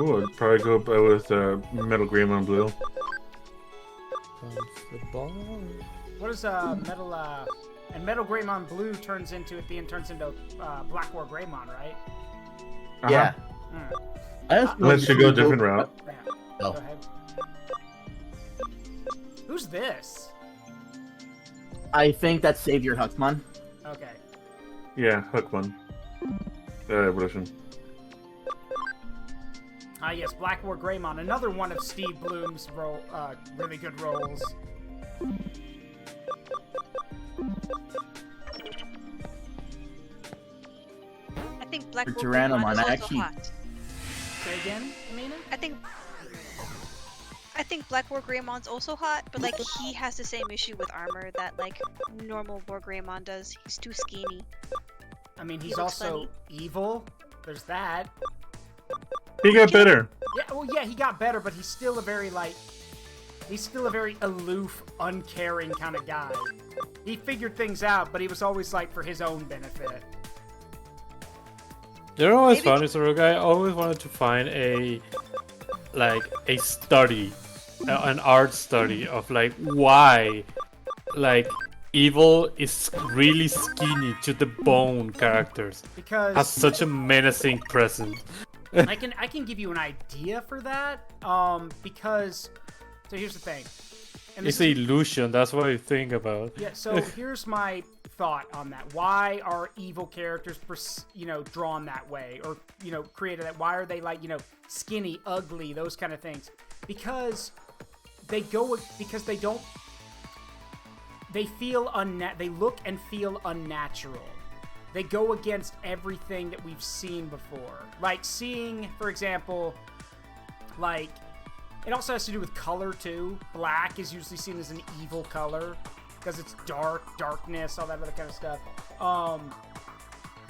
Ooh, I'd probably go with Metal Greymon Blue. What is Metal and Metal Greymon Blue turns into at the end turns into Black War Greymon, right? Yeah. Unless you go a different route. Yeah. Go ahead. Who's this? I think that's Savior Huckmon. Okay. Yeah, Hookmon. Evolution. Yes, Black War Greymon, another one of Steve Bloom's really good roles. I think Black War Tyrannomon, Greymon is also actually... hot. Say again, Amina? I think Black War Greymon's also hot, but like he has the same issue with armor that like normal War Greymon does. He's too skinny. I mean, he's also evil. There's that. He got better. Yeah, well, yeah, he got better, but he's still a very aloof, uncaring kind of guy. He figured things out, but he was always like for his own benefit. You know what's funny, Sorok? I always wanted to find a study, an art study of like why, like, evil is really skinny to the bone characters. Because has such a menacing presence. I can give you an idea for that. Because so here's the thing. And it's an illusion. That's what I think about. Yeah. So here's my thought on that. Why are evil characters, drawn that way, or created that? Why are they like skinny, ugly, those kind of things? Because they don't. They feel they look and feel unnatural. They go against everything that we've seen before. Like seeing, for example, like, it also has to do with color too. Black is usually seen as an evil color because it's darkness, all that other kind of stuff.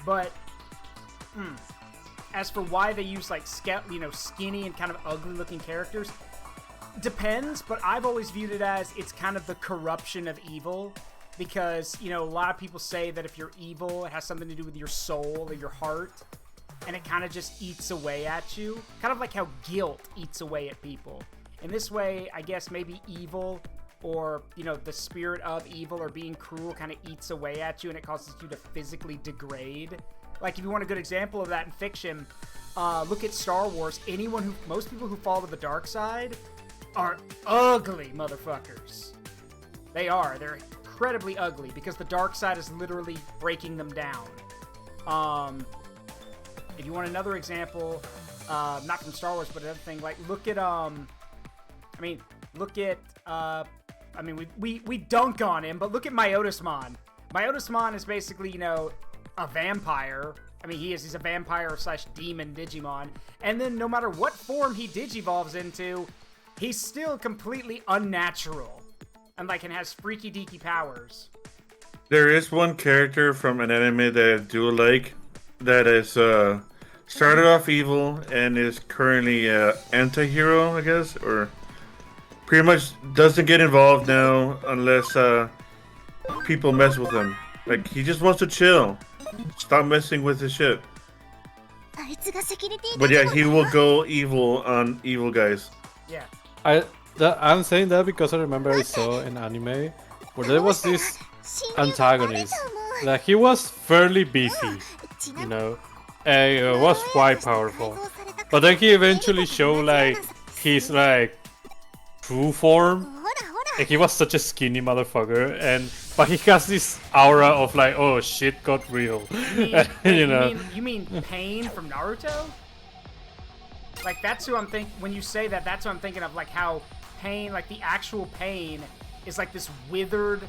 But as for why they use like skinny and kind of ugly looking characters, depends, but I've always viewed it as it's kind of the corruption of evil. Because, a lot of people say that if you're evil, it has something to do with your soul or your heart. And it kind of just eats away at you. Kind of like how guilt eats away at people. In this way, I guess maybe evil or, the spirit of evil or being cruel kind of eats away at you and it causes you to physically degrade. Like, if you want a good example of that in fiction, look at Star Wars. Most people who fall to the dark side are ugly motherfuckers. They are. They're incredibly ugly because the dark side is literally breaking them down. If you want another example, not from Star Wars, but another thing, like look at we dunk on him, but look at Myotismon. Myotismon is basically, a vampire. I mean, he's a vampire / demon Digimon. And then no matter what form he digivolves into, he's still completely unnatural. And has freaky deaky powers. There is one character from an anime that I do like that is started off evil and is currently anti-hero, I guess, or pretty much doesn't get involved now unless people mess with him. Like, he just wants to chill. Stop messing with his shit. But yeah, he will go evil on evil guys. Yeah. I'm saying that because I remember I saw an anime where there was this antagonist. Like, he was fairly beefy, and was quite powerful. But then he eventually showed like his like true form. Like he was such a skinny motherfucker, but he has this aura of like, oh shit got real. You know. You mean Pain from Naruto? Like that's who I'm thinking when you say that. That's what I'm thinking of. Like how Pain, like the actual Pain, is like this withered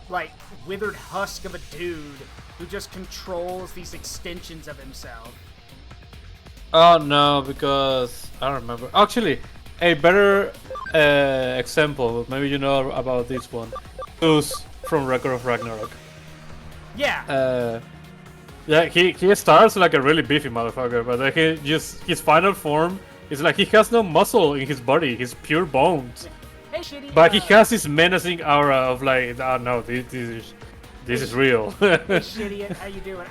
husk of a dude who just controls these extensions of himself. Oh no, because I don't remember. Actually, a better example, maybe you know about this one. Zeus from Record of Ragnarok. Yeah. Yeah, he starts like a really beefy motherfucker, but like his final form is like he has no muscle in his body, he's pure bones. Hey, shitty. But he has this menacing aura of like, oh no, this is real. Hey, shitty, how you doing?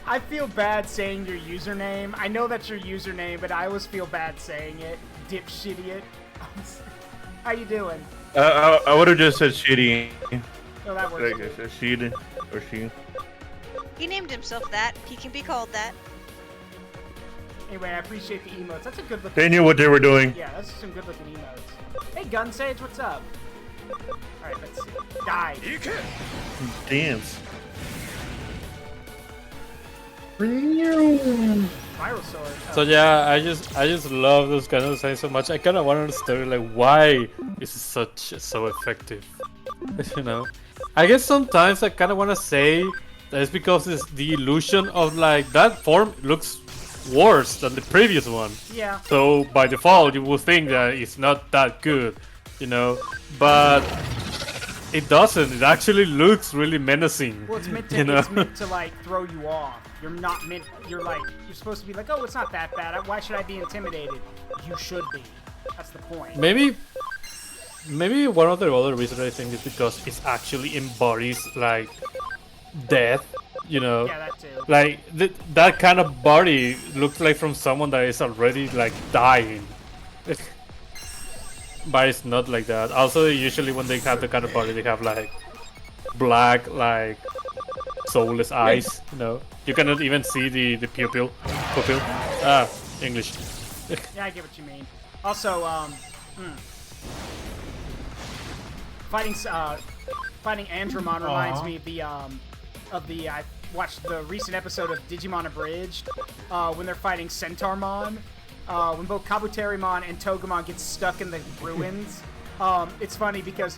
I feel bad saying your username. I know that's your username, but I always feel bad saying it. Dipshittiot. How you doing? I would have just said shitty. No, that works. Like, she'd or she. He named himself that. He can be called that. Anyway, I appreciate the emotes. That's a good looking. They knew what they were doing. Yeah, that's some good looking emotes. Hey, Gun Sage, what's up? Alright, let's see. Die. Dance. Viral sword. Oh. So yeah, I just love those kind of designs so much. I kind of want to understand like why is it so effective, you know? I guess sometimes I kind of want to say that it's because it's the illusion of like that form looks worse than the previous one. Yeah. So by default, you will think that it's not that good, you know? But it doesn't. It actually looks really menacing. Well, it's meant to. You know? It's meant to like throw you off. You're not meant. You're supposed to be like, oh, it's not that bad. Why should I be intimidated? You should be. That's the point. Maybe one of the other reasons I think is because it actually embodies like death, you know. Yeah, that too. Like that kind of body looks like from someone that is already like dying. But it's not like that. Also, usually when they have the kind of body, they have like black, like soulless eyes. You know, you cannot even see the pupil. Ah, English. Yeah, I get what you mean. Also, fighting Andromon reminds me of the I watched the recent episode of Digimon Abridged when they're fighting Centaurmon. When both Kabuterimon and Togemon get stuck in the ruins. It's funny because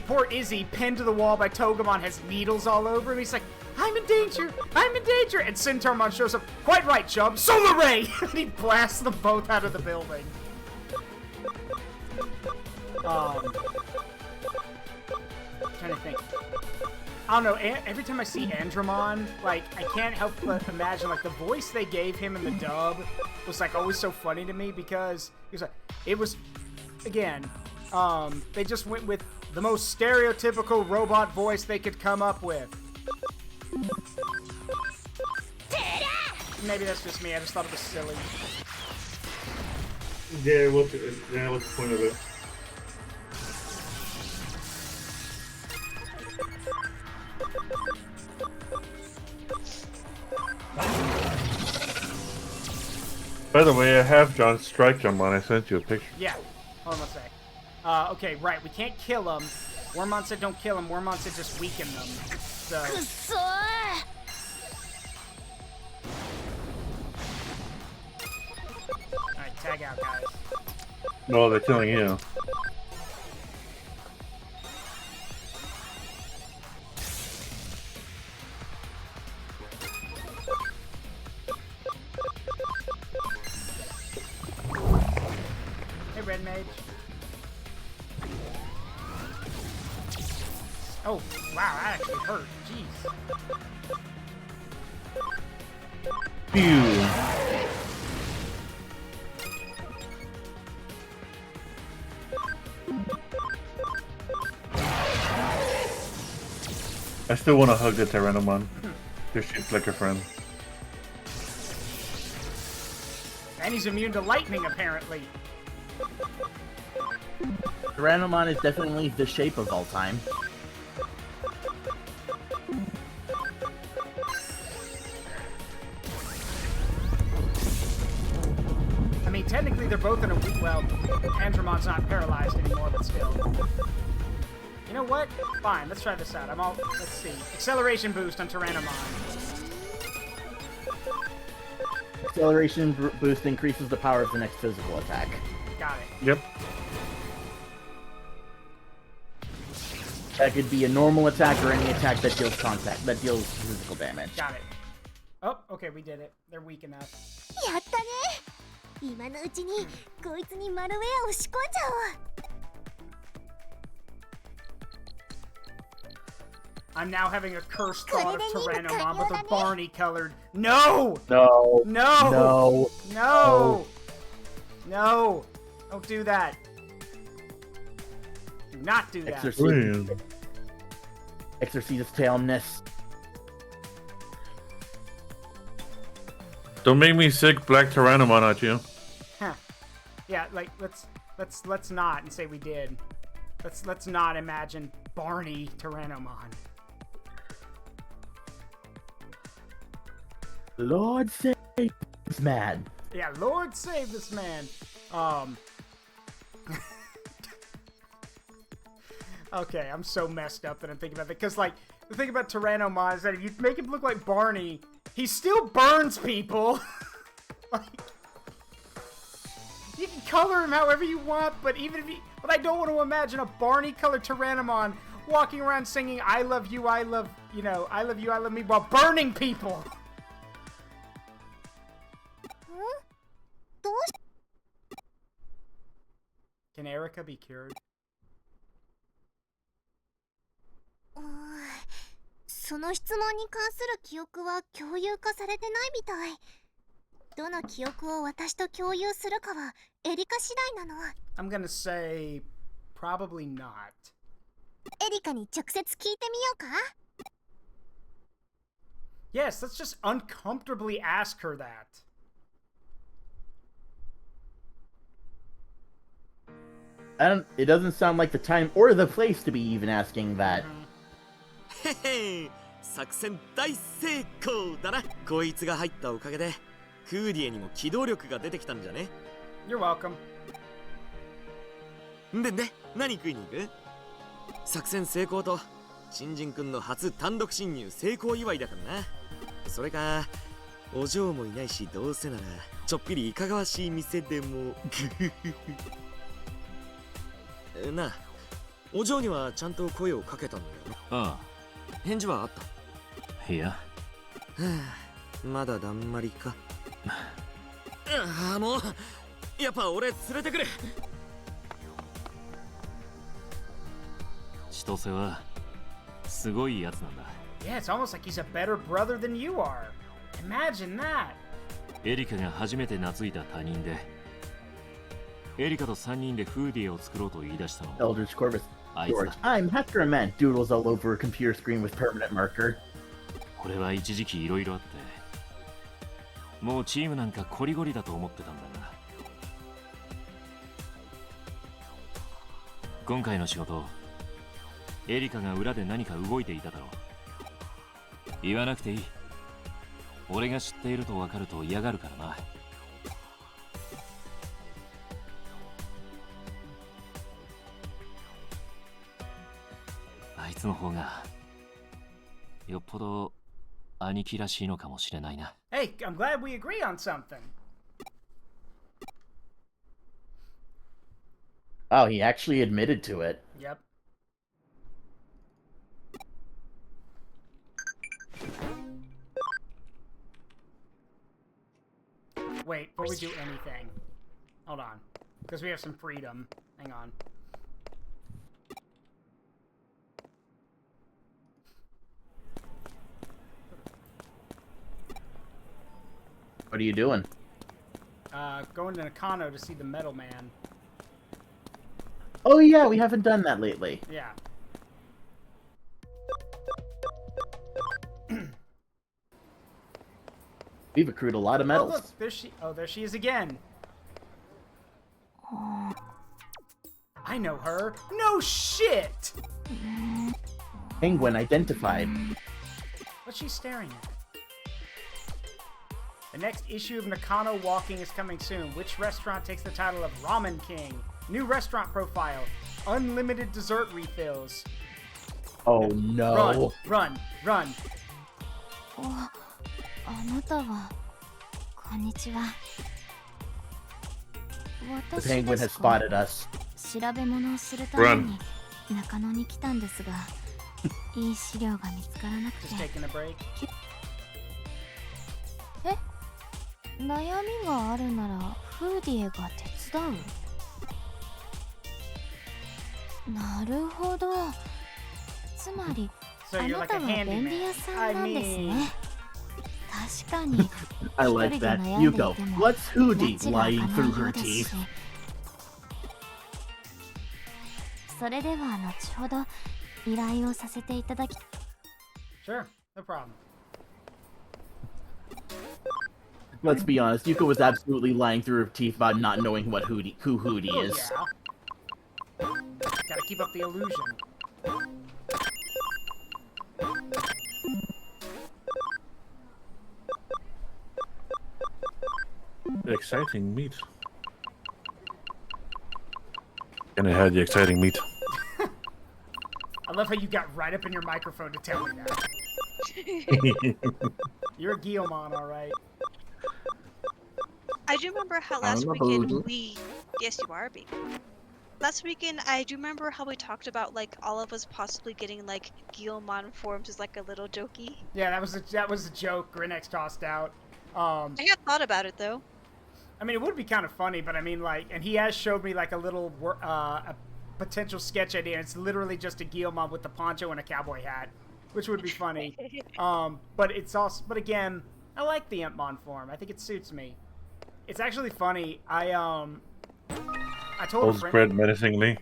poor Izzy, pinned to the wall by Togemon, has needles all over him. He's like, I'm in danger! I'm in danger! And Centaurmon shows up, quite right, chub, Solar Ray! And he blasts them both out of the building. Trying to think. I don't know, every time I see Andromon, like, I can't help but imagine, like, the voice they gave him in the dub was, like, always so funny to me because again, they just went with the most stereotypical robot voice they could come up with. Maybe that's just me, I just thought it was silly. Yeah, what's the point of it? By the way, I have John's strike jump on. I sent you a picture. Yeah. Hold on a sec. Okay, right. We can't kill them. Wormmon said don't kill them. Wormmon said just weaken them. So. Alright, tag out, guys. No, they're killing you. Red Mage. Oh, wow, that actually hurt. Jeez. Phew. I still want to hug the Tyrannomon. They're shaped like a friend. And he's immune to lightning, apparently. Tyrannomon is definitely the shape of all time. mean, technically they're both in a weak. Well, Andromon's not paralyzed anymore, but still. You know what? Fine, let's try this out. Let's see. Acceleration boost on Tyrannomon. Acceleration boost increases the power of the next physical attack. Got it. Yep. That could be a normal attack or any attack that deals physical damage. Got it. Oh, okay, we did it. They're weak enough. やったね。今のうちにこいつにマルウェアを仕込んじゃおう。I'm now having a cursed thought of Tyrannomon, but they're Barney colored. No! No. No! No. No! No! Don't do that. Do not do that. Exorcistus Tailness. Don't make me sick Black Tyrannomon at you. Huh. Yeah, like let's not and say we did. Let's not imagine Barney Tyrannomon. Lord save this man. Yeah, Lord save this man. Okay, I'm so messed up that I'm thinking about that. Because, like, the thing about Tyrannomon is that if you make him look like Barney, he still burns people. Like, you can color him however you want, but but I don't want to imagine a Barney-colored Tyrannomon walking around singing I love you, I love you, I love me, while burning people. Can Erica be cured? その質問に関する記憶は共有化されてないみたい。どの記憶を私と共有するかはエリカ次第なの。I'm gonna say probably not. エリカに直接聞いてみようか? Yes, let's just uncomfortably ask her that. It doesn't sound like the time or the place to be even asking that. へへ、作戦大成功だな。こいつが入ったおかげでクーディエにも機動力が出てきたんじゃね。 You're welcome. で、何食いに行く？作戦成功と新人くんの初単独侵入成功祝いだからな。それかお嬢もいないし、どうせならちょっぴりいかがわしい店でも。なあ、お嬢にはちゃんと声をかけたんだよ。ああ。返事はあった？いや。はあ、まだだんまりか。ああ、もうやっぱ俺連れてくれ。千歳はすごいやつなんだ。Yeah, it's almost like he's a better brother than you are. Imagine that. エリカが初めて懐いた他人で、エリカと3人でフーディエを作ろうと言い出したの。Eldritch Corvus. George, I'm after a man doodles all over a computer screen with permanent marker. これは一時期いろいろあって、もうチームなんかコリゴリだと思ってたんだが、今回の仕事、エリカが裏で何か動いていただろう。言わなくていい。俺が知っていると分かると嫌がるからな。あいつの方がよっぽど兄貴らしいのかもしれないな。Hey, I'm glad we agree on something. Oh, he actually admitted to it. Yep. Wait, before we do anything, hold on, because we have some freedom. Hang on. What are you doing? Going to Nakano to see the Metal Man. Oh yeah, we haven't done that lately. Yeah. We've accrued a lot of medals. Oh, look, there she is again. I know her. No shit! Penguin identified. What's she staring at? The next issue of Nakano Walking is coming soon. Which restaurant takes the title of Ramen King? New restaurant profile. Unlimited dessert refills. Oh no. Run. あなたはこんにちは。 The penguin has spotted us. 調べ物をするために中野に来たんですが、いい資料が見つからなくて。え？悩みがあるならフーディエが手伝う？なるほど。つまりあなたは便利屋さんなんですね。確かに。I like that. Yuko, what's Hootie lying through her teeth? それでは後ほど依頼をさせていただき。Sure, no problem. Let's be honest, Yuko was absolutely lying through her teeth about not knowing what who Hootie is. Yeah. Gotta keep up the illusion. Exciting meat. And I had the exciting meat. I love how you got right up in your microphone to tell me that. You're a Guillemon, alright. I do remember how last weekend we... Yes, you are, baby. Last weekend, I do remember how we talked about, like, all of us possibly getting, like, Guillemon forms as, like, a little jokey. Yeah, that was a joke Grinex tossed out. I had thought about it, though. I mean, it would be kind of funny, but I mean, like, and he has showed me, like, a little, a potential sketch idea, and it's literally just a Guillemon with the poncho and a cowboy hat, which would be funny. But it's also, but again, I like the Impmon form. I think it suits me. It's actually funny. I told Holds bread menacingly.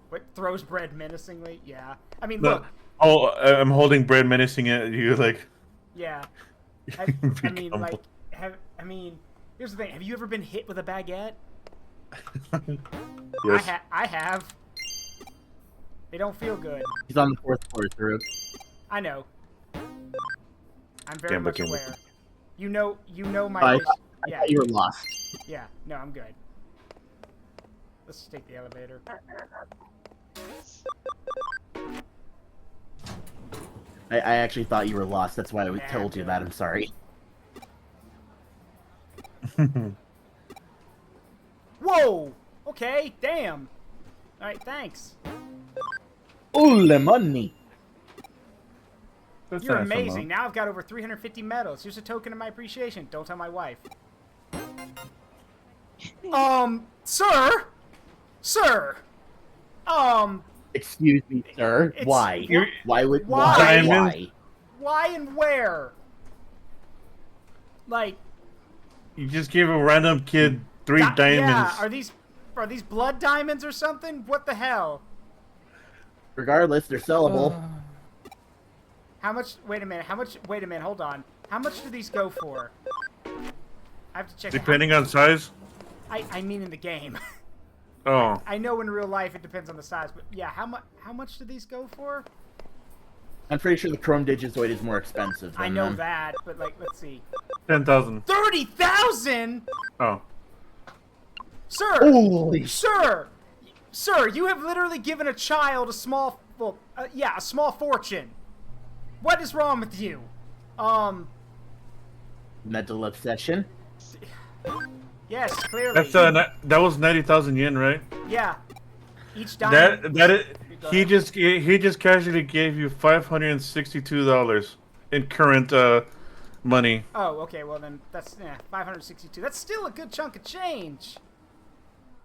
What, throws bread menacingly? Yeah. I mean, no. look. Oh, I'm holding bread menacing at you, like. Yeah. I mean, like, here's the thing. Have you ever been hit with a baguette? Yes. I have. They don't feel good. He's on the 4th floor, Through. I know. I'm very much aware. You know my. I thought you were lost. Yeah. No, I'm good. Let's just take the elevator. I actually thought you were lost. That's why I told you that. I'm sorry. Whoa! Okay, damn. Alright, thanks. Oh, le money! You're amazing. Now I've got over 350 medals. Here's a token of my appreciation. Don't tell my wife. Sir? Sir! Excuse me, sir. Why? Why and where? Like... You just gave a random kid 3 diamonds. Yeah, are these blood diamonds or something? What the hell? Regardless, they're sellable. How much? Wait a minute. How much? Wait a minute. Hold on. How much do these go for? I have to check. Depending on size. I mean in the game. Oh. I know in real life it depends on the size, but yeah, how much do these go for? I'm pretty sure the Chrome Digizoid is more expensive. I know that, but like, let's see. 10,000. 30,000! Oh. Sir! Holy Sir! Sir, you have literally given a child a small, a small fortune. What is wrong with you? Mental obsession? Yes, clearly. That's that was 90,000 yen, right? Yeah. Each diamond. He just casually gave you $562 in current money. Oh, okay. Well then, that's 562. That's still a good chunk of change.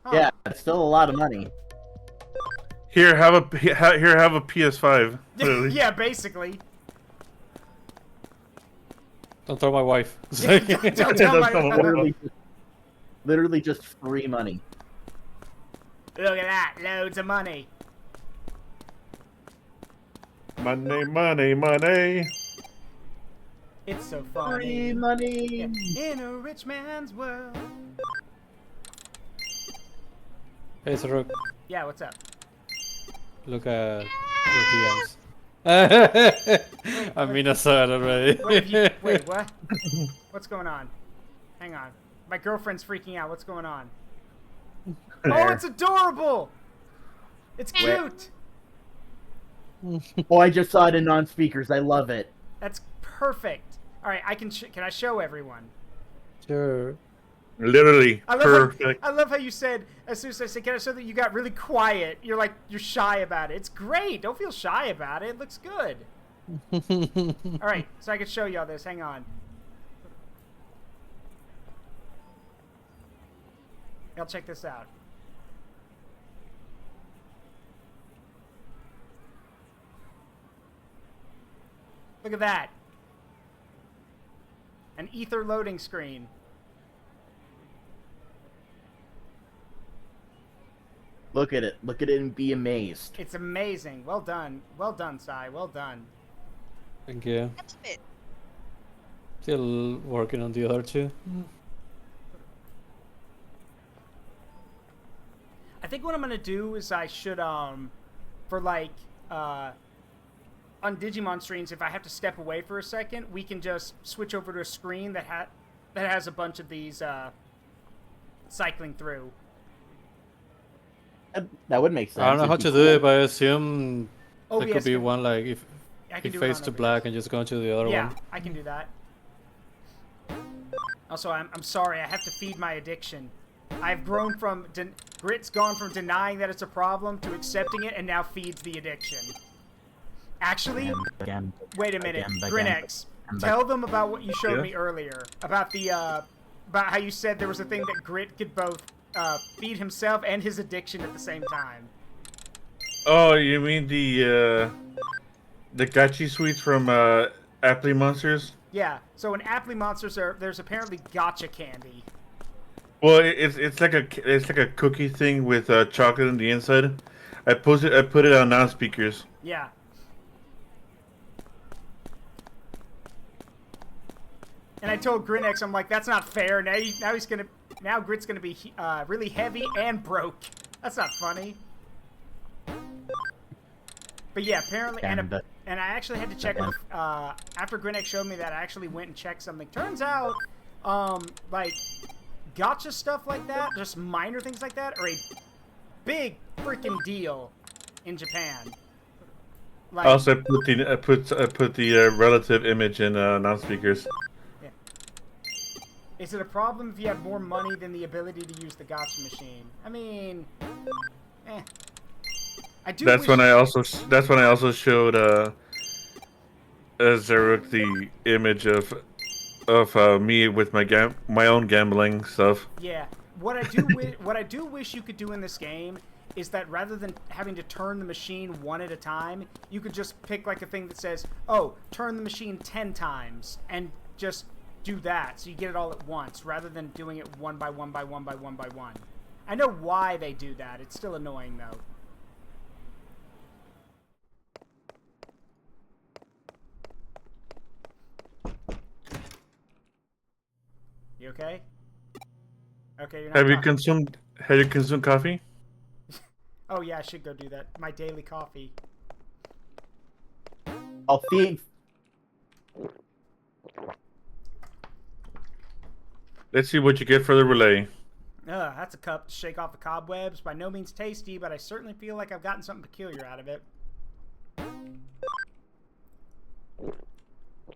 Huh. Yeah, it's still a lot of money. Here, have a PS5. Literally. Yeah, basically. Don't tell my wife. Don't tell my wife. Literally just free money. Look at that, loads of money. Money, money, money. It's so funny. Free money. Yeah. In a rich man's world. Hey, Saruk. Yeah, what's up? Look at your DMs. I mean, I saw it already. Wait, what? What's going on? Hang on. My girlfriend's freaking out. What's going on? Oh, it's adorable! It's cute! Oh, I just saw it in non-speakers. I love it. That's perfect. All right, can I show everyone? Sure. Literally perfect. I love how you said, as soon as I said, can I show that, you got really quiet. You're like, you're shy about it. It's great. Don't feel shy about it. It looks good. All right, so I can show y'all this. Hang on. Y'all check this out. Look at that. An ether loading screen. Look at it. Look at it and be amazed. It's amazing. Well done. Well done, Sai. Well done. Thank you. That's a bit. Still working on the other two. I think what I'm gonna do is I should for like on Digimon streams, if I have to step away for a second, we can just switch over to a screen that has a bunch of these cycling through. That would make sense. I don't know how to do it, but I assume there could be one like if he fades to black and just go to the other one. Yeah, I can do that. Also, I'm sorry, I have to feed my addiction. I've grown from Grit's gone from denying that it's a problem to accepting it, and now feeds the addiction. Actually, wait a minute, Grinex, tell them about what you showed me earlier about the about how you said there was a thing that Grit could both feed himself and his addiction at the same time. Oh, you mean the gachi sweets from Apple Monsters? Yeah. So in Apple Monsters, there's apparently gacha candy. Well, it's like a cookie thing with chocolate on the inside. I put it on non-speakers. Yeah. And I told Grinex, I'm like, that's not fair. Now Grit's gonna be really heavy and broke. That's not funny. But yeah, apparently, and I actually had to check with, after Grinex showed me that, I actually went and checked something. Turns out, like, gotcha stuff like that, just minor things like that, are a big freaking deal in Japan. Like, Also, I put the relative image in non-speakers. Yeah. Is it a problem if you have more money than the ability to use the gotcha machine? I mean, That's when I also showed Zaruk the image of me with my own gambling stuff. Yeah, what I do wish you could do in this game is that rather than having to turn the machine one at a time, you could just pick like a thing that says, "Oh, turn the machine 10 times," and just do that, so you get it all at once, rather than doing it one by one by one by one by one. I know why they do that. It's still annoying though. You okay? Okay, you're not. Have you consumed coffee? Oh yeah, I should go do that. My daily coffee. I'll feed. Let's see what you get for the relay. That's a cup to shake off the cobwebs. By no means tasty, but I certainly feel like I've gotten something peculiar out of it.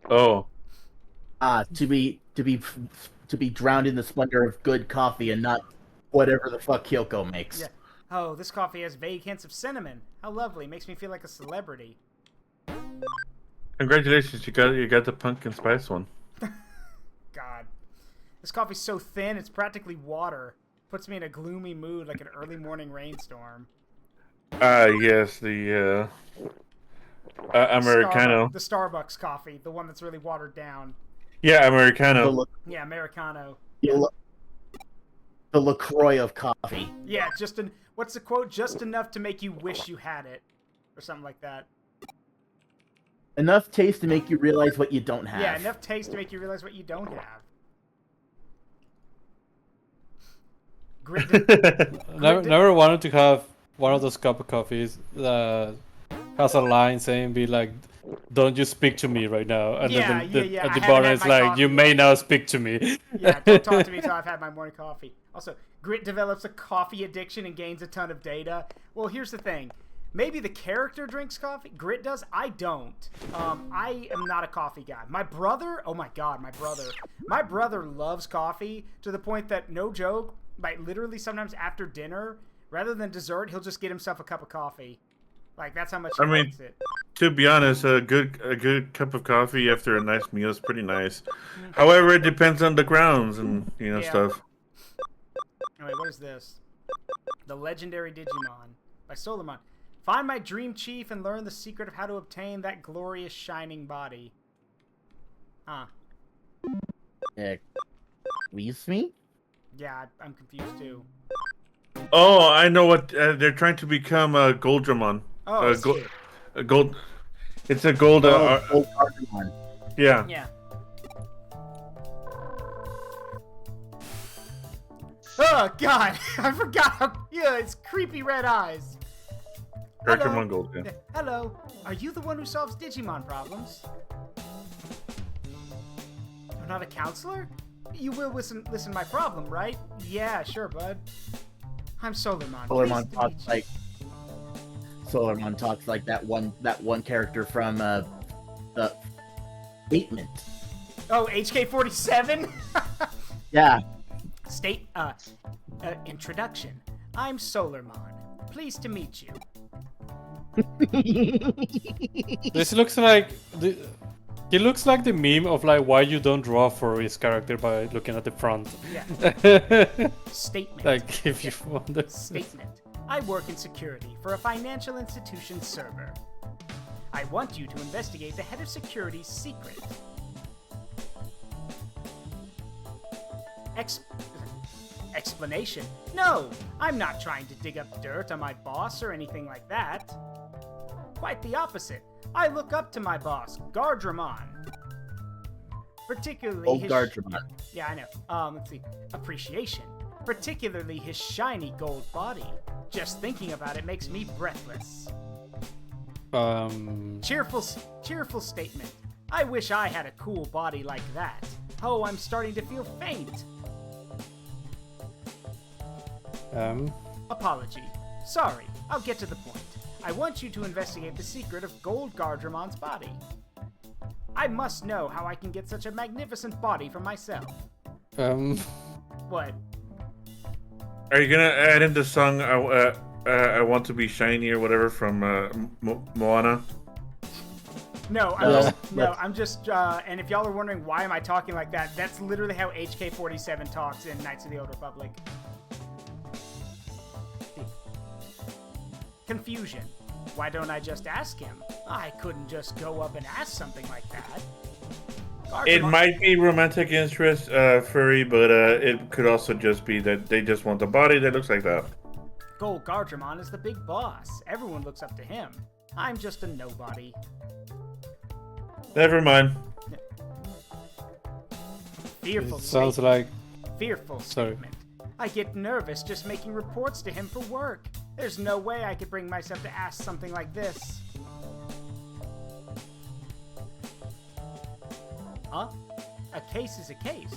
Oh. To be drowned in the splendor of good coffee and not whatever the fuck Kyoko makes. Yeah. Oh, this coffee has vague hints of cinnamon. How lovely. Makes me feel like a celebrity. Congratulations, you got the pumpkin spice one. God. This coffee's so thin, it's practically water. Puts me in a gloomy mood like an early morning rainstorm. Yes, the Americano. The Starbucks coffee, the one that's really watered down. Yeah, Americano. Yeah, Americano. The LaCroix of coffee. Yeah, what's the quote? Just enough to make you wish you had it. Or something like that. Enough taste to make you realize what you don't have. Yeah, enough taste to make you realize what you don't have. Never wanted to have one of those cup of coffees that has a line saying, "Be like, don't you speak to me right now." And then yeah. at the I haven't bar, had it's my like, coffee "You yet." may now speak to me." Yeah, don't talk to me until I've had my morning coffee. Also, Grit develops a coffee addiction and gains a ton of data. Well, here's the thing. Maybe the character drinks coffee. Grit does. I don't. I am not a coffee guy. My brother, oh my god, my brother loves coffee to the point that, no joke, like literally sometimes after dinner, rather than dessert, he'll just get himself a cup of coffee. Like, that's how much he likes it. To be honest, a good cup of coffee after a nice meal is pretty nice. However, it depends on the grounds and stuff. Oh, wait, what is this? The Legendary Digimon by Solarmon. Find my dream chief and learn the secret of how to obtain that glorious shining body. Huh. Excuse me? Yeah, I'm confused too. Oh, I know what they're trying to become a Goldramon. Oh, a gold. It's a gold. Gold Digimon. Yeah. Yeah. Oh God, I forgot. Yeah, it's creepy red eyes. Hello. Gold, yeah. Hello. Are you the one who solves Digimon problems? You're not a counselor? You will listen to my problem, right? Yeah, sure, bud. I'm Solarmon. Solarmon talks like that one character from the Statement. Oh, HK47? Yeah. Introduction. I'm Solarmon. Pleased to meet you. This looks like he looks like the meme of like why you don't draw for his character by looking at the front. Yeah. Statement. Like if you wonder. Statement. I work in security for a financial institution server. I want you to investigate the head of security's secret. Explanation? No, I'm not trying to dig up dirt on my boss or anything like that. Quite the opposite. I look up to my boss, Gardramon. Particularly his... Gardramon. Yeah, I know. Let's see. Appreciation. Particularly his shiny gold body. Just thinking about it makes me breathless. Cheerful statement. I wish I had a cool body like that. Oh, I'm starting to feel faint. Apology. Sorry, I'll get to the point. I want you to investigate the secret of Gold Gardramon's body. I must know how I can get such a magnificent body for myself. What? Are you gonna add in the song I Want to Be Shiny or whatever from Moana? No, I'm just, and if y'all are wondering why am I talking like that, that's literally how HK47 talks in Knights of the Old Republic. Confusion. Why don't I just ask him? I couldn't just go up and ask something like that. It might be romantic interest, furry, but it could also just be that they just want a body that looks like that. Gold Gardramon is the big boss. Everyone looks up to him. I'm just a nobody. Never mind. Fearful. Sounds like. Fearful statement. I get nervous just making reports to him for work. There's no way I could bring myself to ask something like this. Huh? A case is a case.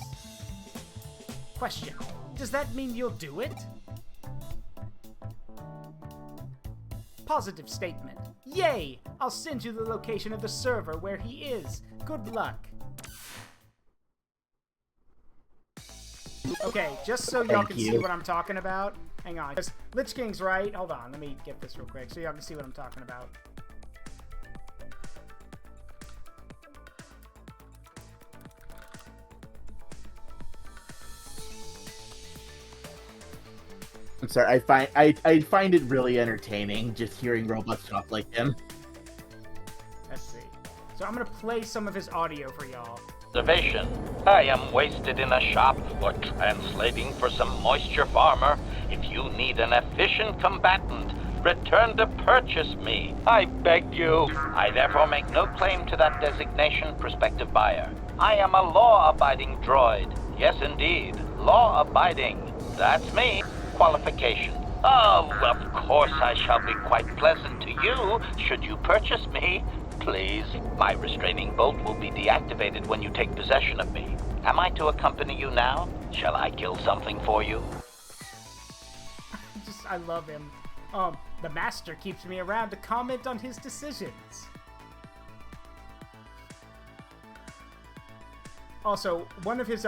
Question. Does that mean you'll do it? Positive statement. Yay! I'll send you the location of the server where he is. Good luck. Okay, just so y'all can see what I'm talking about. Hang on. Because LichKing's right. Hold on, let me get this real quick so y'all can see what I'm talking about. I'm sorry, I find it really entertaining just hearing robots talk like him. Let's see. So I'm gonna play some of his audio for y'all. Observation. I am wasted in a shop or translating for some moisture farmer. If you need an efficient combatant, return to purchase me. I beg you. I therefore make no claim to that designation, prospective buyer. I am a law-abiding droid. Yes, indeed. Law-abiding. That's me. Qualification. Oh, of course I shall be quite pleasant to you, should you purchase me. Please, my restraining bolt will be deactivated when you take possession of me. Am I to accompany you now? Shall I kill something for you? I love him. The master keeps me around to comment on his decisions. Also, one of his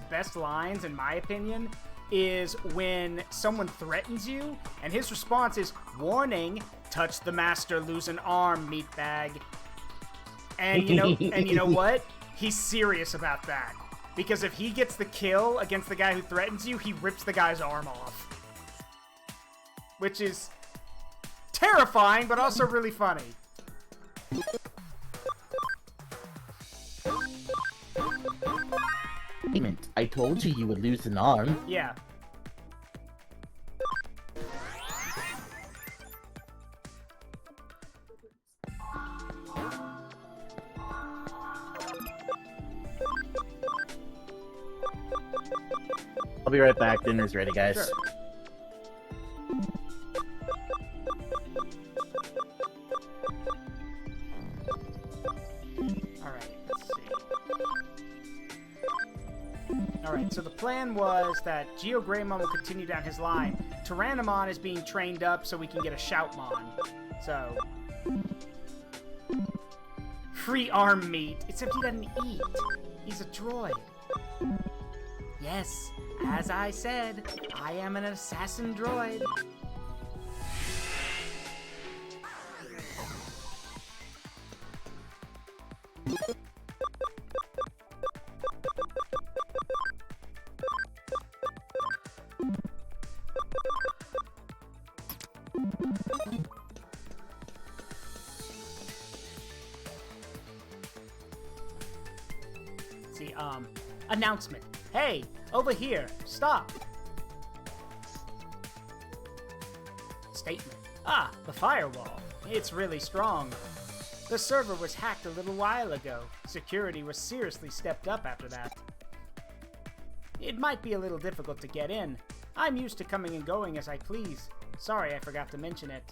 best lines, in my opinion, is when someone threatens you, and his response is, "Warning, touch the master, lose an arm, meatbag." And you know what? He's serious about that. Because if he gets the kill against the guy who threatens you, he rips the guy's arm off. Which is terrifying, but also really funny. I told you would lose an arm. Yeah. I'll be right back. Dinner's ready, guys. Sure. Alright, so the plan was that Geogreymon will continue down his line. Tyrannomon is being trained up so we can get a Shoutmon. So... free arm meat. Except he doesn't eat. He's a droid. Yes, as I said, I am an assassin droid. See, announcement. Hey, over here, stop. Statement. Ah, the firewall. It's really strong. The server was hacked a little while ago. Security was seriously stepped up after that. It might be a little difficult to get in. I'm used to coming and going as I please. Sorry I forgot to mention it.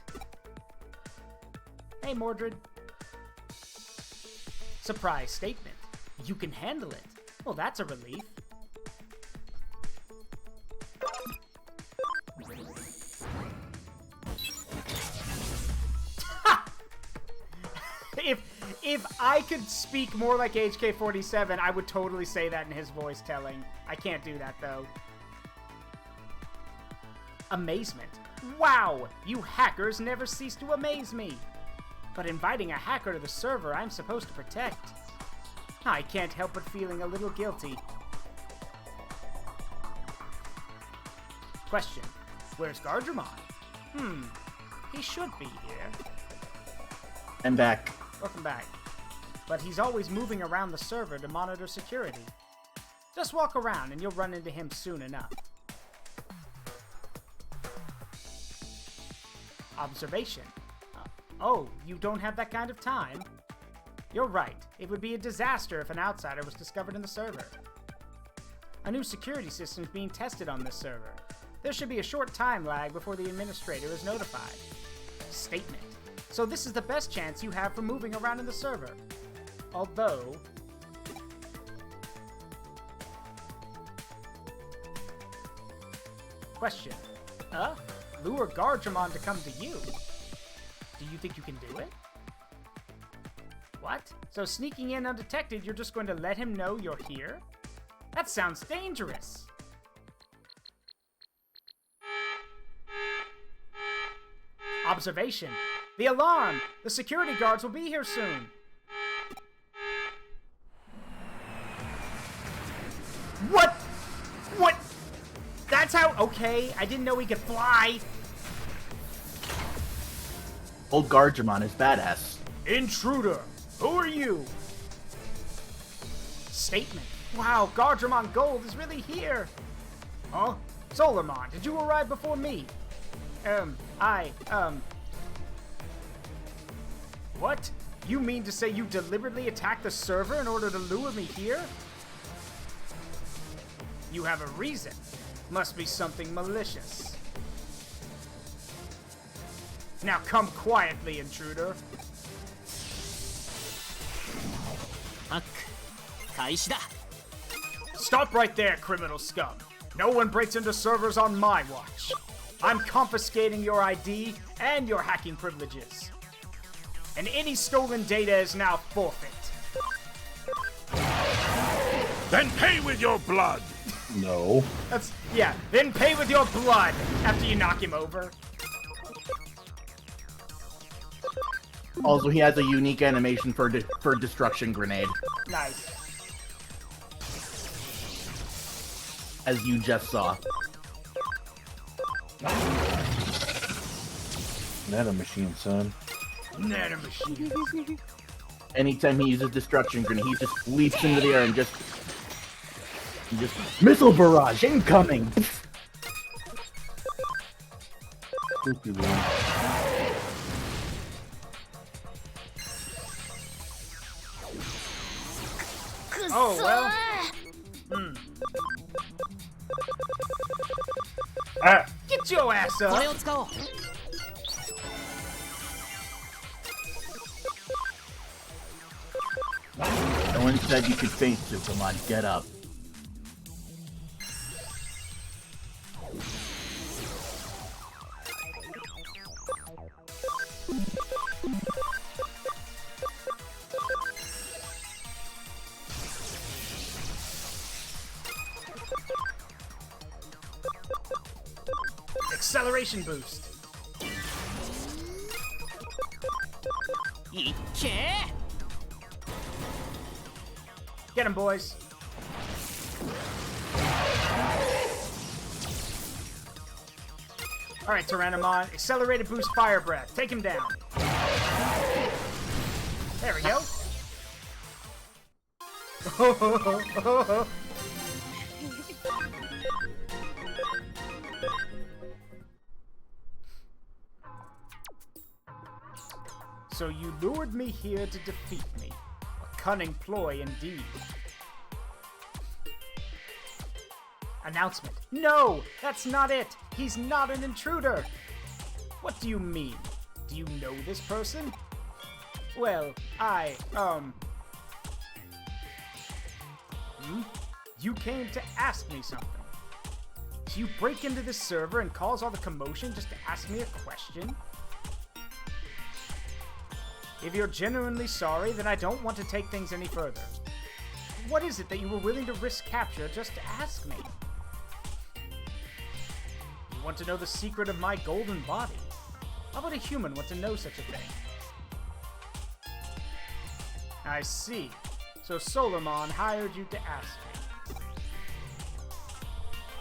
Hey, Mordred. Surprise statement. You can handle it. Well, that's a relief. If I could speak more like HK47, I would totally say that in his voice telling. I can't do that, though. Amazement. Wow! You hackers never cease to amaze me! But inviting a hacker to the server I'm supposed to protect. I can't help but feeling a little guilty. Question. Where's Gardramon? He should be here. I'm back. Welcome back. But he's always moving around the server to monitor security. Just walk around and you'll run into him soon enough. Observation. Oh, you don't have that kind of time? You're right. It would be a disaster if an outsider was discovered in the server. A new security system is being tested on this server. There should be a short time lag before the administrator is notified. Statement. So this is the best chance you have for moving around in the server. Although... Question. Lure Gardramon to come to you? Do you think you can do it? What? So sneaking in undetected, you're just going to let him know you're here? That sounds dangerous. Observation. The alarm! The security guards will be here soon. What? What? That's how... Okay, I didn't know he could fly. Old Gardramon is badass. Intruder! Who are you? Statement. Wow, Gardramon Gold is really here. Huh? Solarmon, did you arrive before me? What? You mean to say you deliberately attacked the server in order to lure me here? You have a reason. Must be something malicious. Now come quietly, intruder. Stop right there, criminal scum. No one breaks into servers on my watch. I'm confiscating your ID and your hacking privileges. And any stolen data is now forfeit. Then pay with your blood! No. Then pay with your blood after you knock him over. Also, he has a unique animation for destruction grenade. Nice. As you just saw. Nanomachine, son. Nanomachine. Anytime he uses destruction grenade, he just leaps into the air and just missile barrage incoming. Spooky one. Oh well. Get your ass up. No one said you could faint, Superman. Get up. Acceleration boost. Get him, boys. Alright, Tyrannomon. Accelerated boost fire breath. Take him down. There we go. So you lured me here to defeat me. A cunning ploy indeed. Announcement. No! That's not it! He's not an intruder! What do you mean? Do you know this person? Well, You came to ask me something. So you break into this server and cause all the commotion just to ask me a question? If you're genuinely sorry, then I don't want to take things any further. What is it that you were willing to risk capture just to ask me? You want to know the secret of my golden body? How would a human want to know such a thing? I see. So Solomon hired you to ask me.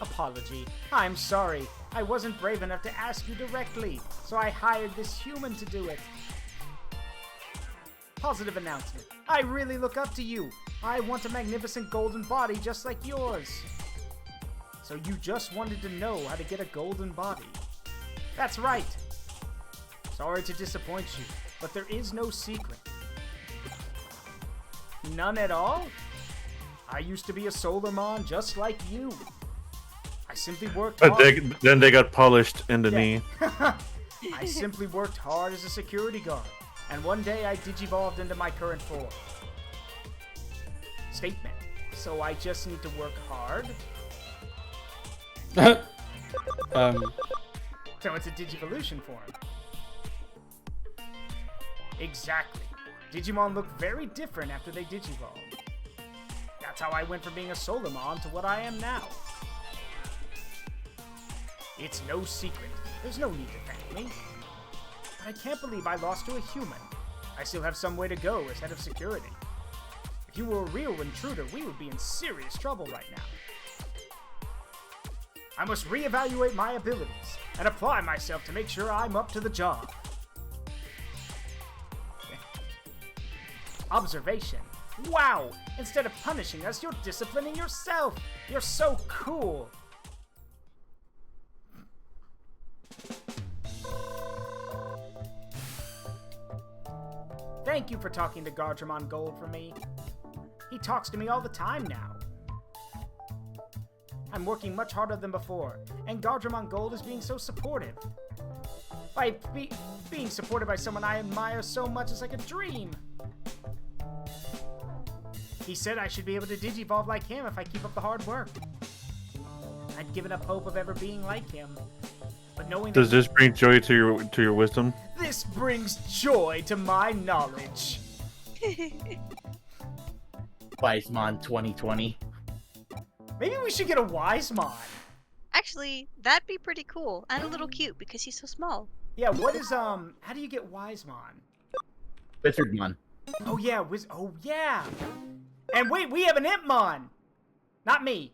Apology. I'm sorry. I wasn't brave enough to ask you directly, so I hired this human to do it. Positive announcement. I really look up to you. I want a magnificent golden body just like yours. So you just wanted to know how to get a golden body. That's right. Sorry to disappoint you, but there is no secret. None at all? I used to be a Solarmon just like you. I simply worked hard. Then they got polished in the knee. I simply worked hard as a security guard. And one day I digivolved into my current form. Statement. So I just need to work hard? So it's a Digivolution form. Exactly. Digimon look very different after they digivolved. That's how I went from being a Solarmon to what I am now. It's no secret. There's no need to thank me. I can't believe I lost to a human. I still have some way to go as head of security. If you were a real intruder, we would be in serious trouble right now. I must reevaluate my abilities and apply myself to make sure I'm up to the job. Observation. Wow! Instead of punishing us, you're disciplining yourself! You're so cool! Thank you for talking to Gartramon Gold for me. He talks to me all the time now. I'm working much harder than before, and Gardramon Gold is being so supportive. By being supported by someone I admire so much is like a dream. He said I should be able to digivolve like him if I keep up the hard work. I'd given up hope of ever being like him. But knowing Does this bring joy to your wisdom? This brings joy to my knowledge. Wisemon 2020. Maybe we should get a Wisemon. Actually, that'd be pretty cool and a little cute because he's so small. Yeah, what is how do you get Wisemon? Wizardmon. Oh yeah, oh yeah. And wait, we have an Impmon. Not me.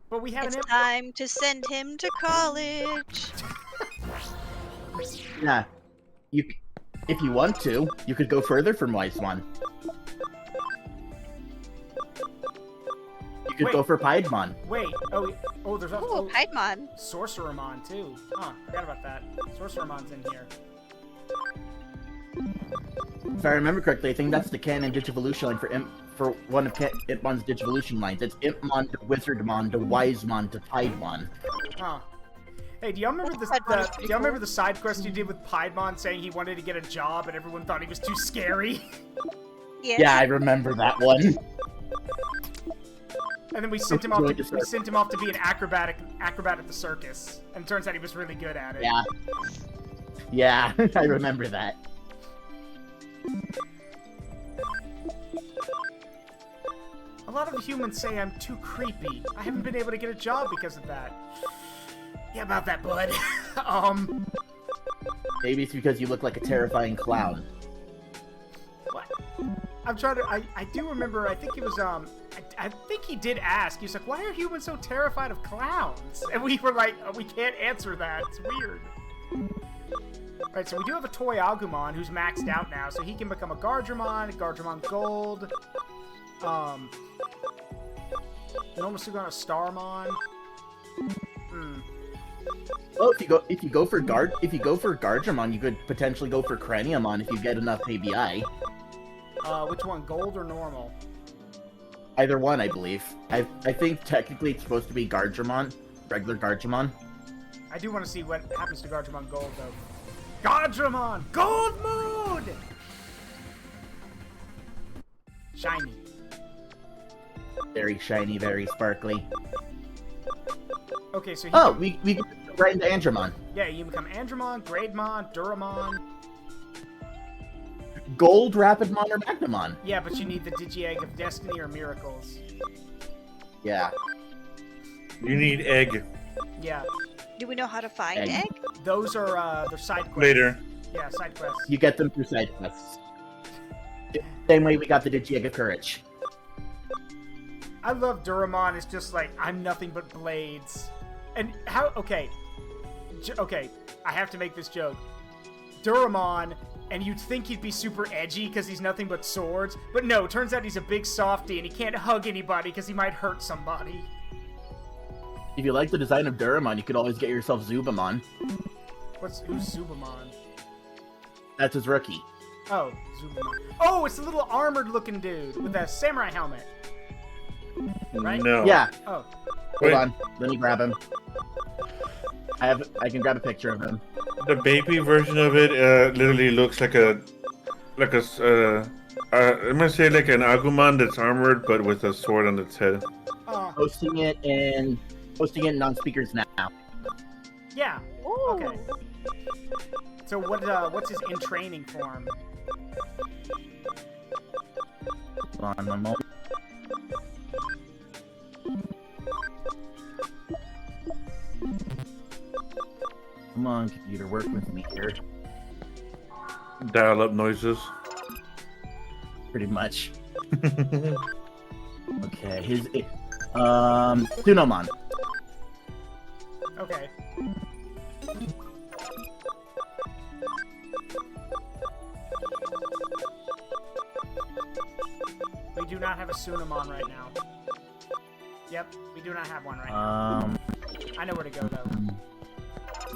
But we have It's an Imp. time to send him to college. Yeah. If you want to, you could go further from Wisemon. You could go for Piedmon. Wait, oh, there's also Piedmon. Sorcerermon too. Huh, forgot about that. Sorcerermon's in here. If I remember correctly, I think that's the canon Digivolution line for one of Impmon's Digivolution lines. It's Impmon to Wizardmon to Wisemon to Piedmon. Huh. Hey, do y'all remember the side quest you did with Piedmon saying he wanted to get a job and everyone thought he was too scary? Yeah, I remember that one. And then we sent him off to be an acrobat at the circus, and it turns out he was really good at it. Yeah. Yeah, I remember that. A lot of humans say I'm too creepy. I haven't been able to get a job because of that. Yeah, about that, bud. Maybe it's because you look like a terrifying clown. What? I'm trying to. I do remember. I think it was. I think he did ask. He's like, "Why are humans so terrified of clowns?" And we were like, "We can't answer that. It's weird." Alright, so we do have a toy Agumon who's maxed out now, so he can become a Gardramon Gold, Normal Sugon, a Starmon. Well, if you go for Gardramon, you could potentially go for Craniamon if you get enough ABI. Which one, Gold or Normal? Either one, I believe. I think technically it's supposed to be Gardramon, regular Gardramon. I do want to see what happens to Gardramon Gold, though. Gardramon! Gold mode! Shiny. Very shiny, very sparkly. Okay, so we can right into Andromon. Yeah, you become Andromon, Grademon, Duramon. Gold, Rapidmon, or Magnamon. Yeah, but you need the Digi-Egg of Destiny or Miracles. Yeah. You need egg. Yeah. Do we know how to find egg? Those are they're side quests. Later. Yeah, side quests. You get them through side quests. Same way we got the Digi-Egg of Courage. I love Duramon. It's just like, I'm nothing but blades. And how... Okay. Okay, I have to make this joke. Duramon, and you'd think he'd be super edgy because he's nothing but swords. But no, turns out he's a big softie and he can't hug anybody because he might hurt somebody. If you like the design of Duramon, you could always get yourself Zubamon. Who's Zubamon? That's his rookie. Oh, Zubamon. Oh, it's the little armored-looking dude with a samurai helmet. Right? No. Yeah. Oh. Hold on. Let me grab him. I can grab a picture of him. The baby version of it literally looks like a I'm gonna say like an Agumon that's armored but with a sword on its head. Posting it in non-speakers now. Yeah. Ooh. Okay. So what's his in training form? Hold on one moment. Come on, computer, work with me here. Dial up noises. Pretty much. Okay, his Sunomon. Okay. We do not have a Sunomon right now. Yep, we do not have one right now. I know where to go though.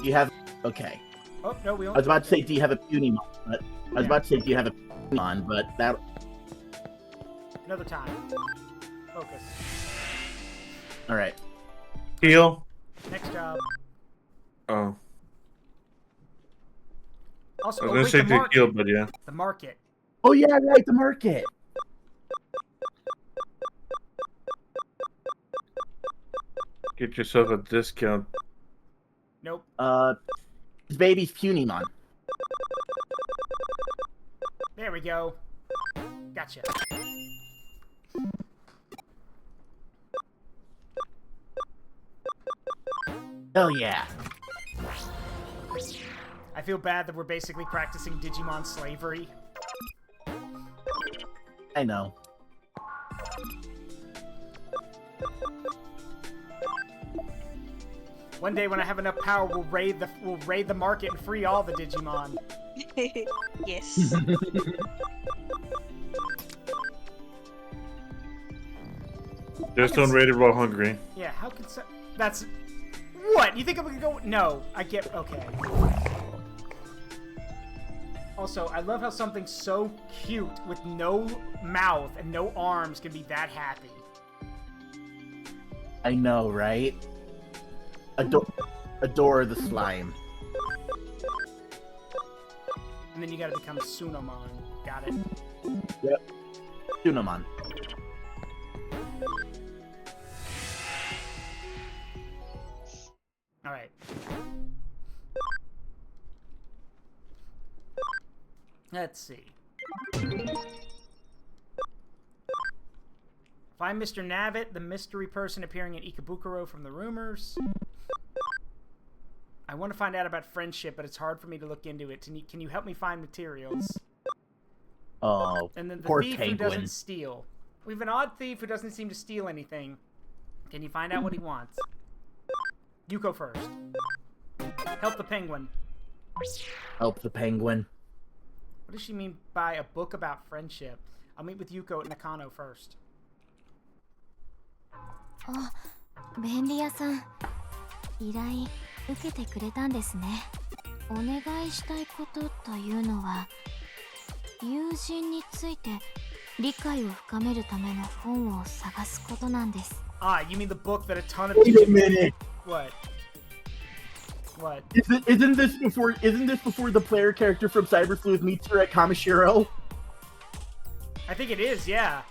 You have okay. Oh no, we don't. I was about to say, do you have a Punimon? But I was about to say, do you have a Punimon? But that. Another time. Focus. All right. Heal. Next job. Oh. Also, I was gonna say the to market. heal, but yeah. The market. Oh yeah, right, the market. Get yourself a discount. Nope. His baby's Punimon. There we go. Gotcha. Hell yeah. I feel bad that we're basically practicing Digimon slavery. I know. One day when I have enough power, we'll raid the market and free all the Digimon. Yes. Just don't raid it while hungry. Yeah, how could that's... What? You think I'm gonna go... No, I get... Okay. Also, I love how something so cute with no mouth and no arms can be that happy. I know, right? Adore the slime. And then you gotta become Sunomon. Got it? Yep. Sunomon. Alright. Let's see. Find Mr. Navit, the mystery person appearing in Ikebukuro from the rumors. I want to find out about friendship, but it's hard for me to look into it. Can you help me find materials? Oh, and then the poor thief Penguin. who doesn't steal. We have an odd thief who doesn't seem to steal anything. Can you find out what he wants? Yuko first. Help the penguin. Help the penguin. What does she mean by a book about friendship? I'll meet with Yuko at Nakano first. あ、便利屋さん。依頼受けてくれたんですね。お願いしたいことというのは、友人について理解を深めるための本を探すことなんです。Ah, you mean the book that a ton of Wait a minute. What? What? Isn't this before the player character from Cyber Sleuth meets her at Kamishiro? I think it is, yeah.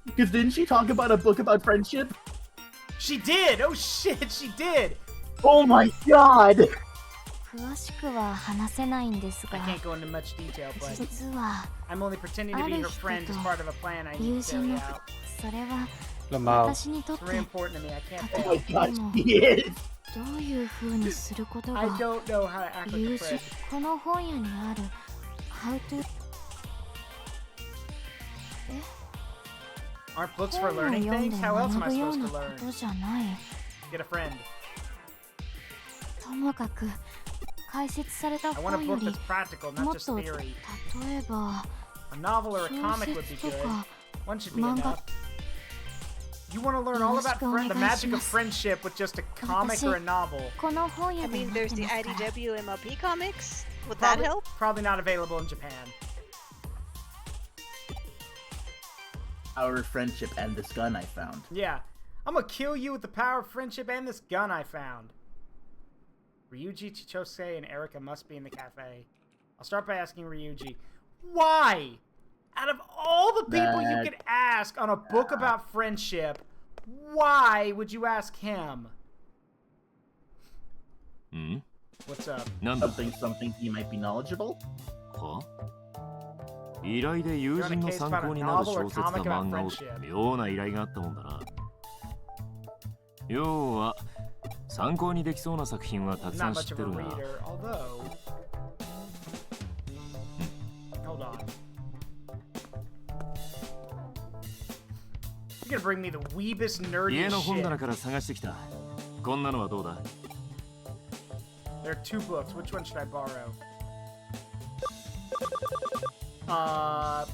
Because didn't she talk about a book about friendship? She did! Oh shit, she did! Oh my god! 詳しくは話せないんですが、 I can't go into much detail, but 実は I'm only pretending to be her friend as part of a plan I need 友 to 人 carry の out. それは Lamau. 私にとっ It's て very important to me. I can't Oh my fail. god, he is! どういう風にすることが I don't know how to act like 友 a 人 friend. この本屋にある How to Aren't books for 本を learning 読ん things? で How else am 学 I ぶよう supposed な to こ learn? とじゃない。 Get a friend. ともかく解説された I want 本 a よ book り that's practical, も not っ just と theory. 例えば A novel or a 小 comic would be 説と good. か One should be 漫画 enough. You want to learn all about the magic of friendship with just a comic or a novel? この本 I 屋で mean, 待っ there's て the ますから IDW MLP comics. Would that help? Probably not available in Japan. Our friendship and this gun I found. Yeah. I'm gonna kill you with the power of friendship and this gun I found. Ryuji, Chichose, and Erika must be in the cafe. I'll start by asking Ryuji. Why? Out of all the people you could ask on a book about friendship, why would you ask him? Hmm? What's up? Something he might be knowledgeable? は？依頼で友人の参考になる小説か漫画を妙な依頼があったもんだな。要は参考にできそうな作品はたくさん知ってるが。Hold on. You're gonna bring me the weebest, nerdy 家の shit. 本棚から探してきた。こんなのはどうだ？ There are two books. Which one should I borrow?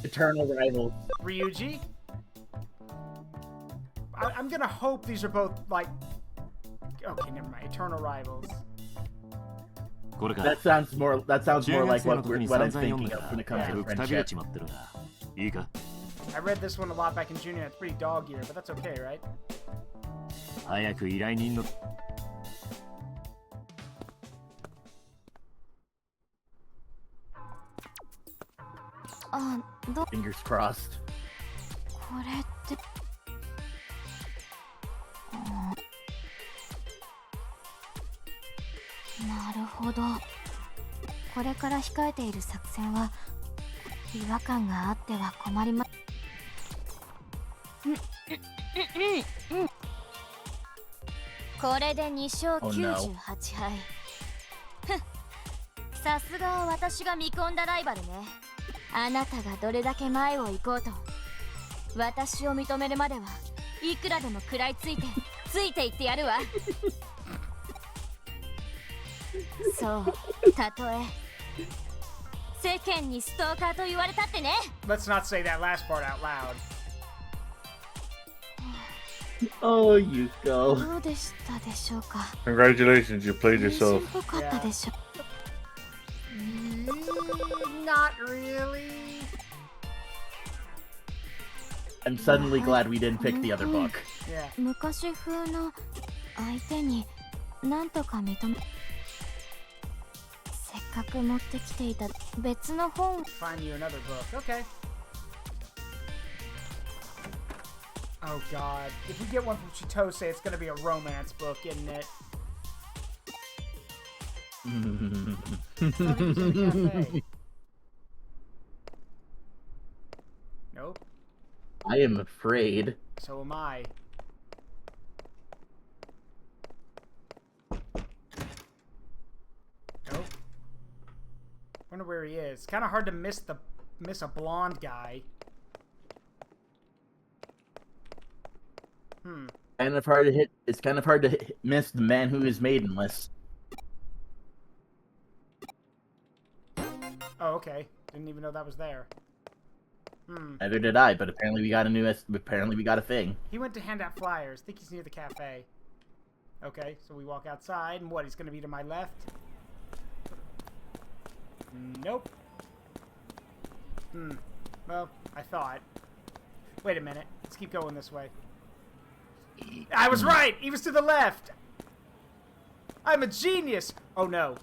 Eternal Rivals. Ryuji? I'm gonna hope these are both, like... Okay, never mind. Eternal Rivals. That sounds more like what I'm thinking of when it comes to friendship. I read this one a lot back in junior. It's pretty dog-eared, but that's okay, right? 早く依頼人の Fingers crossed. これってなるほど。これから控えている作戦は違和感があっては困りまこれで2勝98敗。さすが私が見込んだライバルね。あなたがどれだけ前を行こうと私を認めるまではいくらでも食らいついていってやるわ。そうたとえ世間にストーカーと言われたってね。 Let's not say that last part out loud. Oh, you go. どうでしたでしょうか。 Congratulations, you played 印象 yourself. っぽかったでしょ。Not really. I'm suddenly glad we didn't pick the other book. Yeah. 昔風の相手になんとか認めせっかく持ってきていた別の本 Find you another book. Okay. Oh god. If we get one from Chitose, it's gonna be a romance book, isn't it? Nope. I am afraid. So am I. Nope. Wonder where he is. Kind of hard to miss a blonde guy. Kind of hard to hit. It's kind of hard to miss the man who is maidenless. Oh, okay. Didn't even know that was there. Neither did I, but apparently we got a thing. He went to hand out flyers. Think he's near the cafe. Okay, so we walk outside, and what? He's gonna be to my left? Nope. Well, I thought. Wait a minute. Let's keep going this way. I was right! He was to the left! I'm a genius! Oh no.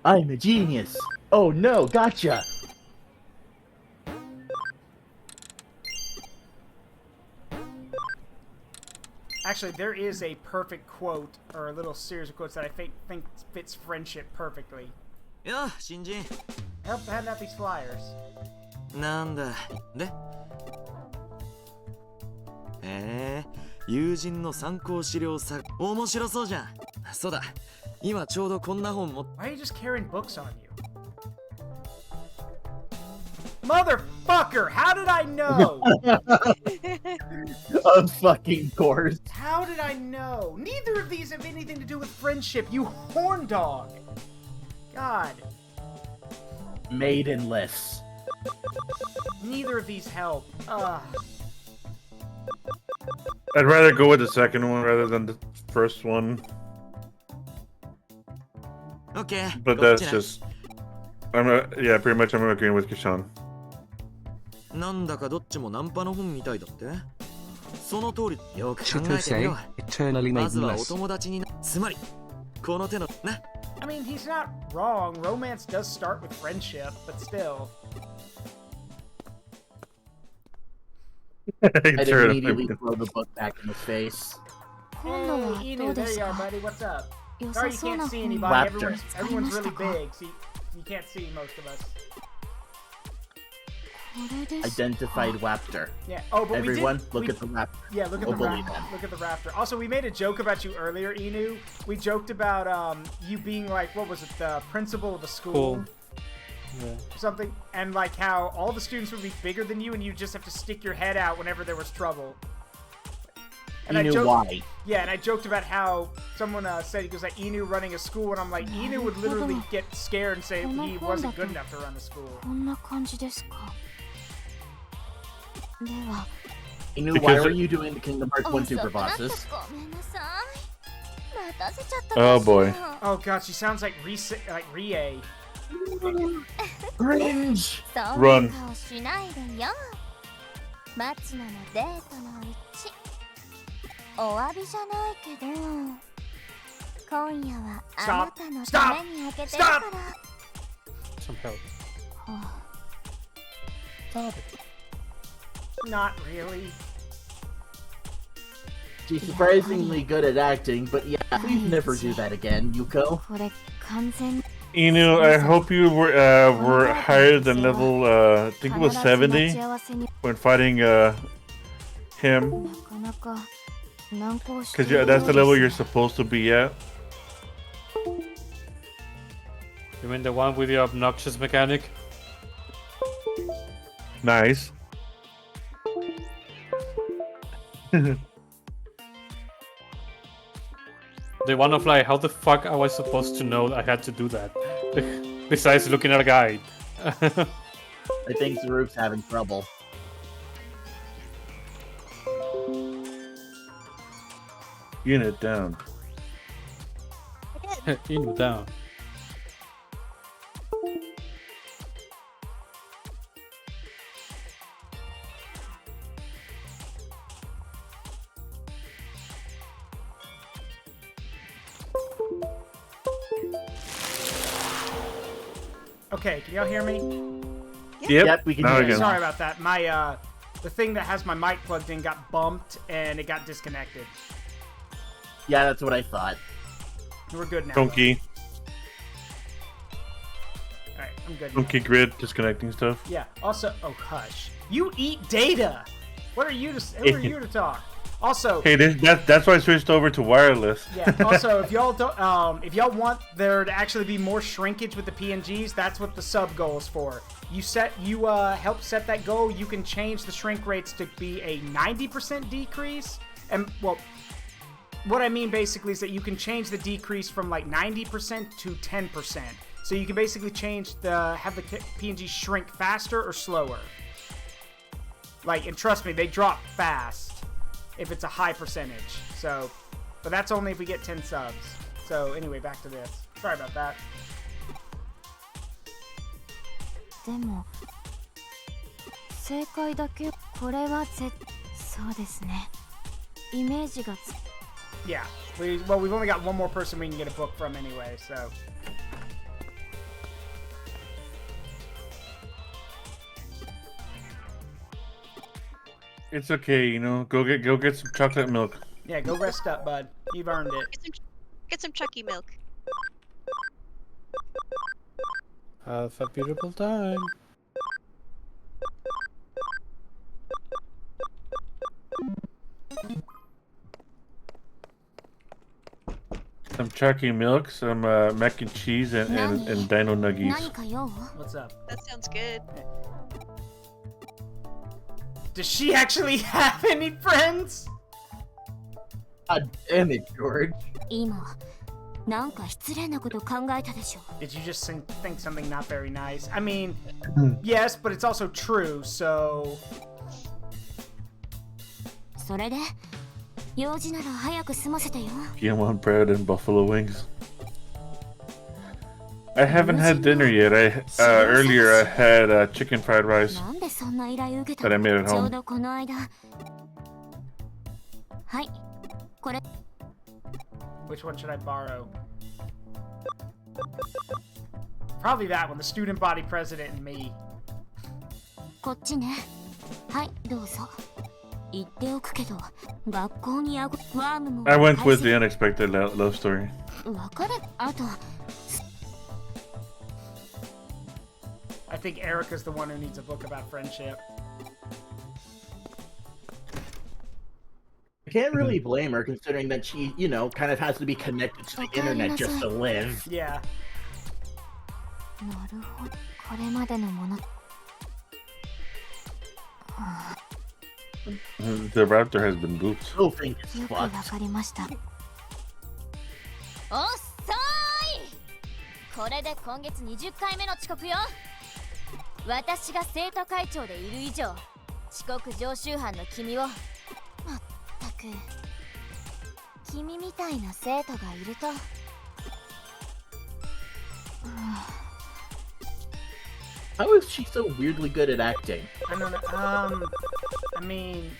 I'm a genius! Oh no, gotcha! Actually, there is a perfect quote, or a little series of quotes that I think fits friendship perfectly. Yeah, Shinji. Help hand out these flyers. なんだで友人の参考資料さ面白そうじゃん。そうだ今ちょうどこんな本も Why are you just carrying books on you? Motherfucker! How did I know? Of fucking course. How did I know? Neither of these have anything to do with friendship, you horn dog! God. Maidenless. Neither of these help. Ugh. I'd rather go with the second one rather than the first one. Okay. But that's just... yeah, pretty much I'm agreeing with Kishan. なんだかどっちもナンパの本みたいだってその通りよく考えてみようまずはお友達につまりこの手のな I mean, he's not wrong. Romance does start with friendship, but still. I'd immediately throw the book back in his face. Hey, Inu, there you are, buddy. What's up? Sorry you can't see anybody. Everyone's really big, so you can't see most of us. Identified raptor. Yeah. Oh, but everyone, look at the raptor. Yeah, look at the raptor. Look at the raptor. Also, we made a joke about you earlier, Inu. We joked about you being like, what was it, the principal of a school? Cool. Yeah. Or something, and like how all the students would be bigger than you, and you just have to stick your head out whenever there was trouble. And Inu, why? Yeah, and I joked about how someone said he goes like Inu running a school, and I'm like Inu would literally get scared and say he wasn't good enough to run the school. Inu, why are you doing the Kingdom Hearts 1 Super Bosses? Oh boy. Oh god, she sounds like Rie. Cringe! Run. マチナのデートのうちお詫びじゃないけど今夜はあなたのために開けてるから。 Some help. Stop it. Not really. She's surprisingly good at acting, but yeah, please never do that again, Yuko. これ完全 Inu, I hope you were higher than level, I think it was 70 when fighting him. Because that's the level you're supposed to be at. You mean the one with the obnoxious mechanic? Nice. They wanna fly. How the fuck I was supposed to know I had to do that? Besides looking at a guide. I think Zaruk's having trouble. Unit down. Unit down. Okay, can y'all hear me? Yep, we can now hear again. you. Sorry about that. My the thing that has my mic plugged in got bumped and it got disconnected. Yeah, that's what I thought. We're good now. Donkey. Alright, I'm good now. Donkey grid disconnecting stuff. Yeah. Also, oh hush. You eat data. What are you to? Who are you to talk? Also, Hey, that's why I switched over to wireless. yeah. Also, if y'all don't, if y'all want there to actually be more shrinkage with the PNGs, that's what the sub goal is for. You help set that goal. You can change the shrink rates to be a 90% decrease, and well, what I mean basically is that you can change the decrease from like 90% to 10%. So you can basically have the PNG shrink faster or slower. Like, and trust me, they drop fast if it's a high percentage. So, but that's only if we get 10 subs. So anyway, back to this. Sorry about that. でも正解だけこれはそうですねイメージが Yeah, we've only got one more person we can get a book from anyway, so. It's okay, you know. Go get some chocolate milk. Yeah, go rest up, bud. You've earned it. Get some Chucky milk. Have a beautiful time. Some Chucky milk, some mac and cheese, and dino nuggies. What's up? That sounds good. Does she actually have any friends? God damn it, George. 今なんか失礼なこと考えたでしょ Did you just think something not very nice? I mean, yes, but it's also true, so. それで用事なら早く済ませてよ Digimon bread and buffalo wings. I haven't had dinner yet. Earlier I had chicken fried rice なんでそんな依頼受けた that I made at ちょう home. どこの間はいこれ Which one should I borrow? Probably that one, the student body president and me. こっちねはいどうぞ言っておくけど学校にワームも I went with the unexpected love story. 別れあと I think Erica's the one who needs a book about friendship. I can't really blame her considering that she, you know, kind of has to be connected to the internet just to live. Yeah. なるほどこれまでのもの The raptor has been booped. Oh, thank よくわかりましたおっさーいこれで今月20回目の遅刻よ私が生徒会長でいる以上遅刻常習犯の君をまったく君みたいな生徒がいると How is she so weirdly good at acting? I don't know. I mean...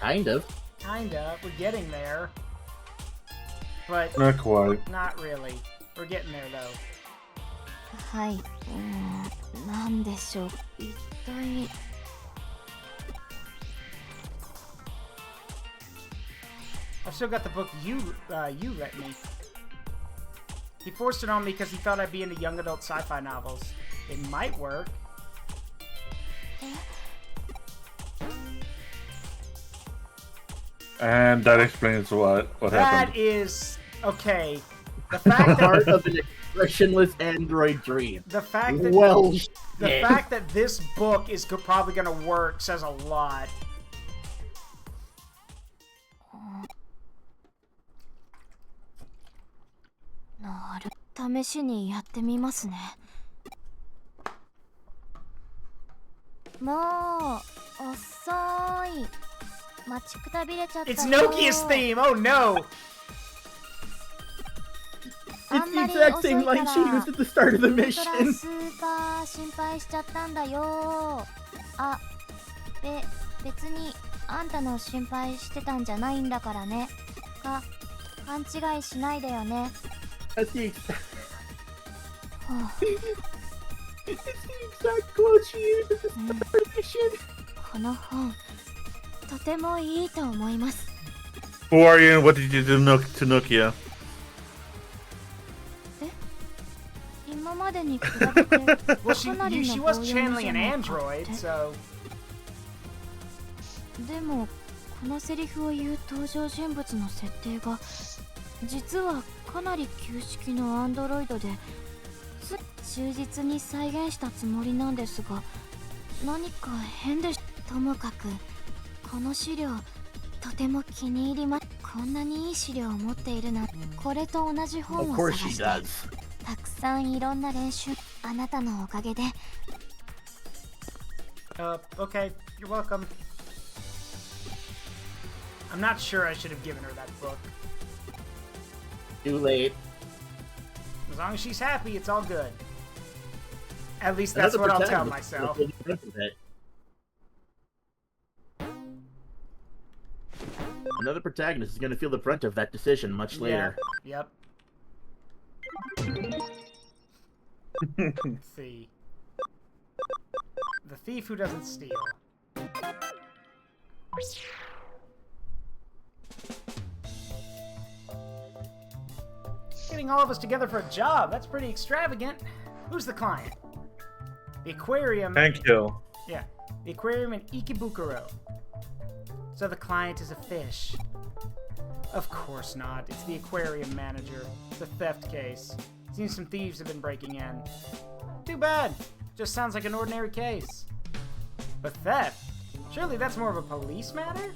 Kind of. Kinda. We're getting there. But... Not quite. Not really. We're getting there, though. はい、なんでしょう。一体。I've still got the book you let me. He forced it on me because he thought I'd be into young adult sci-fi novels. It might work. And that explains what happened. That is okay. The fact Part that of an expressionless android dream. the fact that the fact that this book is probably gonna work says a lot. No, 試しにやってみますね。もう遅い。待ちくたびれちゃったよ。 It's Nokia's theme. Oh no. It's the exact same line she used at the start of the mission. スーパー心配しちゃったんだよ。あ、別にあんたの心配してたんじゃないんだからね。勘違いしないでよね。That's the exact. It's the exact quote she used at the start of the mission. この本、とてもいいと思います。 Who are you and what did you do to Nokia? 今までに比べて Well, she was channeling an android, so. でもこのセリフを言う登場人物の設定が実はかなり旧式のアンドロイドで忠実に再現したつもりなんですが何か変でともかくこの資料とても気に入ります。こんなにいい資料を持っているな。これと同じ本を探してたくさんいろんな練習あなたのおかげで。Okay, you're welcome. I'm not sure I should have given her that book. Too late. As long as she's happy, it's all good. At least that's what I'll tell myself. Another protagonist is going to feel the brunt of that decision much later. Yep. See. The thief who doesn't steal. Getting all of us together for a job, that's pretty extravagant. Who's the client? The aquarium. Thank you. Yeah, the aquarium in Ikebukuro. So the client is a fish. Of course not. It's the aquarium manager. It's a theft case. Seems some thieves have been breaking in. Too bad. Just sounds like an ordinary case. But theft? Surely that's more of a police matter?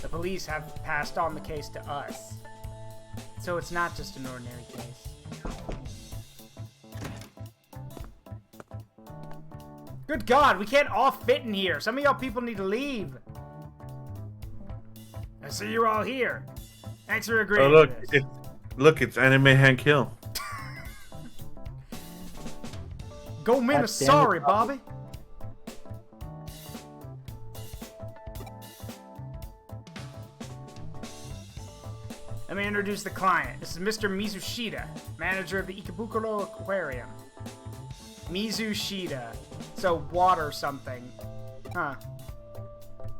The police have passed on the case to us. So it's not just an ordinary case. Good God, we can't all fit in here. Some of y'all people need to leave. I see you're all here. Thanks for agreeing Oh, to this. it's Anime Hank Hill. Go Mina, sorry, Bobby. Let me introduce the client. This is Mr. Mizushita, manager of the Ikebukuro Aquarium. Mizushita. So, water something. Huh.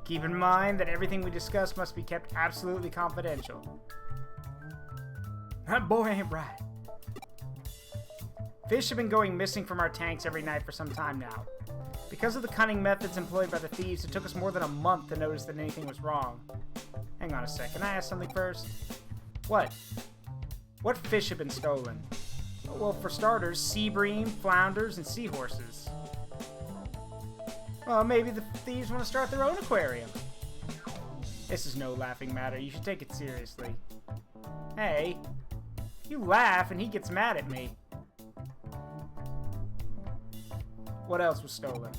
Keep in mind that everything we discuss must be kept absolutely confidential. That boy ain't right. Fish have been going missing from our tanks every night for some time now. Because of the cunning methods employed by the thieves, it took us more than a month to notice that anything was wrong. Hang on a sec, can I ask something first? What? What fish have been stolen? Well, for starters, sea bream, flounders, and seahorses. Well, maybe the thieves want to start their own aquarium. This is no laughing matter. You should take it seriously. Hey, you laugh and he gets mad at me. What else was stolen?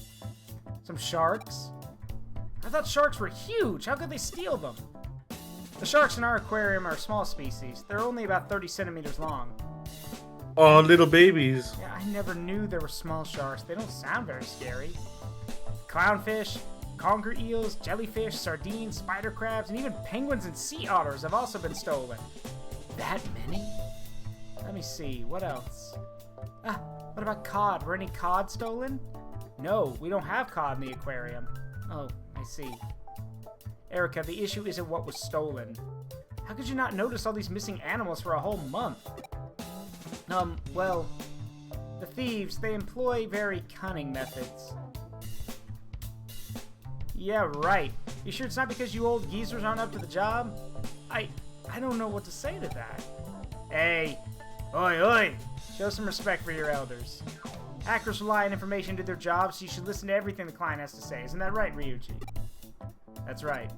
Some sharks? I thought sharks were huge. How could they steal them? The sharks in our aquarium are a small species. They're only about 30 centimeters long. Oh, little babies. Yeah, I never knew there were small sharks. They don't sound very scary. Clownfish, conger eels, jellyfish, sardines, spider crabs, and even penguins and sea otters have also been stolen. That many? Let me see, what else? What about cod? Were any cod stolen? No, we don't have cod in the aquarium. Oh, I see. Erica, the issue isn't what was stolen. How could you not notice all these missing animals for a whole month? Well, the thieves, they employ very cunning methods. Yeah, right. You sure it's not because you old geezers aren't up to the job? I don't know what to say to that. Hey, oi, oi! Show some respect for your elders. Hackers rely on information to their jobs, so you should listen to everything the client has to say. Isn't that right, Ryuji? That's right.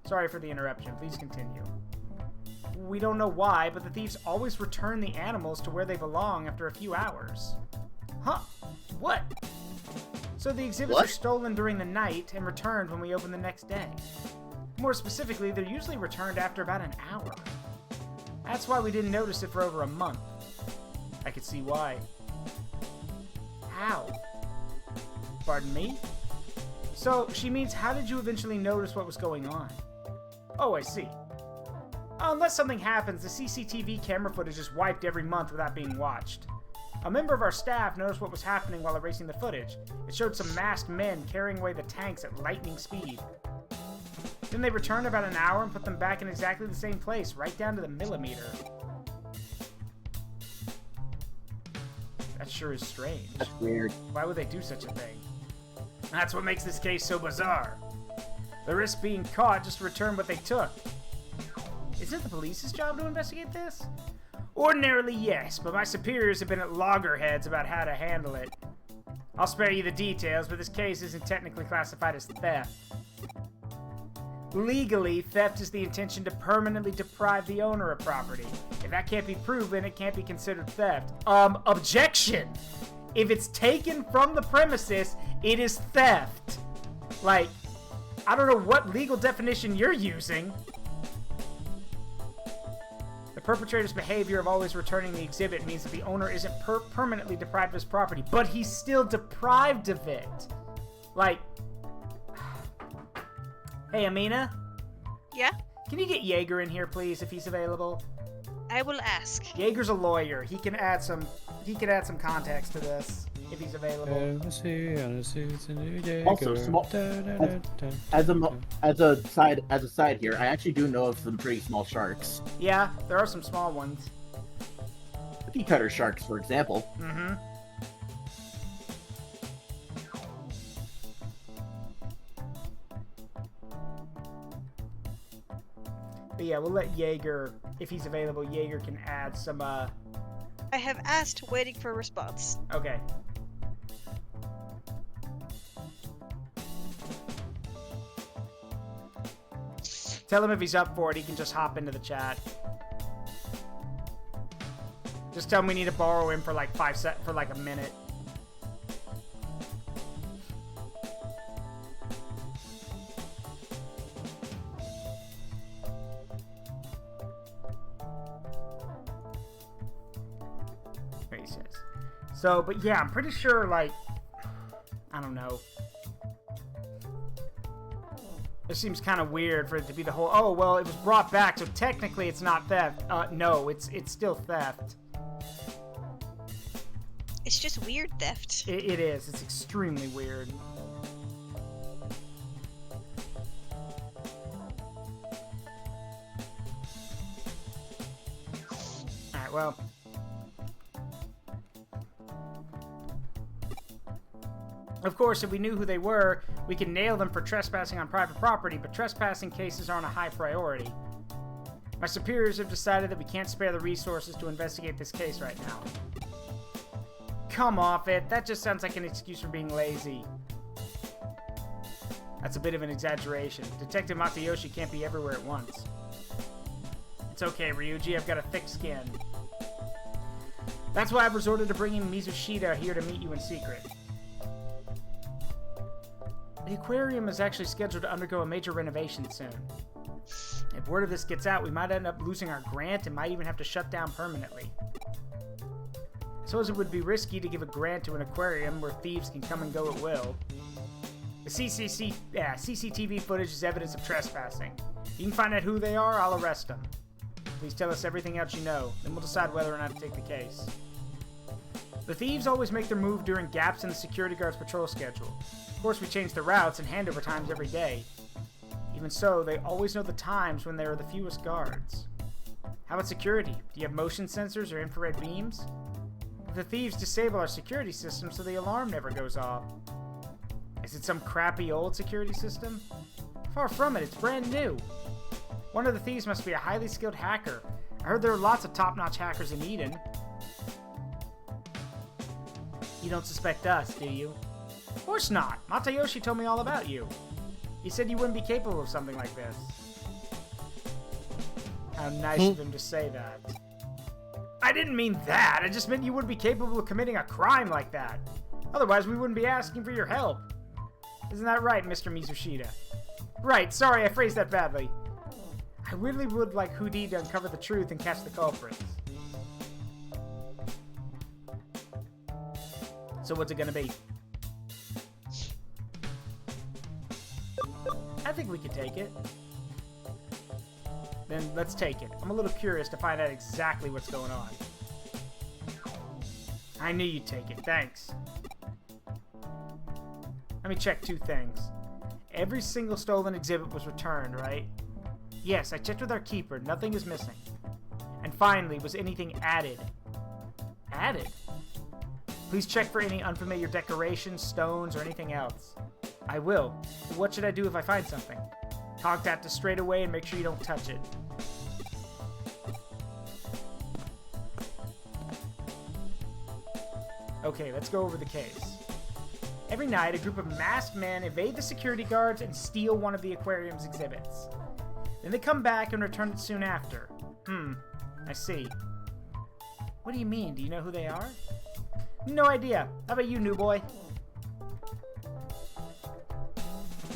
Sorry for the interruption. Please continue. We don't know why, but the thieves always return the animals to where they belong after a few hours. Huh? What? So the exhibits are stolen during the night and returned when we open the next day. More specifically, they're usually returned after about an hour. That's why we didn't notice it for over a month. I could see why. How? Pardon me? So, she means how did you eventually notice what was going on? Oh, I see. Unless something happens, the CCTV camera footage is wiped every month without being watched. A member of our staff noticed what was happening while erasing the footage. It showed some masked men carrying away the tanks at lightning speed. Then they returned about an hour and put them back in exactly the same place, right down to the millimeter. That sure is strange. That's weird. Why would they do such a thing? That's what makes this case so bizarre. The risk being caught just to return what they took. Isn't it the police's job to investigate this? Ordinarily, yes, but my superiors have been at loggerheads about how to handle it. I'll spare you the details, but this case isn't technically classified as theft. Legally, theft is the intention to permanently deprive the owner of property. If that can't be proven, it can't be considered theft. Objection! If it's taken from the premises, it is theft. Like, I don't know what legal definition you're using. The perpetrator's behavior of always returning the exhibit means that the owner isn't permanently deprived of his property, but he's still deprived of it. Like, hey, Amina? Yeah? Can you get Jaeger in here, please, if he's available? I will ask. Jaeger's a lawyer. He can add some context to this if he's available. Also, small, as a side here, I actually do know of some pretty small sharks. Yeah, there are some small ones. Cookie cutter sharks, for example. Mm-hmm. But yeah, we'll let Jaeger, if he's available, Jaeger can add some, I have asked, waiting for a response. Okay. Tell him if he's up for it, he can just hop into the chat. Just tell him we need to borrow him for like for like a minute. He says. So, but yeah, I'm pretty sure, like, I don't know. It seems kind of weird for it to be the whole, oh, well, it was brought back, so technically it's not theft. No, it's still theft. It's just weird theft. It is. It's extremely weird. Alright, well. Of course, if we knew who they were, we could nail them for trespassing on private property, but trespassing cases aren't a high priority. My superiors have decided that we can't spare the resources to investigate this case right now. Come off it. That just sounds like an excuse for being lazy. That's a bit of an exaggeration. Detective Matayoshi can't be everywhere at once. It's okay, Ryuji. I've got a thick skin. That's why I've resorted to bringing Mizushita here to meet you in secret. The aquarium is actually scheduled to undergo a major renovation soon. If word of this gets out, we might end up losing our grant and might even have to shut down permanently. suppose it would be risky to give a grant to an aquarium where thieves can come and go at will. The CCTV footage is evidence of trespassing. You can find out who they are, I'll arrest them. Please tell us everything else you know, then we'll decide whether or not to take the case. The thieves always make their move during gaps in the security guard's patrol schedule. Of course, we change the routes and handover times every day. Even so, they always know the times when there are the fewest guards. How about security? Do you have motion sensors or infrared beams? If the thieves disable our security system so the alarm never goes off. Is it some crappy old security system? Far from it, it's brand new. One of the thieves must be a highly skilled hacker. I heard there are lots of top-notch hackers in Eden. You don't suspect us, do you? Of course not. Matayoshi told me all about you. He said you wouldn't be capable of something like this. How nice of him to say that. I didn't mean that. I just meant you wouldn't be capable of committing a crime like that. Otherwise, we wouldn't be asking for your help. Isn't that right, Mr. Mizushita? Right, sorry, I phrased that badly. I really would like Hoodie to uncover the truth and catch the culprits. So what's it gonna be? I think we could take it. Then let's take it. I'm a little curious to find out exactly what's going on. I knew you'd take it. Thanks. Let me check two things. Every single stolen exhibit was returned, right? Yes, I checked with our keeper. Nothing is missing. And finally, was anything added? Added? Please check for any unfamiliar decorations, stones, or anything else. I will. But what should I do if I find something? Contact us straight away and make sure you don't touch it. Okay, let's go over the case. Every night, a group of masked men evade the security guards and steal one of the aquarium's exhibits. Then they come back and return it soon after. I see. What do you mean? Do you know who they are? No idea. How about you, new boy?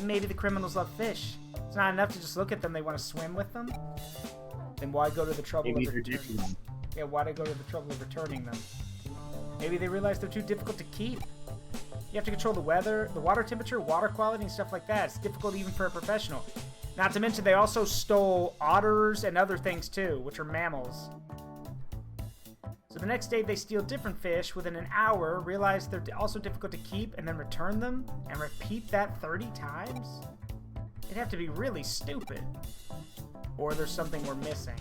Maybe the criminals love fish. It's not enough to just look at them, they want to swim with them? Then why go to the trouble of returning them? Yeah, why go to the trouble of returning them? Maybe they realize they're too difficult to keep. You have to control the weather, the water temperature, water quality, and stuff like that. It's difficult even for a professional. Not to mention they also stole otters and other things too, which are mammals. So the next day they steal different fish within an hour, realize they're also difficult to keep, and then return them, and repeat that 30 times? It'd have to be really stupid. Or there's something we're missing.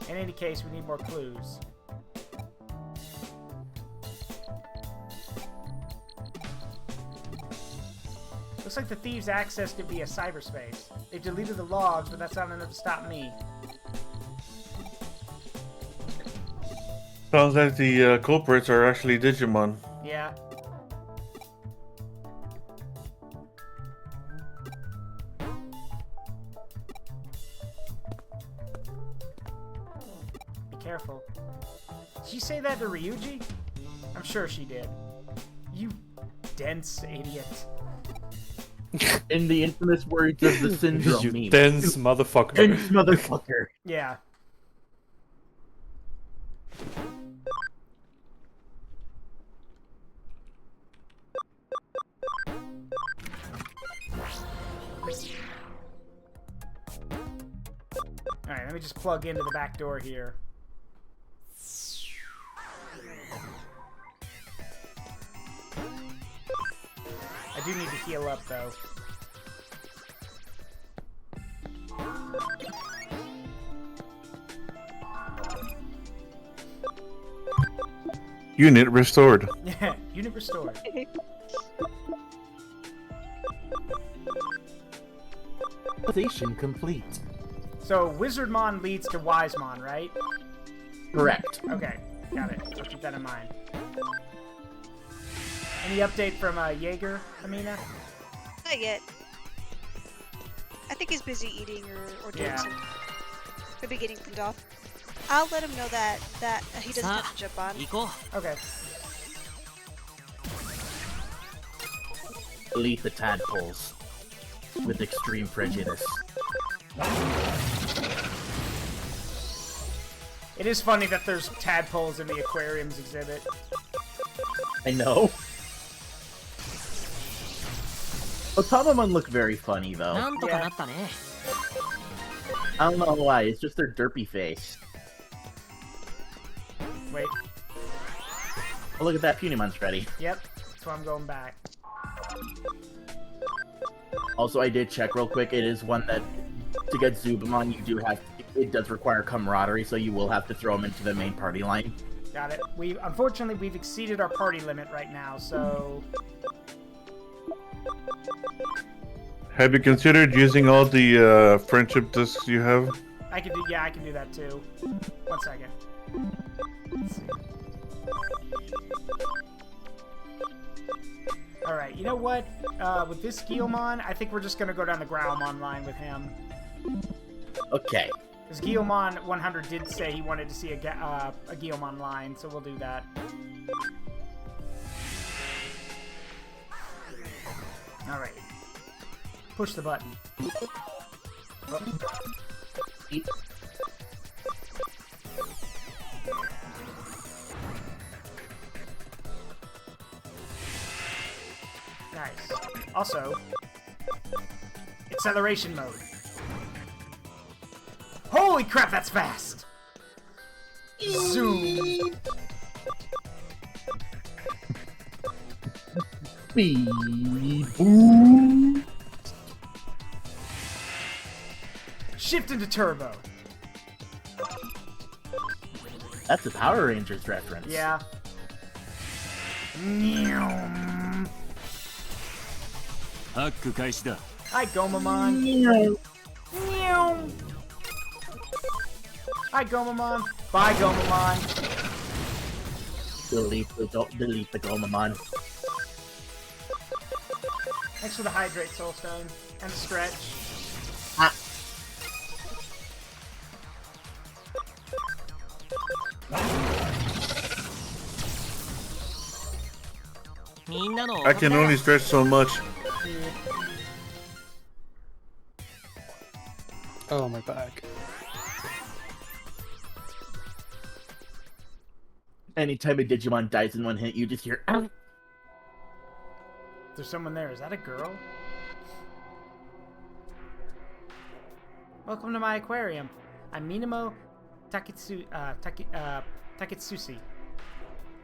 In any case, we need more clues. Looks like the thieves accessed it via cyberspace. They've deleted the logs, but that's not enough to stop me. Sounds like the culprits are actually Digimon. Yeah. Be careful. Did she say that to Ryuji? I'm sure she did. You dense idiot. In the infamous words of the syndrome You meme. dense motherfucker. Dense motherfucker. Yeah. Alright, let me just plug into the back door here. I do need to heal up, though. Unit restored. Yeah, unit restored. Station complete. So, Wizardmon leads to Wisemon, right? Correct. Okay, got it. I'll keep that in mind. Any update from Jaeger, Amina? Not yet. I think he's busy eating or doing something. Maybe getting pinned off. I'll let him know that he doesn't have to jump on. Okay. Delete the tadpoles. With extreme prejudice. It is funny that there's tadpoles in the aquarium's exhibit. I know. Otamamon look very funny though. Yeah. I don't know why. It's just their derpy face. Wait. Oh, look at that. Punimon's ready. Yep. So I'm going back. Also, I did check real quick. It is one that, to get Zubamon, you do have. It does require camaraderie, so you will have to throw him into the main party line. Got it. Unfortunately, we've exceeded our party limit right now, so... Have you considered using all the friendship discs you have? I can do that too. 1 second. Let's see. Alright, you know what? With this Guilmon, I think we're just gonna go down the Growlmon line with him. Okay. Because Guilmon 100 did say he wanted to see a Guilmon line, so we'll do that. Alright. Push the button. Oh. Nice. Also, acceleration mode. Holy crap, that's fast! Zoom! Beep, boom. Shift into turbo. That's a Power Rangers reference. Yeah. Hi, Gomamon. Hi, Gomamon. Bye, Gomamon. Delete the Gomamon. Thanks for the Hydrate Soulstone and the stretch. Ah. I can only stretch so much. Oh, my back. Anytime a Digimon dies in one hit, you just hear. Ow. There's someone there. Is that a girl? Welcome to my aquarium. I'm Minamo Taketsushi.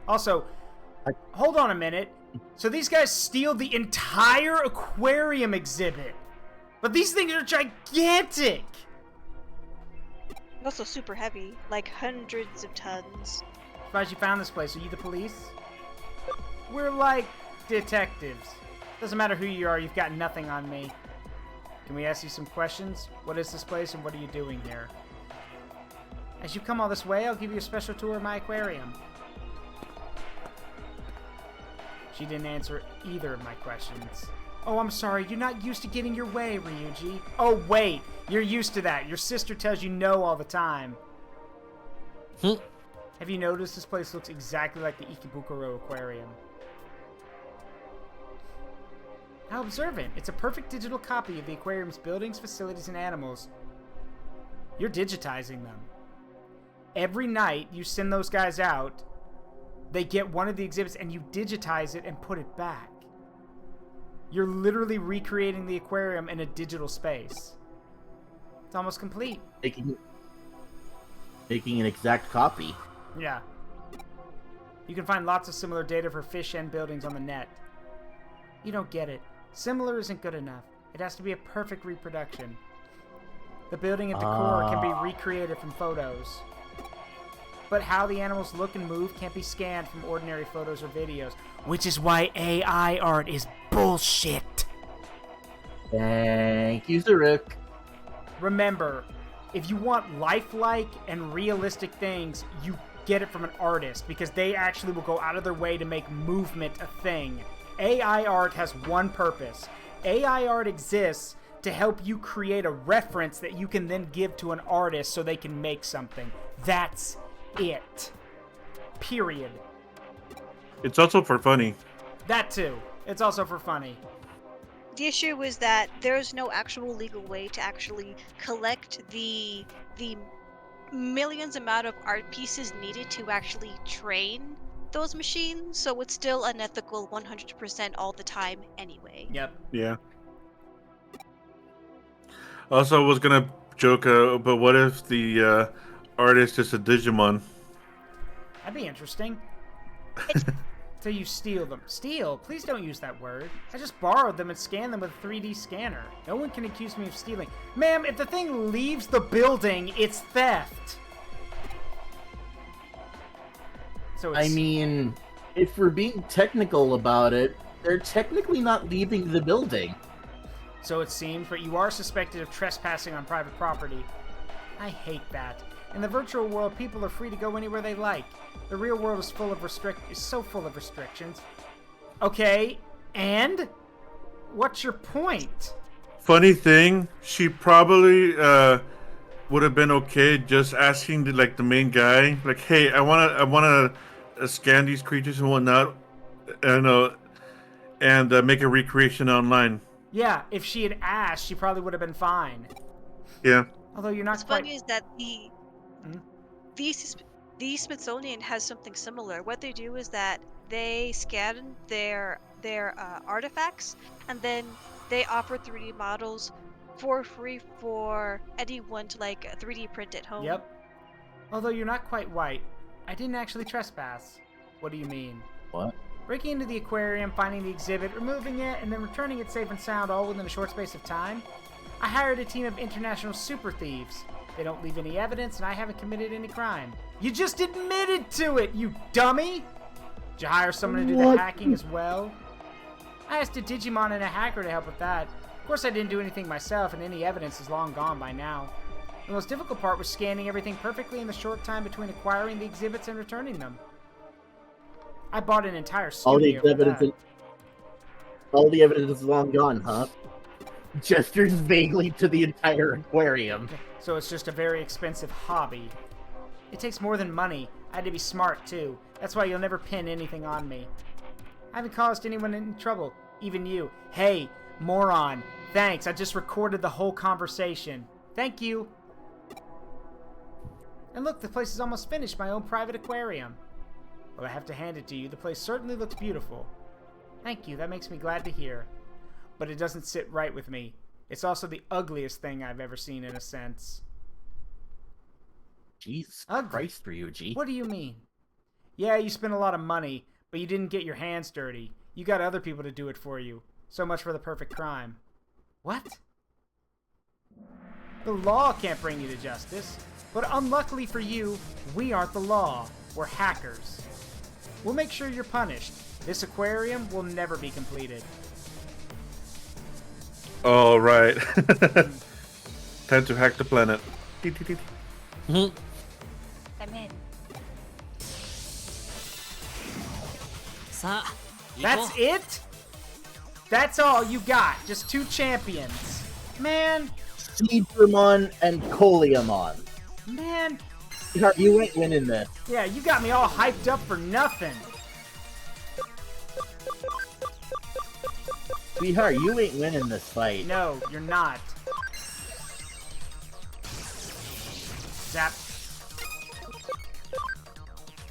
Also, hold on a minute. So these guys steal the entire aquarium exhibit. But these things are gigantic! Also super heavy, like hundreds of tons. Surprised you found this place. Are you the police? We're like detectives. Doesn't matter who you are, you've got nothing on me. Can we ask you some questions? What is this place and what are you doing here? As you've come all this way, I'll give you a special tour of my aquarium. She didn't answer either of my questions. Oh, I'm sorry. You're not used to getting your way, Ryuji. Oh, wait. You're used to that. Your sister tells you no all the time. Have you noticed this place looks exactly like the Ikebukuro Aquarium? How observant. It's a perfect digital copy of the aquarium's buildings, facilities, and animals. You're digitizing them. Every night you send those guys out, they get one of the exhibits and you digitize it and put it back. You're literally recreating the aquarium in a digital space. It's almost complete. Making an exact copy. Yeah. You can find lots of similar data for fish and buildings on the net. You don't get it. Similar isn't good enough. It has to be a perfect reproduction. The building and decor can be recreated from photos. But how the animals look and move can't be scanned from ordinary photos or videos. Which is why AI art is bullshit. Thank you, Zaruk. Remember, if you want lifelike and realistic things, you get it from an artist, because they actually will go out of their way to make movement a thing. AI art has one purpose. AI art exists to help you create a reference that you can then give to an artist so they can make something. That's it. Period. It's also for funny. That too. It's also for funny. The issue is that there's no actual legal way to actually collect the millions amount of art pieces needed to actually train those machines, so it's still unethical 100% all the time anyway. Yep. Yeah. Also, I was gonna joke, but what if the artist is a Digimon? That'd be interesting. So you steal them. Steal? Please don't use that word. I just borrowed them and scanned them with a 3D scanner. No one can accuse me of stealing. Ma'am, if the thing leaves the building, it's theft. So it's... I mean, if we're being technical about it, they're technically not leaving the building. So it seems, but you are suspected of trespassing on private property. I hate that. In the virtual world, people are free to go anywhere they like. The real world is so full of restrictions. Okay, and? What's your point? Funny thing, she probably would have been okay just asking the main guy, like, "Hey, I wanna scan these creatures and whatnot, and make a recreation online." Yeah, if she had asked, she probably would have been fine. Yeah. Although you're not What's quite... funny is that the Smithsonian has something similar. What they do is that they scan their artifacts, and then they offer 3D models for free for anyone to 3D print at home. Yep. Although you're not quite white. I didn't actually trespass. What do you mean? What? Breaking into the aquarium, finding the exhibit, removing it, and then returning it safe and sound all within a short space of time? I hired a team of international super thieves. They don't leave any evidence, and I haven't committed any crime. You just admitted to it, you dummy! Did you hire someone to do the hacking as well? I asked a Digimon and a hacker to help with that. Of course I didn't do anything myself, and any evidence is long gone by now. The most difficult part was scanning everything perfectly in the short time between acquiring the exhibits and returning them. I bought an entire studio for that. All the evidence is long gone, huh? Gestures vaguely to the entire aquarium. So it's just a very expensive hobby. It takes more than money. I had to be smart, too. That's why you'll never pin anything on me. I haven't caused anyone any trouble. Even you. Hey, moron. Thanks, I just recorded the whole conversation. Thank you. And look, the place is almost finished, my own private aquarium. Well, I have to hand it to you. The place certainly looks beautiful. Thank you, that makes me glad to hear. But it doesn't sit right with me. It's also the ugliest thing I've ever seen, in a sense. Jesus Ugly. Christ, Ryuji. What do you mean? Yeah, you spent a lot of money, but you didn't get your hands dirty. You got other people to do it for you. So much for the perfect crime. What? The law can't bring you to justice. But unluckily for you, we aren't the law. We're hackers. We'll make sure you're punished. This aquarium will never be completed. All right. Time to hack the planet. I'm in. That's it? That's all you got? Just 2 champions? Man. Seedramon and Koliamon. Man. You ain't winning this. Yeah, you got me all hyped up for nothing. Sweetheart, you ain't winning this fight. No, you're not. Zap.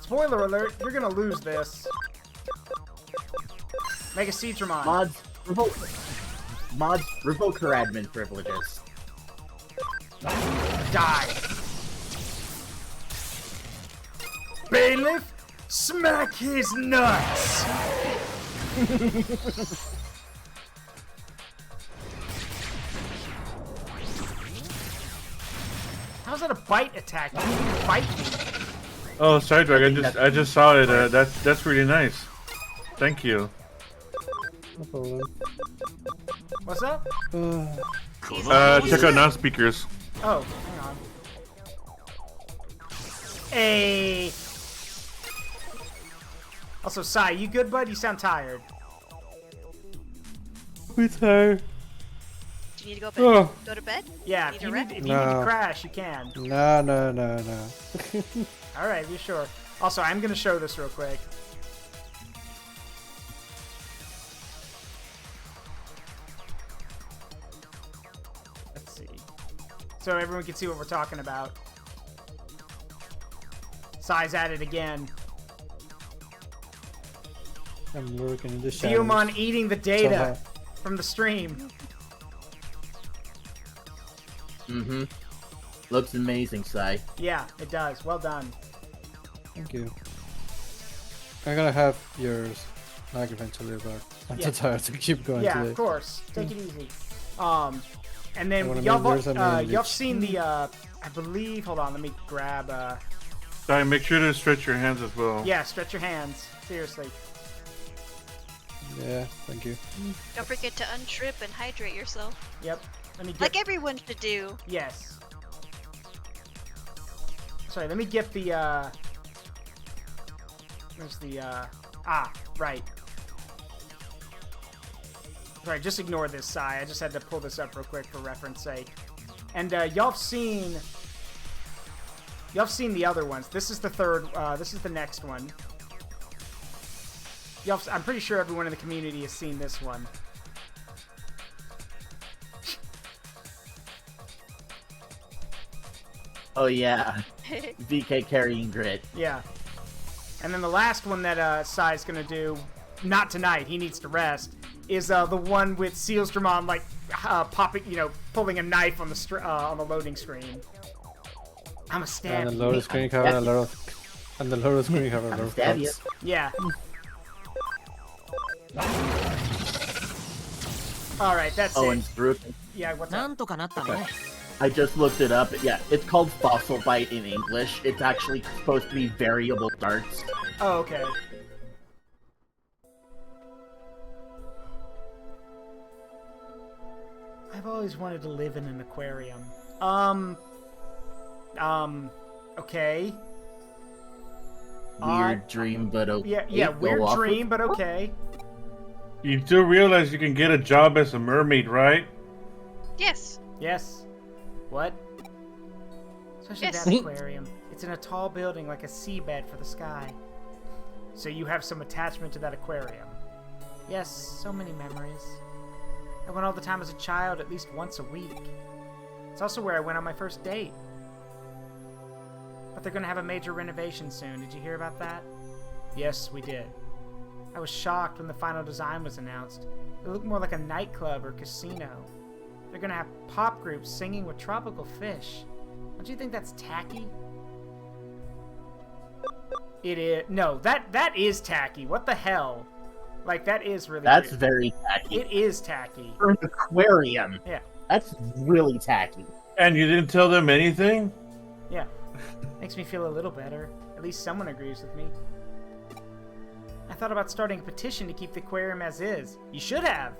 Spoiler alert, you're gonna lose this. Mega Seedramon. Mods, revoke her admin privileges. Die. Bailiff, smack his nuts! How's that a bite attack? You didn't even bite me. Oh, PsyDrag, I just saw it. That's really nice. Thank you. What's up? Check out non-speakers. Oh, hang on. Hey. Also, Psy, you good, bud? You sound tired. We tired. Do you need to go Oh. go to bed? Yeah, if you need to crash, you can. No. Alright, you sure. Also, I'm gonna show this real quick. Let's see. So everyone can see what we're talking about. Psy's at it again. I'm lurking in the shadows. Vtuber eating the data Somehow. from the stream. Mm-hmm. Looks amazing, Psy. Yeah, it does. Well done. Thank you. I'm gonna have yours like eventually, but I'm too tired to keep going Yeah, today. of course. Take it easy. And then I y'all wanna make yours, I mean, y'all Lich. seen the I believe. Hold on, let me grab. Sorry, make sure to stretch your hands as well. Yeah, stretch your hands. Seriously. Yeah, thank you. Don't forget to untrip and hydrate yourself. Yep. Let me get. Like everyone should do. Yes. Sorry, let me get the. Where's the? Right. Sorry, just ignore this, Sai. I just had to pull this up real quick for reference sake. And y'all have seen the other ones. This is the third. This is the next one. I'm pretty sure everyone in the community has seen this one. Oh yeah, VK carrying grit. Yeah. And then the last one that Sai's gonna do, not tonight, he needs to rest, is the one with Sealsdramon like popping, pulling a knife on the loading screen. I'm a stab. And the loading screen have a lot of, and the loading screen have a lot of cuts. Yeah. All right, that's Oh, it. and broken. Yeah, what's up? Okay. I just looked it up. Yeah, it's called fossil bite in English. It's actually supposed to be variable darts. Oh, okay. I've always wanted to live in an aquarium. Okay. Weird dream, but okay. Yeah, Go weird off dream, with- but okay. You do realize you can get a job as a mermaid, right? Yes. Yes. What? Especially Yes. that aquarium. It's in a tall building like a seabed for the sky. So you have some attachment to that aquarium. Yes, so many memories. I went all the time as a child, at least once a week. It's also where I went on my first date. But they're gonna have a major renovation soon. Did you hear about that? Yes, we did. I was shocked when the final design was announced. It looked more like a nightclub or casino. They're gonna have pop groups singing with tropical fish. Don't you think that's tacky? It is. No, that is tacky. What the hell? Like, that is really That's weird. very tacky. It is tacky. For an aquarium. Yeah. That's really tacky. And you didn't tell them anything? Yeah. Makes me feel a little better. At least someone agrees with me. I thought about starting a petition to keep the aquarium as is. You should have!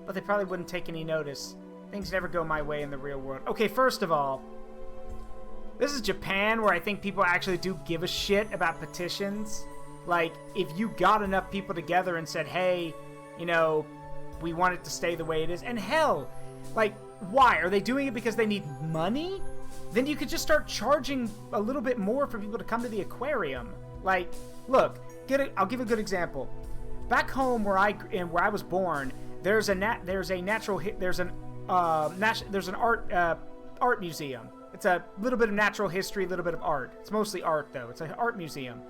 But they probably wouldn't take any notice. Things never go my way in the real world. Okay, first of all, this is Japan, where I think people actually do give a shit about petitions. Like, if you got enough people together and said, hey, we want it to stay the way it is, and hell, like, why? Are they doing it because they need money? Then you could just start charging a little bit more for people to come to the aquarium. Like, look, I'll give a good example. Back home where I was born, there's an art museum. It's a little bit of natural history, a little bit of art. It's mostly art, though. It's an art museum.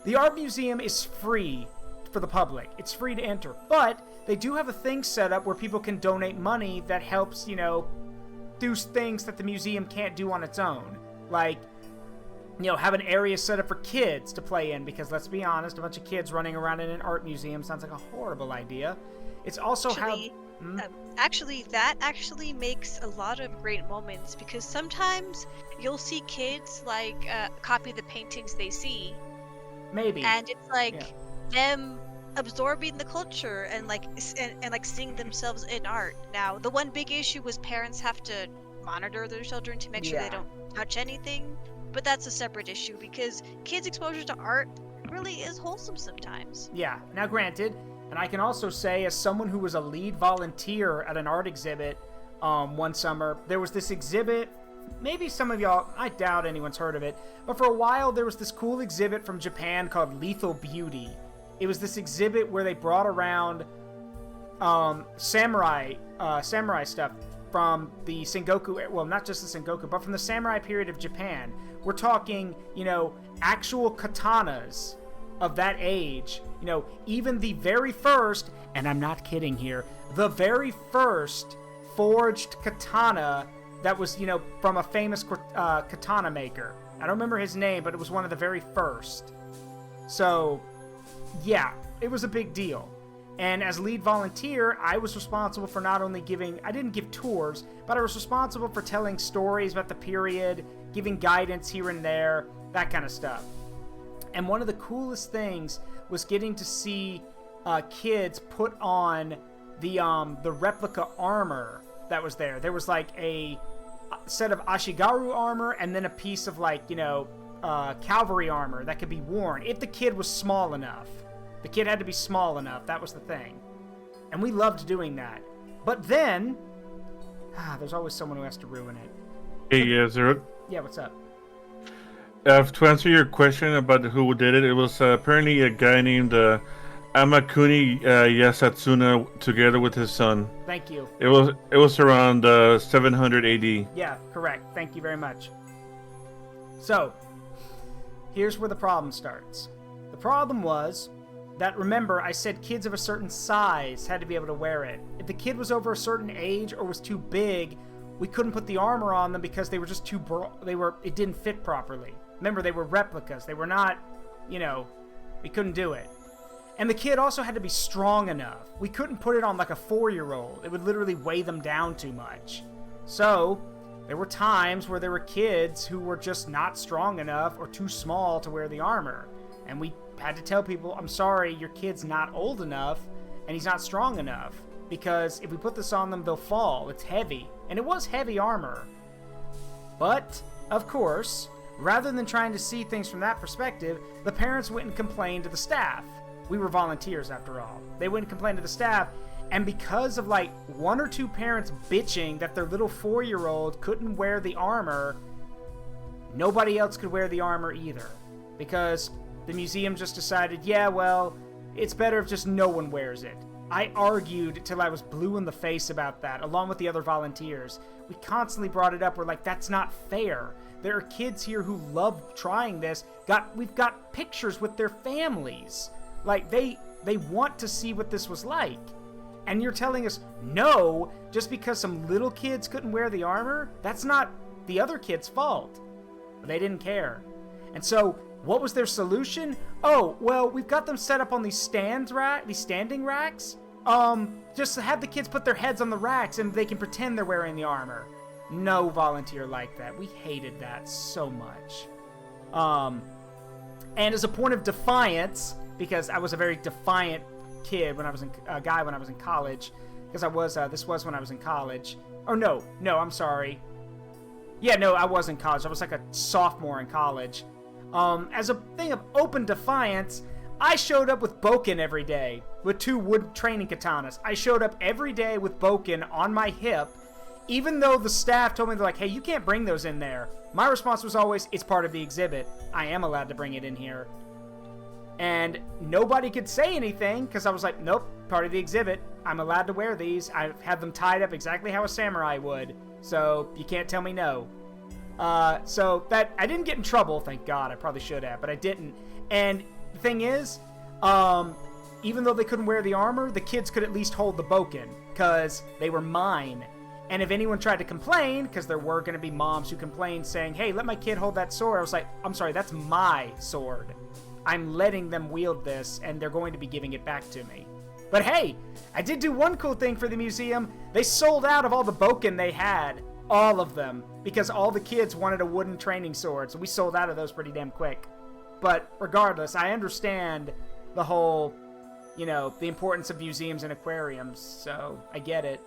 The art museum is free for the public. It's free to enter. But they do have a thing set up where people can donate money that helps, do things that the museum can't do on its own. Like, have an area set up for kids to play in, because let's be honest, a bunch of kids running around in an art museum sounds like a horrible idea. It's also Actually, that actually makes a lot of great moments, because sometimes you'll see kids copy the paintings they see. Maybe. And it's like them absorbing the culture and seeing themselves in art. Now, the one big issue was parents have to monitor their children to make sure they don't touch anything. But that's a separate issue, because kids' exposure to art really is wholesome sometimes. Yeah. Now, granted, and I can also say, as someone who was a lead volunteer at an art exhibit one summer, there was this exhibit. Maybe some of y'all, I doubt anyone's heard of it, but for a while there was this cool exhibit from Japan called Lethal Beauty. It was this exhibit where they brought around samurai stuff from the Sengoku, well, not just the Sengoku, but from the samurai period of Japan. We're talking, actual katanas, of that age, you know, even the very first, and I'm not kidding here, the very first forged katana that was, you know, from a famous katana maker. I don't remember his name, but it was one of the very first. So, yeah, it was a big deal. And as lead volunteer, I was responsible for not only I didn't give tours, but I was responsible for telling stories about the period, giving guidance here and there, that kind of stuff. And one of the coolest things was getting to see kids put on the replica armor that was there. There was like a set of Ashigaru armor and then a piece of like, you know, cavalry armor that could be worn if the kid was small enough. The kid had to be small enough. That was the thing. And we loved doing that. But then, there's always someone who has to ruin it. Hey, Zero. Yeah, what's up? To answer your question about who did it, it was apparently a guy named Amakuni Yasatsuna together with his son. Thank you. It was around 700 AD. Yeah, correct. Thank you very much. So, here's where the problem starts. The problem was that, remember, I said kids of a certain size had to be able to wear it. If the kid was over a certain age or was too big, we couldn't put the armor on them because they were just too it didn't fit properly. Remember, they were replicas. They were not, you know, we couldn't do it. And the kid also had to be strong enough. We couldn't put it on like a 4-year-old. It would literally weigh them down too much. So, there were times where there were kids who were just not strong enough or too small to wear the armor. And we had to tell people, I'm sorry, your kid's not old enough and he's not strong enough. Because if we put this on them, they'll fall. It's heavy. And it was heavy armor. But, of course, rather than trying to see things from that perspective, the parents went and complained to the staff. We were volunteers, after all. They went and complained to the staff, and because of like 1 or 2 parents bitching that their little 4-year-old couldn't wear the armor, nobody else could wear the armor either. Because the museum just decided, yeah, well, it's better if just no one wears it. I argued till I was blue in the face about that, along with the other volunteers. We constantly brought it up. We're like, that's not fair. There are kids here who love trying this. We've got pictures with their families. Like, they want to see what this was like. And you're telling us, no, just because some little kids couldn't wear the armor? That's not the other kids' fault. But they didn't care. And so, what was their solution? Oh, well, we've got them set up on these standing racks. Just have the kids put their heads on the racks and they can pretend they're wearing the armor. No volunteer liked that. We hated that so much. And as a point of defiance, because I was a very defiant kid when I was in college, because this was when I was in college. Oh, no, I'm sorry. Yeah, no, I was in college. I was like a sophomore in college. As a thing of open defiance, I showed up with Boken every day, with 2 wood training katanas. I showed up every day with Boken on my hip, even though the staff told me, they're like, hey, you can't bring those in there. My response was always, it's part of the exhibit. I am allowed to bring it in here. And nobody could say anything, because I was like, nope, part of the exhibit. I'm allowed to wear these. I have them tied up exactly how a samurai would, so you can't tell me no. So that, I didn't get in trouble, thank God. I probably should have, but I didn't. And the thing is, even though they couldn't wear the armor, the kids could at least hold the Boken, because they were mine. And if anyone tried to complain, because there were going to be moms who complained saying, hey, let my kid hold that sword, I was like, I'm sorry, that's my sword. I'm letting them wield this, and they're going to be giving it back to me. But hey, I did do one cool thing for the museum. They sold out of all the Boken they had. All of them. Because all the kids wanted a wooden training sword, so we sold out of those pretty damn quick. But regardless, I understand the whole, you know, the importance of museums and aquariums, so I get it.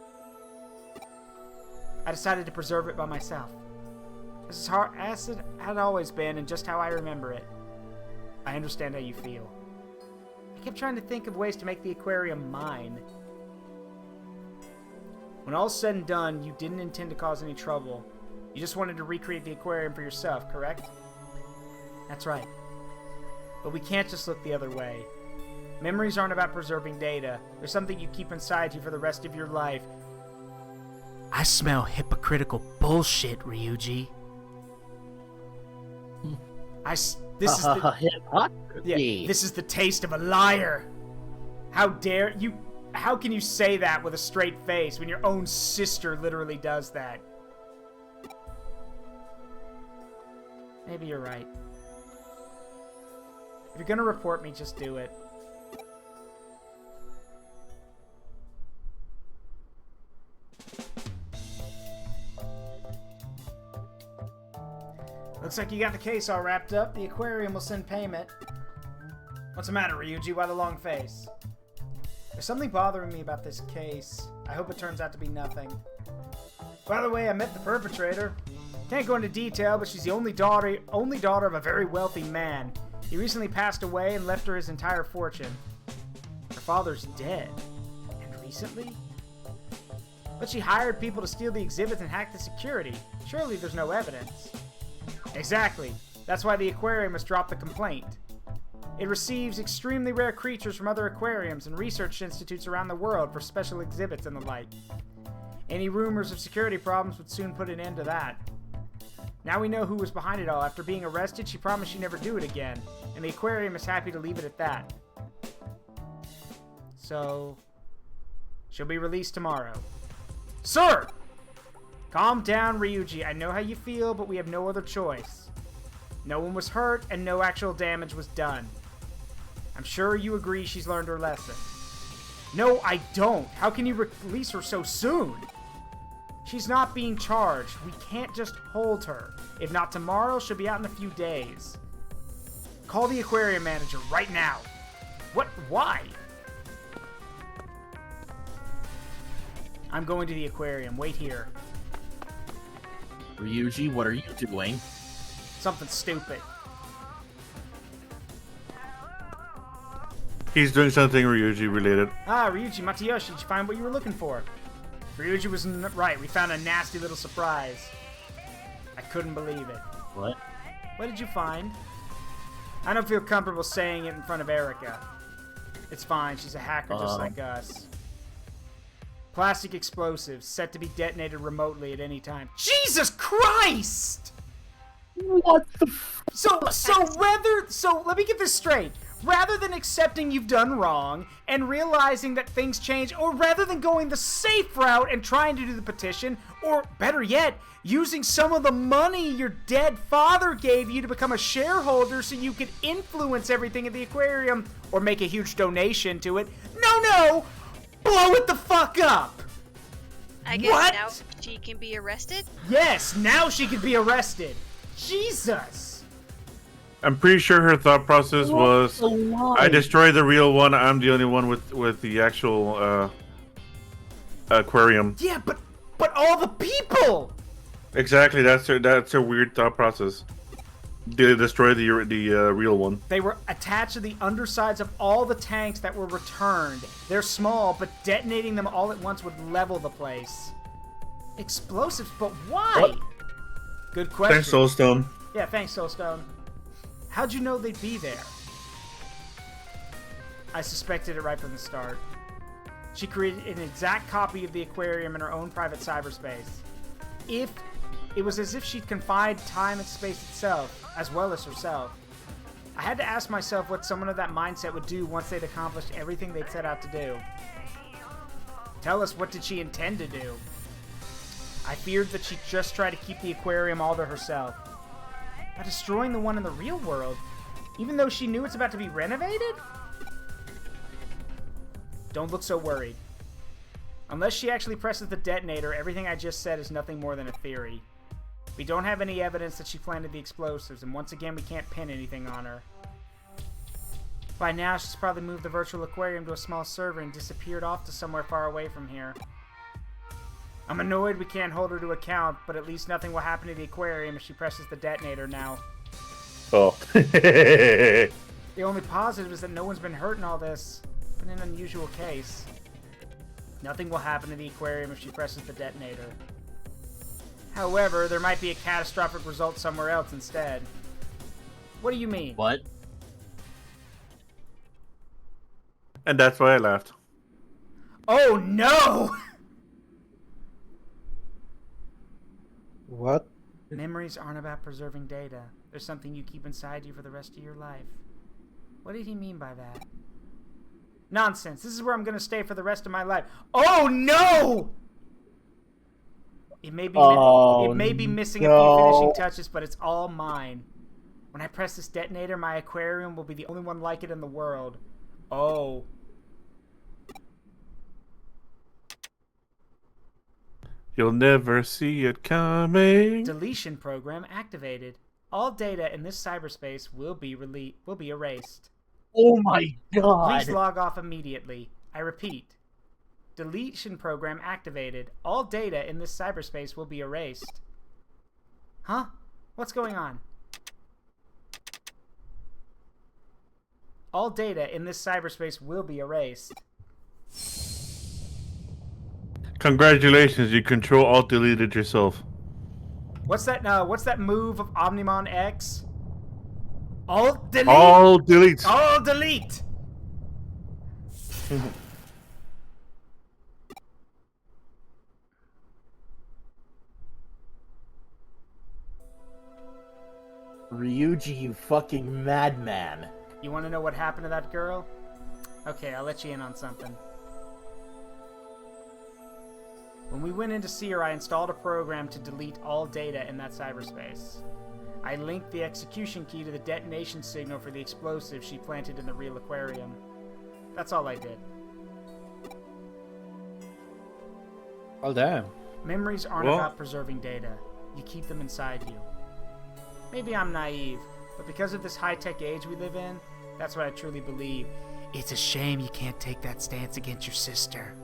I decided to preserve it by myself. This is hard as it had always been, and just how I remember it. I understand how you feel. I kept trying to think of ways to make the aquarium mine. When all's said and done, you didn't intend to cause any trouble. You just wanted to recreate the aquarium for yourself, correct? That's right. But we can't just look the other way. Memories aren't about preserving data. They're something you keep inside you for the rest of your life. I smell hypocritical bullshit, Ryuji. This is the, hypocrisy. this is the taste of a liar. How dare you? How can you say that with a straight face when your own sister literally does that? Maybe you're right. If you're gonna report me, just do it. Looks like you got the case all wrapped up. The aquarium will send payment. What's the matter, Ryuji? Why the long face? There's something bothering me about this case. I hope it turns out to be nothing. By the way, I met the perpetrator. Can't go into detail, but she's the only daughter of a very wealthy man. He recently passed away and left her his entire fortune. Her father's dead. And recently? But she hired people to steal the exhibits and hack the security. Surely there's no evidence. Exactly. That's why the aquarium has dropped the complaint. It receives extremely rare creatures from other aquariums and research institutes around the world for special exhibits and the like. Any rumors of security problems would soon put an end to that. Now we know who was behind it all. After being arrested, she promised she'd never do it again, and the aquarium is happy to leave it at that. So, she'll be released tomorrow. Sir! Calm down, Ryuji. I know how you feel, but we have no other choice. No one was hurt, and no actual damage was done. I'm sure you agree she's learned her lesson. No, I don't. How can you release her so soon? She's not being charged. We can't just hold her. If not tomorrow, she'll be out in a few days. Call the aquarium manager right now. What? Why? I'm going to the aquarium. Wait here. Ryuji, what are you doing? Something stupid. He's doing something Ryuji related. Ah, Ryuji, Matayoshi, did you find what you were looking for? Ryuji was right. We found a nasty little surprise. I couldn't believe it. What? What did you find? I don't feel comfortable saying it in front of Erica. It's fine. She's a hacker just like us. Plastic explosives set to be detonated remotely at any time. Jesus Christ! What the So let me get this straight. Rather than accepting you've done wrong and realizing that things change, or rather than going the safe route and trying to do the petition, or better yet, using some of the money your dead father gave you to become a shareholder so you could influence everything at the aquarium, or make a huge donation to it. No! Blow it the fuck up! I guess What? now she can be arrested? Yes, now she can be arrested. Jesus! I'm pretty sure her thought process was, I destroyed the real one, I'm the only one with the actual aquarium. Yeah, but all the people! Exactly, that's her weird thought process. They destroy the real one. They were attached to the undersides of all the tanks that were returned. They're small, but detonating them all at once would level the place. Explosives, but why? What? Good question. Thanks, Soulstone. Yeah, thanks, Soulstone. How'd you know they'd be there? I suspected it right from the start. She created an exact copy of the aquarium in her own private cyberspace. It was as if she'd confined time and space itself, as well as herself. I had to ask myself what someone of that mindset would do once they'd accomplished everything they'd set out to do. Tell us, what did she intend to do? I feared that she'd just try to keep the aquarium all to herself. By destroying the one in the real world, even though she knew it's about to be renovated? Don't look so worried. Unless she actually presses the detonator, everything I just said is nothing more than a theory. We don't have any evidence that she planted the explosives, and once again we can't pin anything on her. By now, she's probably moved the virtual aquarium to a small server and disappeared off to somewhere far away from here. I'm annoyed we can't hold her to account, but at least nothing will happen to the aquarium if she presses the detonator now. Oh. The only positive is that no one's been hurt in all this. It's been an unusual case. Nothing will happen to the aquarium if she presses the detonator. However, there might be a catastrophic result somewhere else instead. What do you mean? What? And that's why I laughed. Oh no! What? Memories aren't about preserving data. There's something you keep inside you for the rest of your life. What did he mean by that? Nonsense. This is where I'm going to stay for the rest of my life. Oh, no! It may be missing a few finishing touches, but it's all mine. When I press this detonator, my aquarium will be the only one like it in the world. Oh. You'll never see it coming. Deletion program activated. All data in this cyberspace will be erased. Oh my god! Please log off immediately. I repeat. Deletion program activated. All data in this cyberspace will be erased. Huh? What's going on? All data in this cyberspace will be erased. Congratulations, you Control Alt deleted yourself. What's that move of Omnimon X? Alt delete. All delete. All delete. Ryuji, you fucking madman. You want to know what happened to that girl? Okay, I'll let you in on something. When we went in to see her, I installed a program to delete all data in that cyberspace. I linked the execution key to the detonation signal for the explosive she planted in the real aquarium. That's all I did. Oh, damn. Memories aren't about preserving data. You keep them inside you. Maybe I'm naive, but because of this high-tech age we live in, that's what I truly believe. It's a shame you can't take that stance against your sister.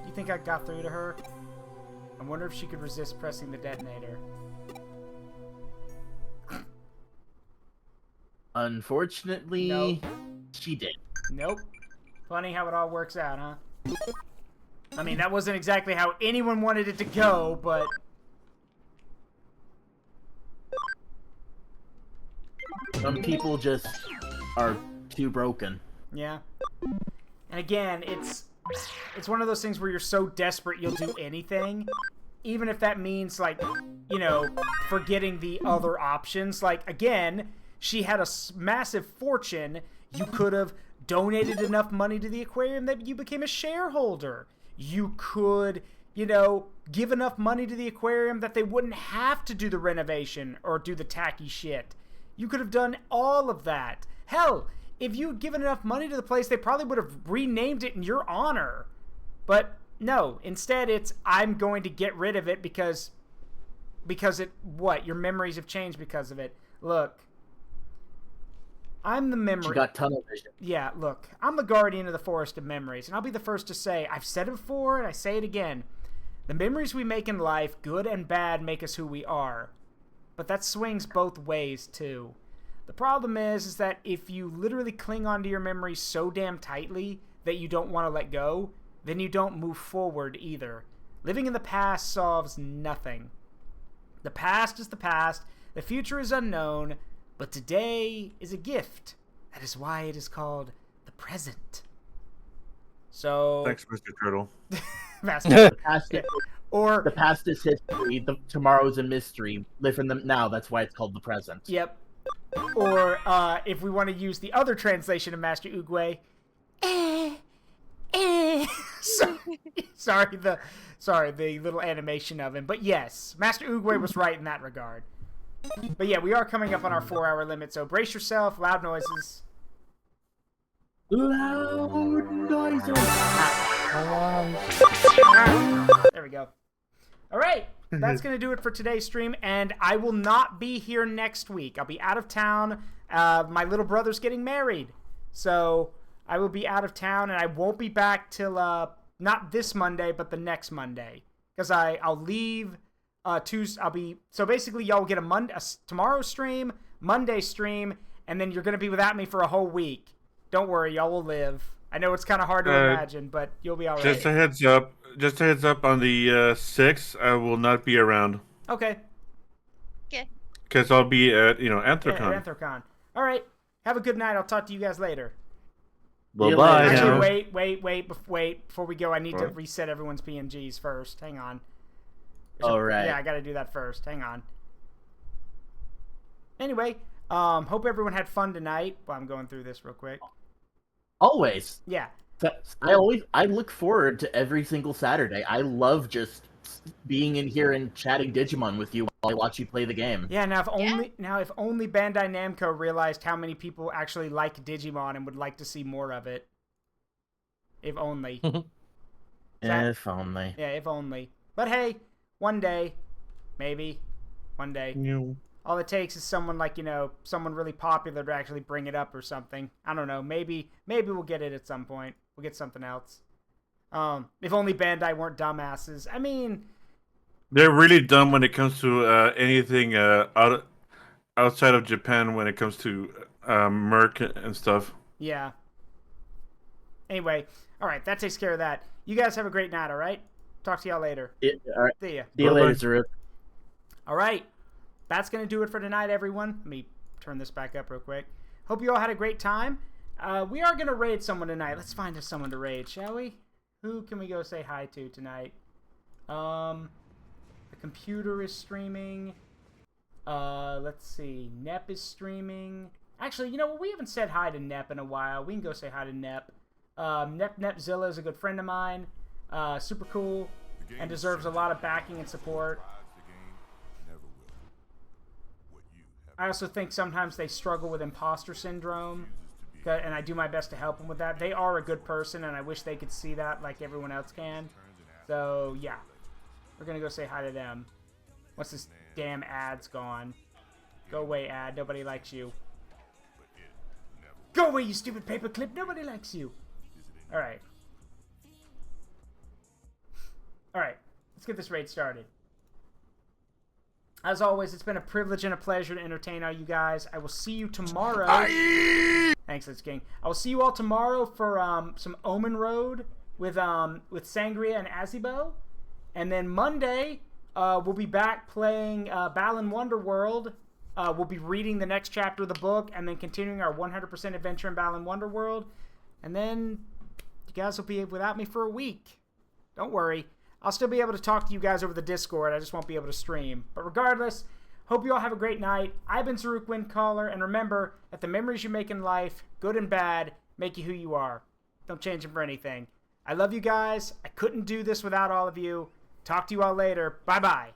You think I got through to her? I wonder if she could resist pressing the detonator. Unfortunately, nope. She did. Nope. Funny how it all works out, huh? I mean, that wasn't exactly how anyone wanted it to go, but... Some people just are too broken. Yeah. And again, it's one of those things where you're so desperate you'll do anything, even if that means, like, you know, forgetting the other options. Like, again, she had a massive fortune. You could have donated enough money to the aquarium that you became a shareholder. You could, you know, give enough money to the aquarium that they wouldn't have to do the renovation or do the tacky shit. You could have done all of that. Hell, if you'd given enough money to the place, they probably would have renamed it in your honor. But no, instead it's, I'm going to get rid of it because your memories have changed because of it. Look, I'm the memory. She got tunnel vision. Yeah, look, I'm the guardian of the forest of memories, and I'll be the first to say, I've said it before, and I say it again. The memories we make in life, good and bad, make us who we are. But that swings both ways, too. The problem is that if you literally cling onto your memories so damn tightly that you don't want to let go, then you don't move forward either. Living in the past solves nothing. The past is the past, the future is unknown, but today is a gift. That is why it is called the present. So... Thanks, Mr. Turtle. Master. Or the past is history, tomorrow's a mystery. Live in the now, that's why it's called the present. Yep. Or, if we want to use the other translation of Master Oogway, sorry, the little animation of him. But yes, Master Oogway was right in that regard. But yeah, we are coming up on our 4-hour limit, so brace yourself, loud noises. Loud noises! There we go. Alright, that's going to do it for today's stream, and I will not be here next week. I'll be out of town. My little brother's getting married, so I will be out of town, and I won't be back till, not this Monday, but the next Monday. Because I'll leave Tuesday. So basically, y'all will get a tomorrow stream, Monday stream, and then you're going to be without me for a whole week. Don't worry, y'all will live. I know it's kind of hard to imagine, but you'll be alright. Just a heads up, on the 6th, I will not be around. Okay. Okay. Because I'll be at, Anthrocon. Yeah, Anthrocon. Alright. Have a good night. I'll talk to you guys later. Bye-bye. Actually, wait. Before we go, I need to reset everyone's PNGs first. Hang on. Alright. Yeah, I gotta do that first. Hang on. Anyway, hope everyone had fun tonight. Well, I'm going through this real quick. Always. Yeah. I look forward to every single Saturday. I love just being in here and chatting Digimon with you while I watch you play the game. Yeah, now if only Bandai Namco realized how many people actually like Digimon and would like to see more of it. If only. If only. Yeah, if only. But hey, one day, maybe, one day. No. All it takes is someone like, someone really popular to actually bring it up or something. I don't know. Maybe we'll get it at some point. We'll get something else. If only Bandai weren't dumbasses. I mean, they're really dumb when it comes to anything outside of Japan when it comes to Merc and stuff. Yeah. Anyway, all right, that takes care of that. You guys have a great night, all right? Talk to y'all later. All right. See ya. See you later, Zuru. All right. That's going to do it for tonight, everyone. Let me turn this back up real quick. Hope you all had a great time. We are going to raid someone tonight. Let's find us someone to raid, shall we? Who can we go say hi to tonight? The computer is streaming. Let's see. Nep is streaming. Actually, you know what? We haven't said hi to Nep in a while. We can go say hi to Nep. Nepzilla is a good friend of mine. Super cool. And deserves a lot of backing and support. I also think sometimes they struggle with imposter syndrome, and I do my best to help them with that. They are a good person, and I wish they could see that like everyone else can. So, yeah. We're going to go say hi to them. Once this damn ad's gone. Go away, ad. Nobody likes you. Go away, you stupid paperclip. Nobody likes you. Alright. Alright. Let's get this raid started. As always, it's been a privilege and a pleasure to entertain all you guys. I will see you tomorrow. Thanks, LichKing. I will see you all tomorrow for some Omen Road with Sangria and Azibo. And then Monday, we'll be back playing Balan Wonderworld. We'll be reading the next chapter of the book and then continuing our 100% adventure in Balan Wonderworld. And then you guys will be without me for a week. Don't worry. I'll still be able to talk to you guys over the Discord. I just won't be able to stream. But regardless, hope you all have a great night. I've been Zaruk Windcaller, and remember that the memories you make in life, good and bad, make you who you are. Don't change them for anything. I love you guys. I couldn't do this without all of you. Talk to you all later. Bye-bye.